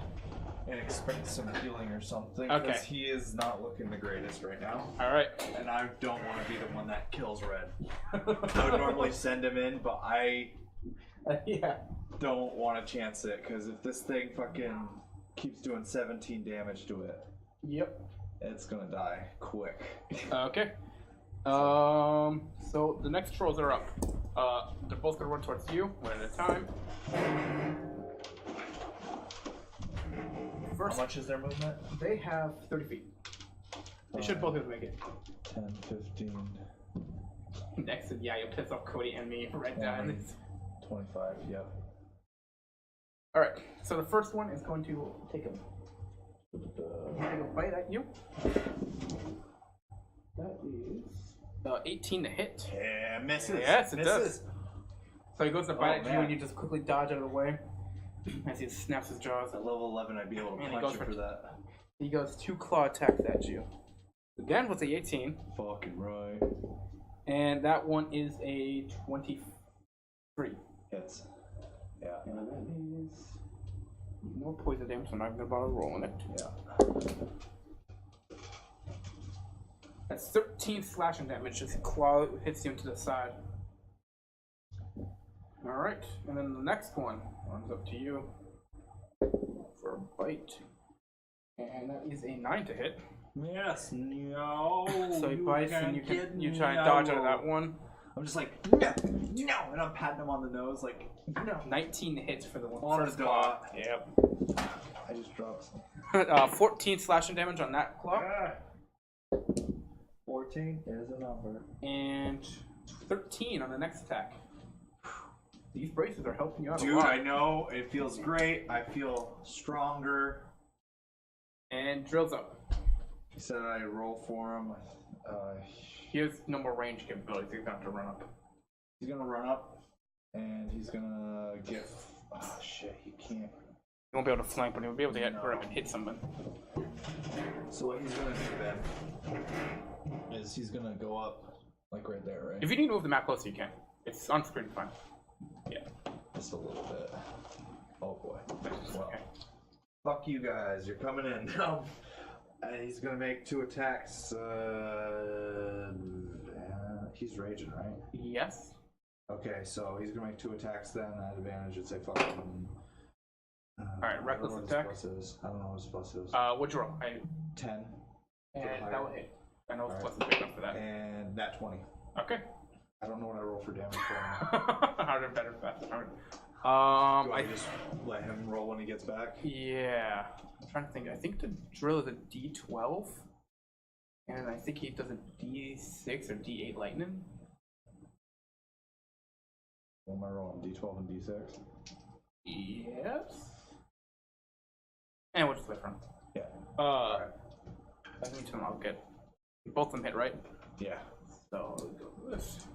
and expect some healing or something.
Okay.
Because he is not looking the greatest right now.
All right.
And I don't want to be the one that kills Red. I would normally send him in, but I
Yeah.
don't want to chance it because if this thing fucking keeps doing 17 damage to it,
Yep.
it's gonna die quick.
Okay. So the next trolls are up. They're both gonna run towards you, one at a time. First,
How much is their movement?
they have 30 feet. They should both be able to make it.
10, 15,
Next, yeah, you'll piss off Cody and me right now.
25, yep.
All right. So the first one is going to take a bite at you. That is 18 to hit.
Yeah, misses.
Yes, it
misses.
does. So he goes to bite at you,
man.
and you just quickly dodge out of the way as he snaps his jaws.
At level 11, I'd be able to
And he
punch
goes
you
for
for that.
He goes 2 claw attacks at you. Again with the 18,
Fucking right.
and that one is a 23.
Hits. Yeah.
And that is more poison damage, so I'm not even gonna bother rolling it.
Yeah.
That's 13 slashing damage as the claw hits you into the side. Alright, and then the next one runs up to you for a bite. And that is a 9 to hit.
Yes. No.
So he bites and you try and dodge out of that one.
I'm just like, no, no, and I'm patting him on the nose like, no.
19 hits for the one.
On
First
the
claw.
dot.
Yep.
I just dropped some.
14 slashing damage on that claw.
14 is a number.
And 13 on the next attack. These braces are helping you out a
Dude,
lot.
I know. It feels great. I feel stronger.
And drills up.
He said I roll for him.
He has no more range capabilities, so he's gonna have to run up.
He's gonna run up, and he's gonna get. Oh shit, he can't.
He won't be able to flank, but he'll be able to get grab and hit someone.
So what he's gonna do then is he's gonna go up, like right there, right?
If you need to move the map closer, you can. It's on screen, fine. Yeah.
Just a little bit. Oh boy. Well,
Okay.
fuck you guys. You're coming in. And he's gonna make 2 attacks. He's raging, right?
Yes.
Okay, so he's gonna make 2 attacks then at advantage and say fucking.
Alright, reckless attack.
I don't know what his plus is.
What'd you roll?
10.
And that will hit. I know his plus is big enough for that.
And that 20.
Okay.
I don't know what I roll for damage for him.
Harder, better, faster, harder.
Do I just let him roll when he gets back?
Yeah. I'm trying to think. I think the drill is a D12. And I think he does a D6 or D8 lightning.
What am I rolling? D12 and D6?
Yes. And we'll just wait for him.
Yeah.
I think I'll get both of them hit, right?
Yeah.
So we'll go with this.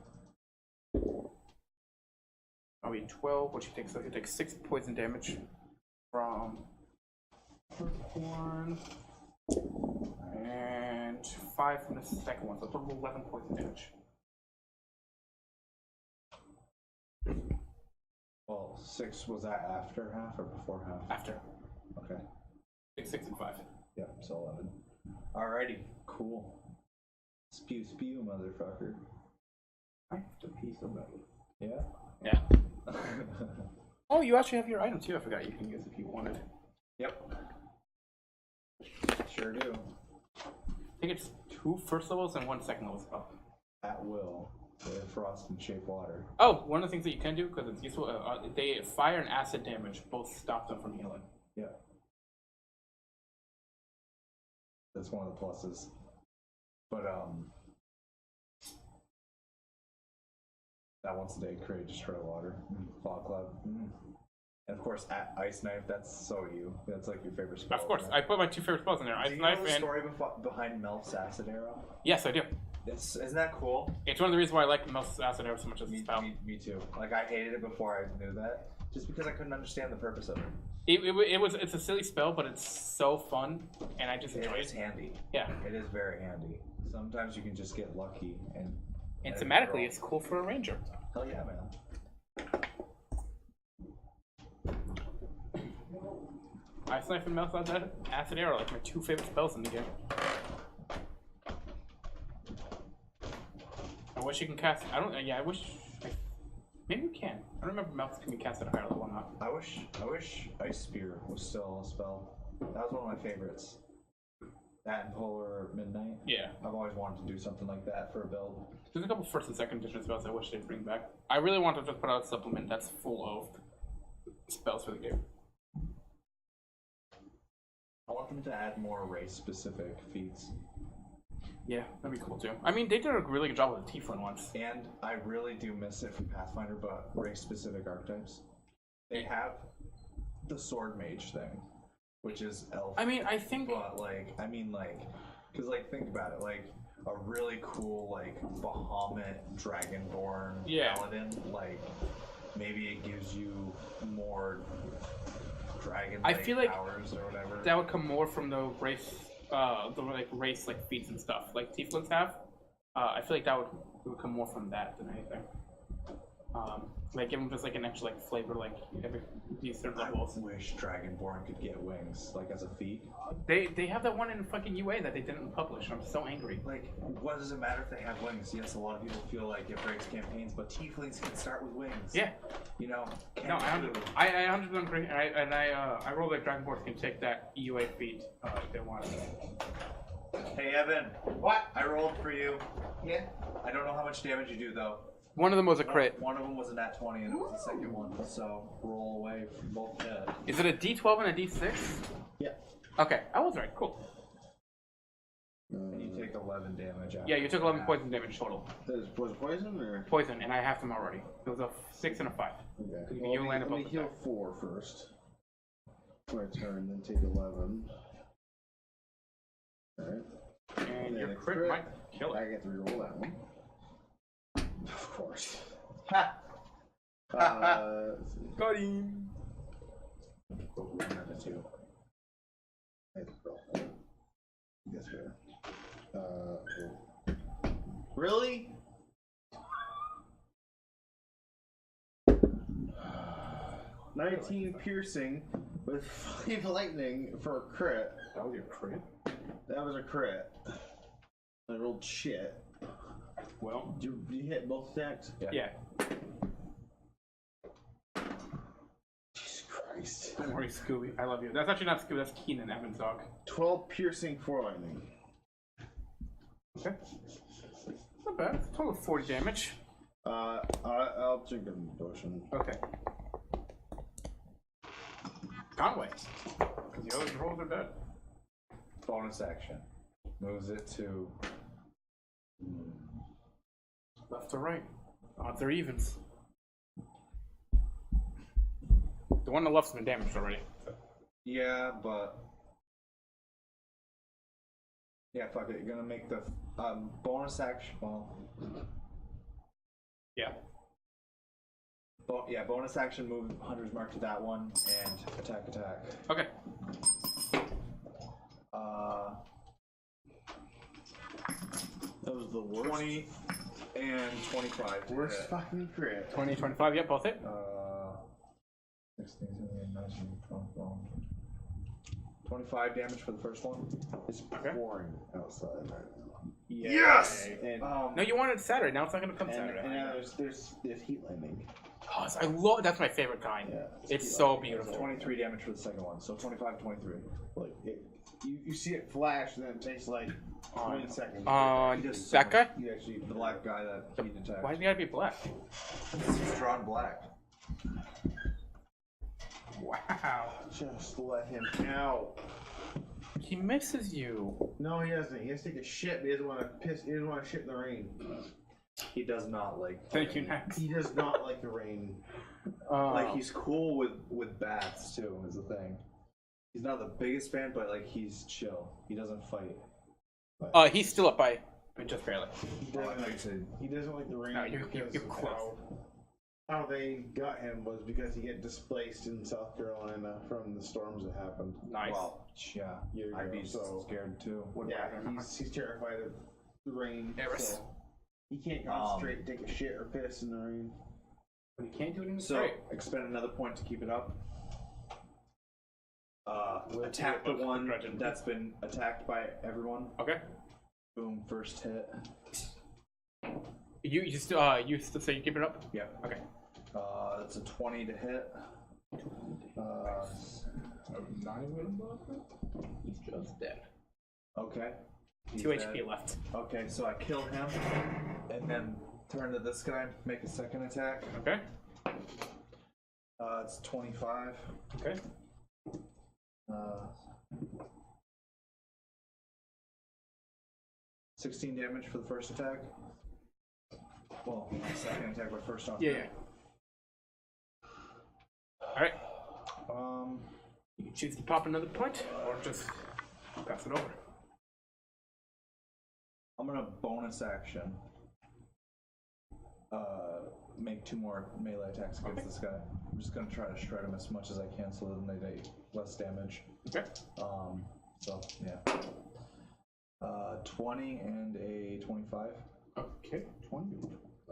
I'll be 12, which he takes, so he takes 6 poison damage from first one, and 5 from the second one, so total 11 poison damage.
Well, 6 was that after half or before half?
After.
Okay.
6 and 5.
Yep, so 11. Alrighty, cool. Spew, spew, motherfucker.
I have to pee so badly.
Yeah?
Yeah. Oh, you actually have your item too. I forgot you can use if you wanted.
Yep. Sure do.
I think it's 2 first levels and 1 second level spell.
At will. frost and shape water.
Oh, one of the things that you can do, because it's useful, they fire and acid damage both stop them from healing.
Yeah. That's one of the pluses. But that once a day create destroy water. Fog cloud. And of course ice knife, that's so you. That's like your favorite spell.
Of course,
right?
I put my two favorite spells in there,
Do
Ice
you
Knife
know the
and...
story behind Melf's acid arrow?
Yes, I do.
Isn't that cool?
It's one of the reasons why I like most acid arrow so much as a spell.
Me too. Like I hated it before I knew that, just because I couldn't understand the purpose of it.
It's a silly spell, but it's so fun, and I just enjoy
It
it.
is handy.
Yeah.
It is very handy. Sometimes you can just get lucky and
thematically, it's cool for a ranger.
hell yeah, man.
Ice Knife and Mouth Acid Arrow, like my two favorite spells in the game. I wish you can cast. I don't. Yeah, I wish. Maybe you can. I don't remember Mouth can be cast at a higher level or not.
I wish Ice Spear was still a spell. That was one of my favorites. That and Polar Midnight.
Yeah.
I've always wanted to do something like that for a build.
There's a couple first and second edition spells I wish they'd bring back. I really want to just put out a supplement that's full of spells for the game.
I want them to add more race-specific feats.
Yeah, that'd be cool too. I mean, they did a really good job with the Tieflin ones.
And I really do miss it from Pathfinder, but race-specific archetypes. They have the Sword Mage thing, which is elf.
I mean, I think...
But, because, think about it, a really cool, Bahamut Dragonborn Paladin, maybe it gives you more dragon-like powers or whatever.
That would come more from the race, race feats and stuff, like Tieflins have. I feel like that would come more from that than anything. Give them just an extra flavor, every decent levels.
I wish Dragonborn could get wings, as a feat.
They have that one in fucking UA that they didn't publish. I'm so angry.
What does it matter if they have wings? Yes, a lot of people feel like it breaks campaigns, but Tieflings can start with wings.
Yeah.
You know.
No, I 100% agree, and I roll like Dragonborn can take that UA feat if they want.
Hey Evan. What? I rolled for you. Yeah. I don't know how much damage you do though.
One of them was a crit.
One of them was a nat 20 and it was the second one, so roll away from both dead.
Is it a D12 and a D6?
Yeah.
Okay, I was right. Cool.
And you take 11 damage after.
Yeah, you took 11 poison damage total.
Was it poison or?
Poison, and I halved them already. It was a 6 and a 5.
Okay.
You land
Let me
above
heal 4 first. My turn, then take 11. Alright.
And your crit might kill
I
it.
get to reroll that one. Of course.
Ha!
Got him.
Another 2. Yes, fair.
Really? $19 piercing with 5 lightning for a crit.
That was your crit?
That was a crit. I rolled shit.
Well,
You hit both attacks?
yeah.
Jesus Christ.
Don't worry, Scooby. I love you. That's actually not Scooby, that's Keenan, Evan's dog.
12 piercing, 4 lightning.
Okay. Not bad. Total of 40 damage.
I'll drink a potion.
Okay. Conway. Because the other rolls are dead.
Bonus action. Moves it to.
Left or right. Odds are evens. The one on the left's been damaged already.
Yeah, but. Yeah, fuck it. You're gonna make the bonus action. Well.
Yeah.
Bonus action move Hunter's Mark to that one and attack.
Okay.
That was the worst.
20 and 25.
Worst fucking crit.
20, 25, yeah, both hit.
16, 17, 19, 20, 25 damage for the first one.
It's pouring outside right now.
Yes!
And,
No, you wanted Saturday, now it's not gonna come
and
Saturday.
now there's heat lightning.
Oh, I love, that's my favorite kind.
Yeah.
It's so beautiful.
23 damage for the second one, so 25, 23.
You see it flash, and then it takes like 20 seconds.
That guy?
You actually
The black guy that he detected.
Why does he gotta be black?
He's drawn black.
Wow.
just let him out.
He misses you.
No, he doesn't. He has to take a shit, but he doesn't want to piss. He doesn't want to shit in the rain.
He does not like.
Thank you, Max.
He does not like the rain.
Like he's cool with bats too. Is the thing. He's not the biggest fan, but like he's chill. He doesn't fight.
He's still up by just barely.
He doesn't like the rain.
No, you're
because of
close.
how they got him was because he get displaced in South Carolina from the storms that happened.
Nice.
Well, yeah,
Years
I'd
ago,
be
so
scared too.
yeah, he's terrified of the rain.
Eris.
So he can't concentrate and take a shit or piss in the rain.
But he can't do it in the
So
straight.
expend another point to keep it up. Attack the one that's been attacked by everyone.
Okay.
Boom, first hit.
You still say you keep it up?
Yeah.
Okay.
That's a 20 to hit.
He's just dead.
Okay. He's
2
dead.
HP left.
Okay, so I kill him, and then turn to this guy, make a second attack.
Okay.
It's 25.
Okay.
16 damage for the first attack. Well, second attack, but first off.
Yeah. Alright. You can choose to pop another point or just pass it over.
I'm gonna bonus action. Make 2 more melee attacks against this guy. I'm just gonna try to shred him as much as I can so then they take less damage.
Okay.
So yeah. 20 and a 25.
Okay. 20.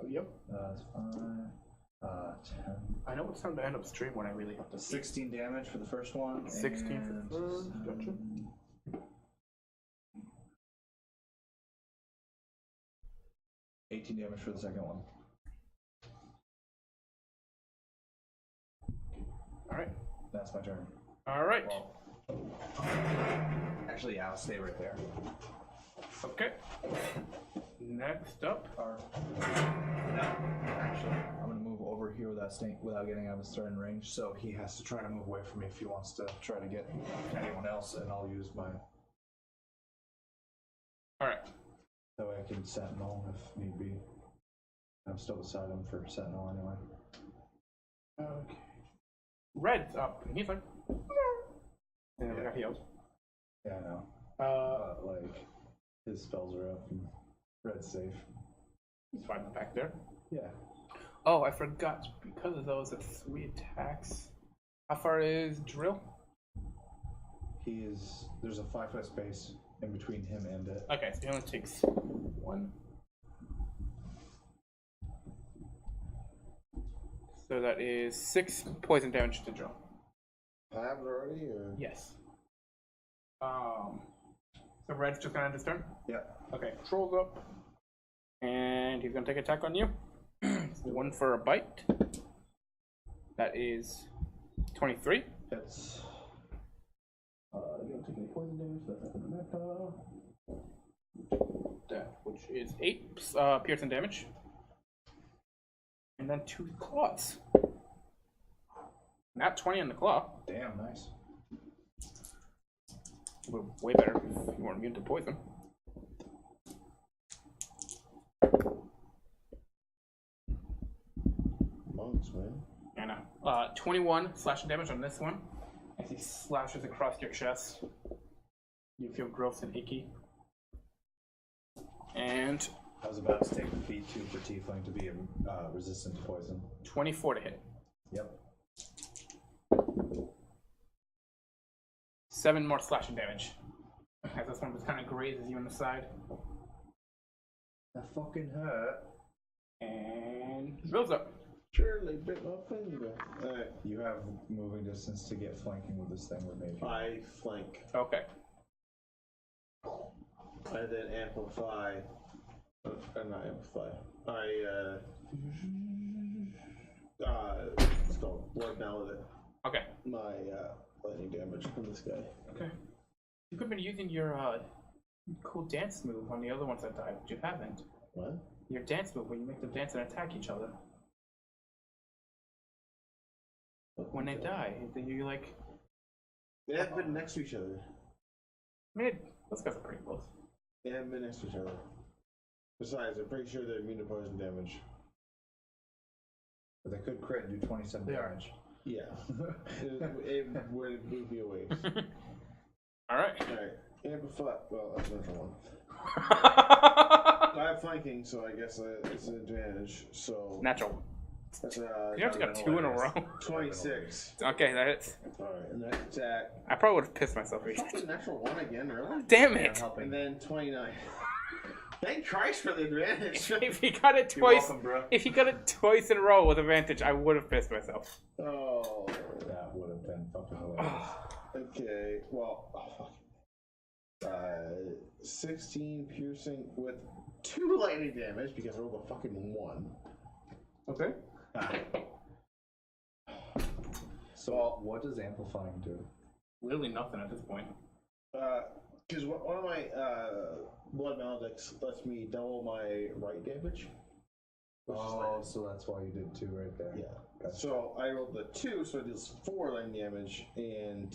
Yep.
That's 10.
I know it's time to end up stream when I really have to
16 damage for the first one.
16
and,
for the first. Gotcha.
18 damage for the second one.
Alright.
That's my turn.
Alright.
Actually, yeah, I'll stay right there.
Okay. Next up.
No, actually, I'm gonna move over here without getting out of his turn range. So he has to try to move away from me if he wants to try to get anyone else, and I'll use my.
Alright.
That way I can sentinel if need be. I'm still beside him for sentinel anyway.
Okay. Red's up. And he's like. And then we got healed.
Yeah, I know. Like his spells are up and Red's safe.
He's fine back there.
Yeah.
Oh, I forgot. Because of those, it's 3 attacks. How far is Drill?
There's a 5-foot space in between him and it.
Okay, so he only takes 1. So that is 6 poison damage to Drill.
Happened already, or?
Yes. So Red's just gonna end his turn?
Yeah.
Okay, trolls up. And he's gonna take attack on you. 1 for a bite. That is 23.
Hits.
You don't take any poison damage, so that's not gonna matter. That, which is 8 piercing damage. And then 2 claws. Not 20 on the claw.
Damn, nice.
Way better if you weren't immune to poison.
Monks, man.
I know. 21 slashing damage on this one. As he slashes across your chest. You feel gross and icky. And
I was about to take the feat too for Tiefling to be resistant to poison.
24 to hit.
Yep.
7 more slashing damage. As this one just kind of grazes you on the side.
That fucking hurt.
And Drill's up.
Surely bit my finger. Alright,
You have moving distance to get flanking with this thing with me.
I flank.
Okay.
I then amplify. Not amplify. Still blood now with it.
Okay.
My lightning damage from this guy.
Okay.
You could have been using your cool dance move on the other ones that died, but you haven't.
What?
Your dance move where you make them dance and attack each other. When they die, you like.
They haven't been next to each other.
I mean, those guys are pretty close.
They haven't been next to each other. Besides, I'm pretty sure they're immune to poison damage.
But they could crit and do 27 damage.
Yeah. it would be a waste.
Alright.
Alright. And well, that's another one. I have flanking, so I guess it's an advantage. So
Natural.
that's
You have to got 2 in a row.
26.
Okay, that hits.
Alright, and that attack.
I probably would have pissed myself.
Fucking natural 1 again, really?
Damn it!
And then 29. Thank Christ for the advantage.
If he got it
You're
twice,
welcome, bro.
if he got it twice in a row with advantage, I would have pissed myself.
Oh.
That would have been fucking hilarious.
Okay, well, 16 piercing with 2 lightning damage because I rolled a fucking 1.
Okay.
So, what does amplifying do?
Literally nothing at this point.
Because one of my blood maledicts lets me double my right damage. Which is like,
So that's why you did 2 right there.
yeah.
Gotcha.
So I rolled the 2, so it deals 4 lightning damage and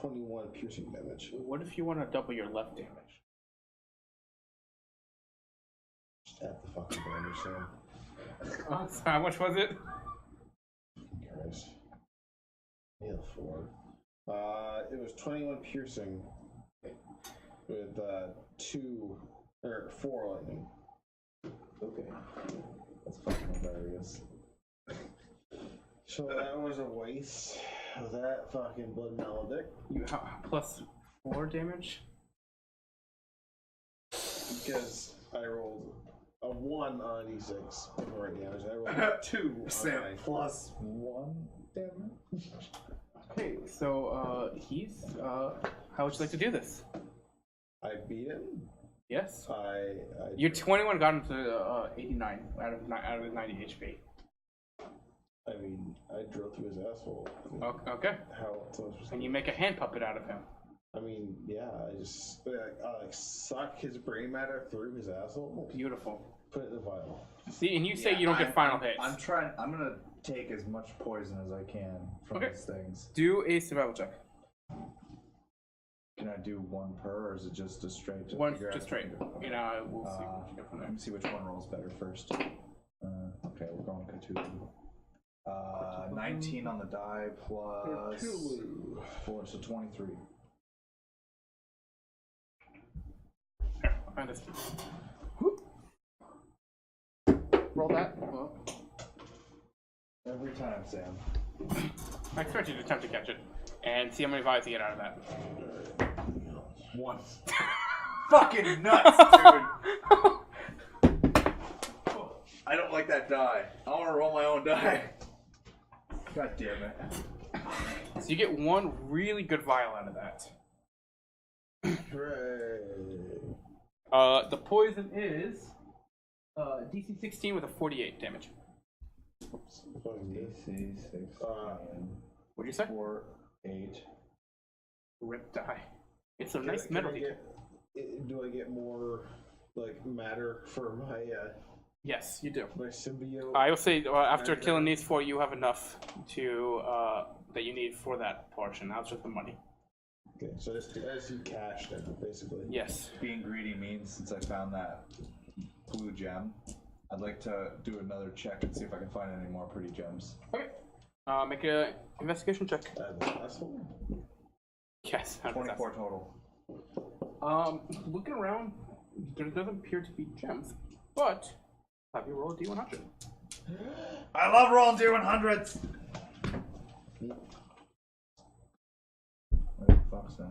21 piercing damage.
What if you want to double your left damage?
Just add the fucking damage, Sam.
So how much was it?
Christ. Nail 4. It was 21 piercing with 4 lightning.
Okay. That's fucking hilarious.
So that was a waste of that fucking blood maledict.
You plus 4 damage.
Because I rolled a 1 on d6 of right damage. I rolled 2 on
Sam
my
plus 1 damage?
Okay, so he's how would you like to do this?
I beat him.
Yes.
I
Your 21 got him to 89 out of his 90 HP.
I mean, I drilled through his asshole.
Okay.
How else was
And you make a hand puppet out of him.
I mean, yeah, I just like suck his brain matter through his asshole.
Beautiful.
Put it in the vial.
See, and you say you don't get final hits.
I'm gonna take as much poison as I can from
Okay.
these things.
Do a survival check.
Can I do 1 per, or is it just a straight? to
One
figure out
just
if I
straight.
can do-
You know, we'll see what you get from
Let
there.
me see which one rolls better first. Okay, we're going Cthulhu. 19 on the die plus 4, so 23.
Here, I'll find this. Whoop. Roll that. Well,
Every time, Sam.
I expect you to attempt to catch it and see how many vials you get out of that.
1. Fucking nuts, dude! I don't like that die. I want to roll my own die. God damn it.
So you get 1 really good vial out of that.
Hooray.
The poison is DC 16 with a 48 damage.
DC 6.
What'd you say?
4, 8.
Rip die. It's a
Can
nice
I
metal.
do I get more like matter for my
Yes, you do.
my symbiote?
I will say after
Matter.
killing these 4, you have enough to that you need for that portion. That's just the money.
Okay, so I just do cash then, basically.
Yes.
Being greedy means, since I found that blue gem, I'd like to do another check and see if I can find any more pretty gems.
Okay. Make a investigation check.
Asshole.
Yes.
24 total.
Looking around, there doesn't appear to be gems, but have you roll a D100?
I love rolling D100s! Where the fuck's that?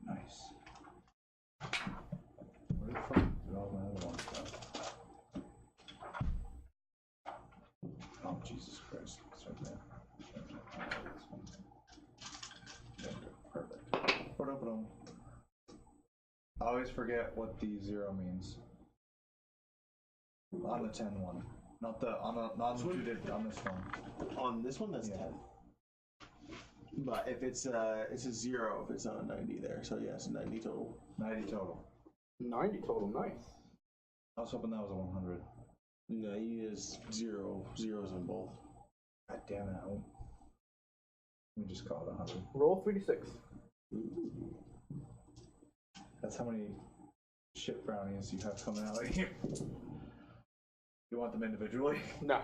Nice. Where the fuck did all my other ones go? Oh, Jesus Christ. It's right there. Perfect. Ba-dum-ba-dum. I always forget what the 0 means. On the 10 one. Not the on the dude on this one.
On this one, that's 10. But if it's a 0 if it's not a 90 there. So yeah, it's a 90 total.
90 total.
90 total, nice.
I was hoping that was a 100.
90 is 0. Zeros on both.
God damn it. Let me just call it 100.
Roll 3d6.
That's how many shit brownies you have coming out of you. You want them individually?
No.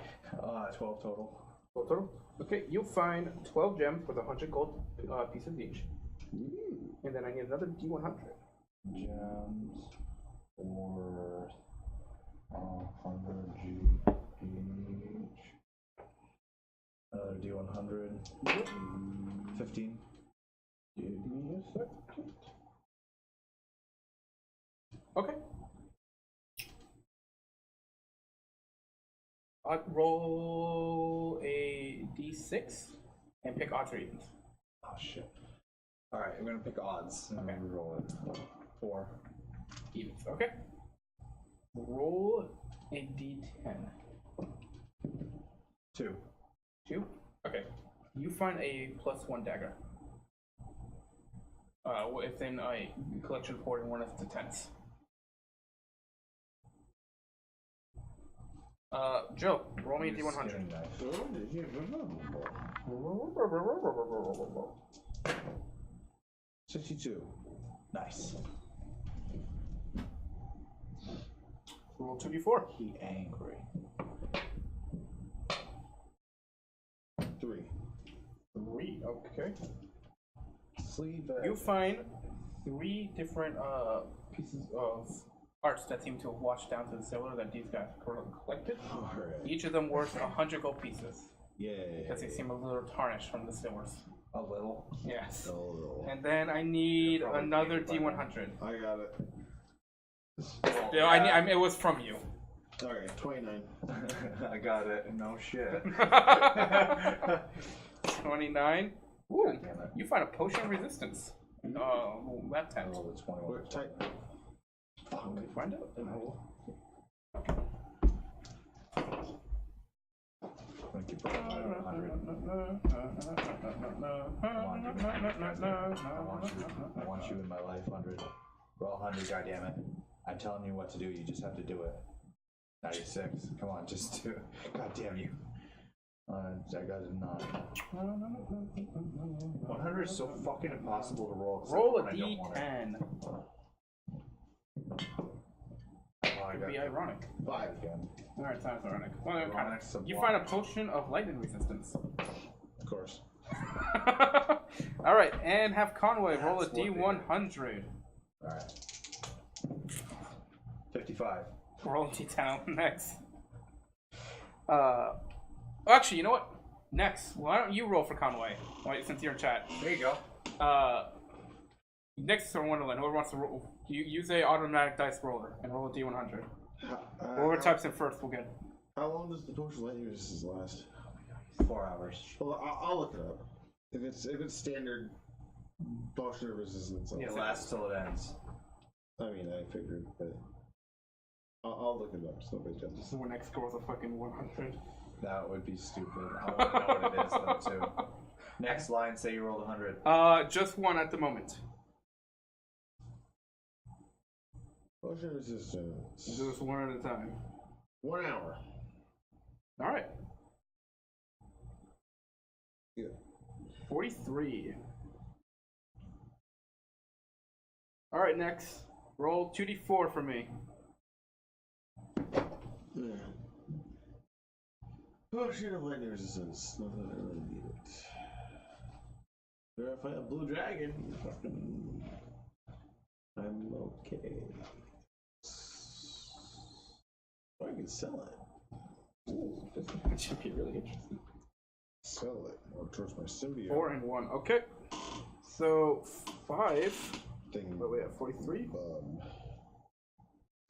12 total.
12 total? Okay, you'll find 12 gems worth 100 gold pieces each. And then I need another D100.
Gems worth 100 G each. Another D100. 15.
Give me a second. Okay. Roll a d6 and pick odds or evens.
Oh shit. Alright, I'm gonna pick odds.
Okay.
Roll it. 4.
Evens. Okay. Roll a d10.
2.
2? Okay. You find a +1 dagger. Within a collection port in one of the tents. Joe, roll me a D100.
62.
Nice.
Roll 2d4.
He angry.
3.
3, okay.
Sleeve.
You find 3 different pieces of arts that seem to have washed down to the silver that these guys collected.
Alright.
Each of them worth 100 gold pieces.
Yay.
Because they seem a little tarnished from the silvers.
A little.
Yes.
Oh.
And then I need
You're probably
another
paid by
D100.
I got it.
Yeah, I mean, it was from you.
Okay, 29.
I got it. No shit.
29. Ooh,
God damn it.
you find a potion of resistance. Left
I
hand.
rolled a 21.
What type?
Fuck, we find out.
I'm gonna keep rolling my 100. I want you in my life, 100. Roll 100, goddammit. I'm telling you what to do, you just have to do it. 96. Come on, just do it. God damn you. I got a 9. 100 is so fucking impossible to roll. except
Roll a
when I don't want it.
D10.
Oh, I
Could
got
be ironic.
5.
again.
Alright, sounds ironic. Well,
Ironic's a
you
block.
find a potion of lightning resistance.
Of course.
Alright, and have Conway roll a
That's what they
D100.
Alright. 55.
Roll a D10 next. Actually, you know what? Next, why don't you roll for Conway? Wait, since you're in chat.
There you go.
Next to Wonderland, whoever wants to roll, you use a automatic dice roller and roll a D100. Whoever types in first will get.
How long does the potion lightning resistance last?
4 hours.
Well, I'll look it up. If it's standard potion of resistance,
Yes,
It lasts till it ends.
I mean, I figured, but I'll look it up. It's no big deal.
So when next scores a fucking 100.
That would be stupid. I want to know what it is, though, too. Next line, say you rolled 100.
Just one at the moment.
Potion of resistance.
Do this one at a time.
1 hour.
Alright.
Good.
43. Alright, next. Roll 2d4 for me.
Yeah. Potion of lightning resistance. Not that I really need it. Sure, if I have blue dragon, fucking, I'm okay. Or I can sell it.
Ooh, this should be really interesting.
Sell it. Or towards my symbiote.
4 and 1. Okay. So 5.
Thing.
What we have 43.
Bum.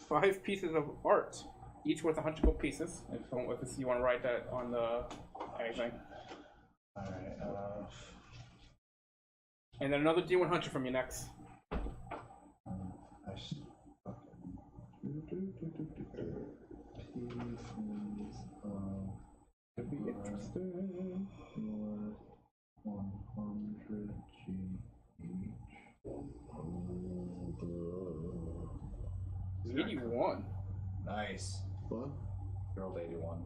5 pieces of art, each worth 100 gold pieces. If you want to write that on the anything.
Alright,
And then another D100 from you next.
I just fucking... Nice.
What?
You rolled 81.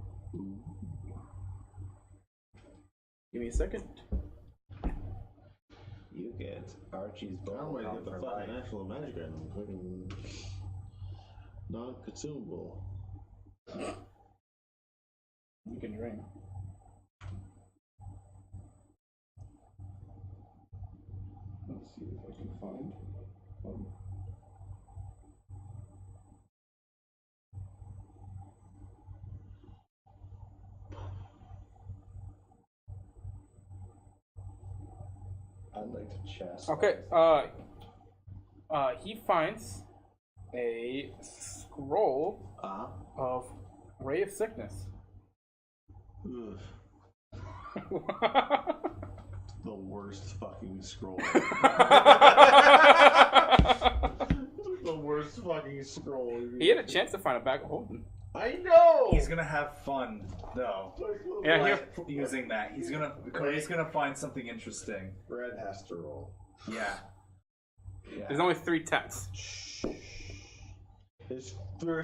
Give me a second.
You get Archie's
I don't
bow
want to get the
for
fucking
life.
actual magic item. Fucking non-consumable.
You can drink. Let's see if I can find.
I'd like to chest.
Okay. He finds a scroll of Ray of Sickness.
Ugh, the worst fucking scroll. The worst fucking scroll.
He had a chance to find a bag of holding.
I know.
He's gonna have fun though.
Yeah,
Like, using that. He's gonna find something interesting.
Red has to roll.
Yeah.
There's only 3 tenths.
There's 4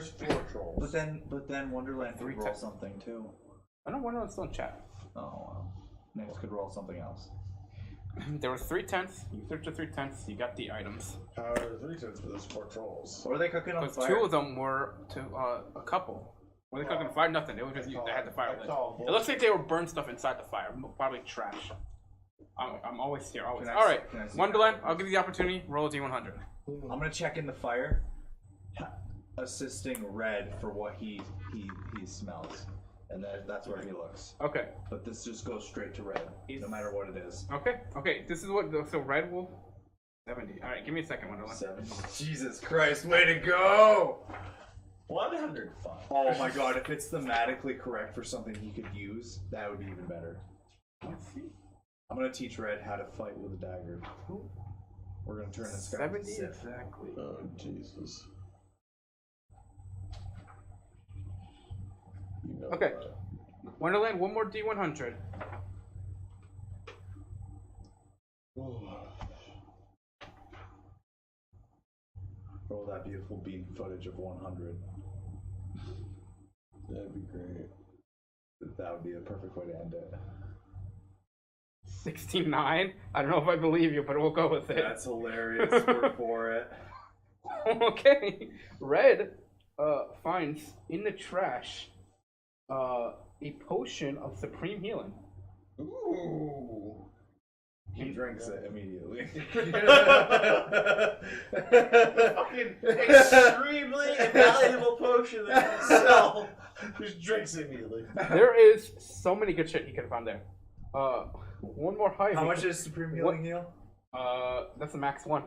trolls.
But then Wonderland could roll
times.
something too.
I don't wonder what's still in chat.
Oh well. Next could roll something else.
There was 3 tenths. You searched the 3 tenths. You got the items.
How are the 3 cents for those 4 trolls?
What are they cooking on
Because
fire?
2 of them were to a couple. Were they cooking fire? Nothing. It was just they had the fire lit. It looks like they were burned stuff inside the fire. Probably trash. I'm always here. Always.
Can I
All
see-
right,
can I see
Wonderland.
that?
I'll give you the opportunity. Roll a D100.
I'm gonna check in the fire, assisting Red for what he smells, and that's where he looks.
Okay.
But this just goes straight to Red, no matter what it is.
Okay. This is what. So red will 70. All right. Give me a second, Wonderland.
7. Jesus Christ! Way to go!
100. Fine.
Oh my God! If it's thematically correct for something he could use, that would be even better.
Let's see.
I'm gonna teach Red how to fight with a dagger. We're gonna turn this guy into
70
Sith.
exactly.
Oh, Jesus. You know
Okay.
that.
Wonderland. One more D100.
Roll that beautiful beam footage of 100.
That'd be great.
That would be the perfect way to end it.
69. I don't know if I believe you, but we'll go with it.
That's hilarious. We're for it.
Okay. Red finds in the trash a potion of supreme healing.
Ooh.
He drinks it immediately.
Fucking extremely invaluable potion that you sell.
Just drinks immediately.
There is so many good shit he could have found there. One more high.
How much is Supreme Healing Heal?
That's the max one.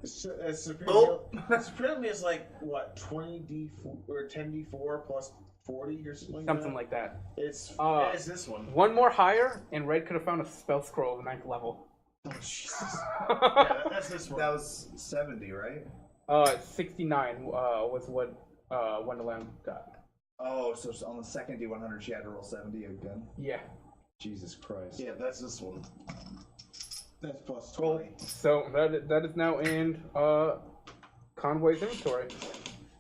Supreme is like what 20d4 or 10d4 plus 40 or something.
Something like that.
It's this one.
One more higher, and Red could have found a spell scroll of 9th level.
Oh Jesus! Yeah, that's this one.
That was 70, right?
69 was what Wonderland got.
Oh, so on the second D100 she had to roll 70 again?
Yeah.
Jesus Christ.
Yeah, that's this one.
That's plus
Cool.
20.
So that is now in Conway's inventory.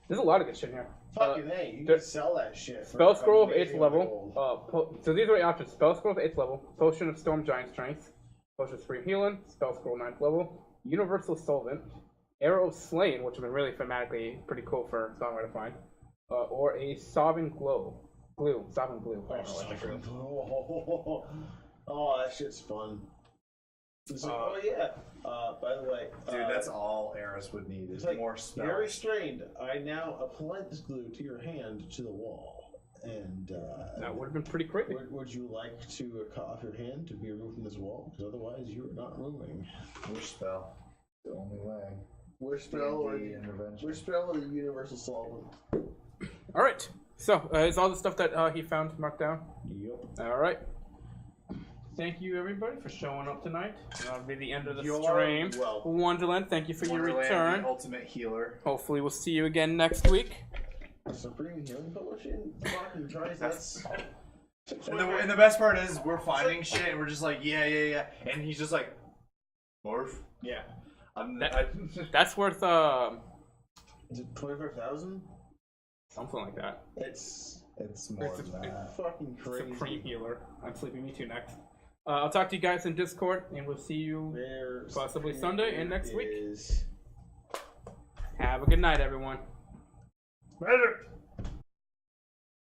There's a lot of good shit in here.
Fucking hey, you
there-
can sell that shit. For
Spell scroll of 8th
amazing
level.
gold.
So these are the options. Spell scroll of 8th level. Potion of Storm Giant Strength. Potion of Supreme Healing. Spell scroll 9th level. Universal Solvent. Arrow of Slain, which would have been really thematically pretty cool for Songwriter to find. Or a Sovereign Glue. Sovereign Glue. I don't know what the glue.
Oh, that shit's fun. It's like, oh yeah. By the way,
Dude, that's all Eris would need is
it's like,
more spells.
you're restrained. I now
Apply this glue to your hand to the wall. And
That would have been pretty crazy.
would you like to cut off your hand to be removed from this wall? Because otherwise you are not moving.
Which spell? The only way.
Which spell or
D&D intervention.
which spell or the universal solvent?
All right. So is all the stuff that he found marked down?
Yep.
All right. Thank you, everybody, for showing up tonight. That'll be the end of the
You're
stream.
welcome.
Wonderland, thank you for your
Wonderland,
return.
the ultimate healer.
Hopefully, we'll see you again next week.
Supreme healing potion? Fucking tries that's.
And the best part is we're finding shit and we're just like, yeah. And he's just like, morph?
Yeah.
That's worth
Is it 25,000?
Something like that.
It's
more
It's
than that.
fucking crazy.
Supreme healer. I'm sleeping. Me too. Next. I'll talk to you guys in Discord, and we'll see you
Where
possibly Sunday and next week.
is-
Have a good night, everyone.
Later.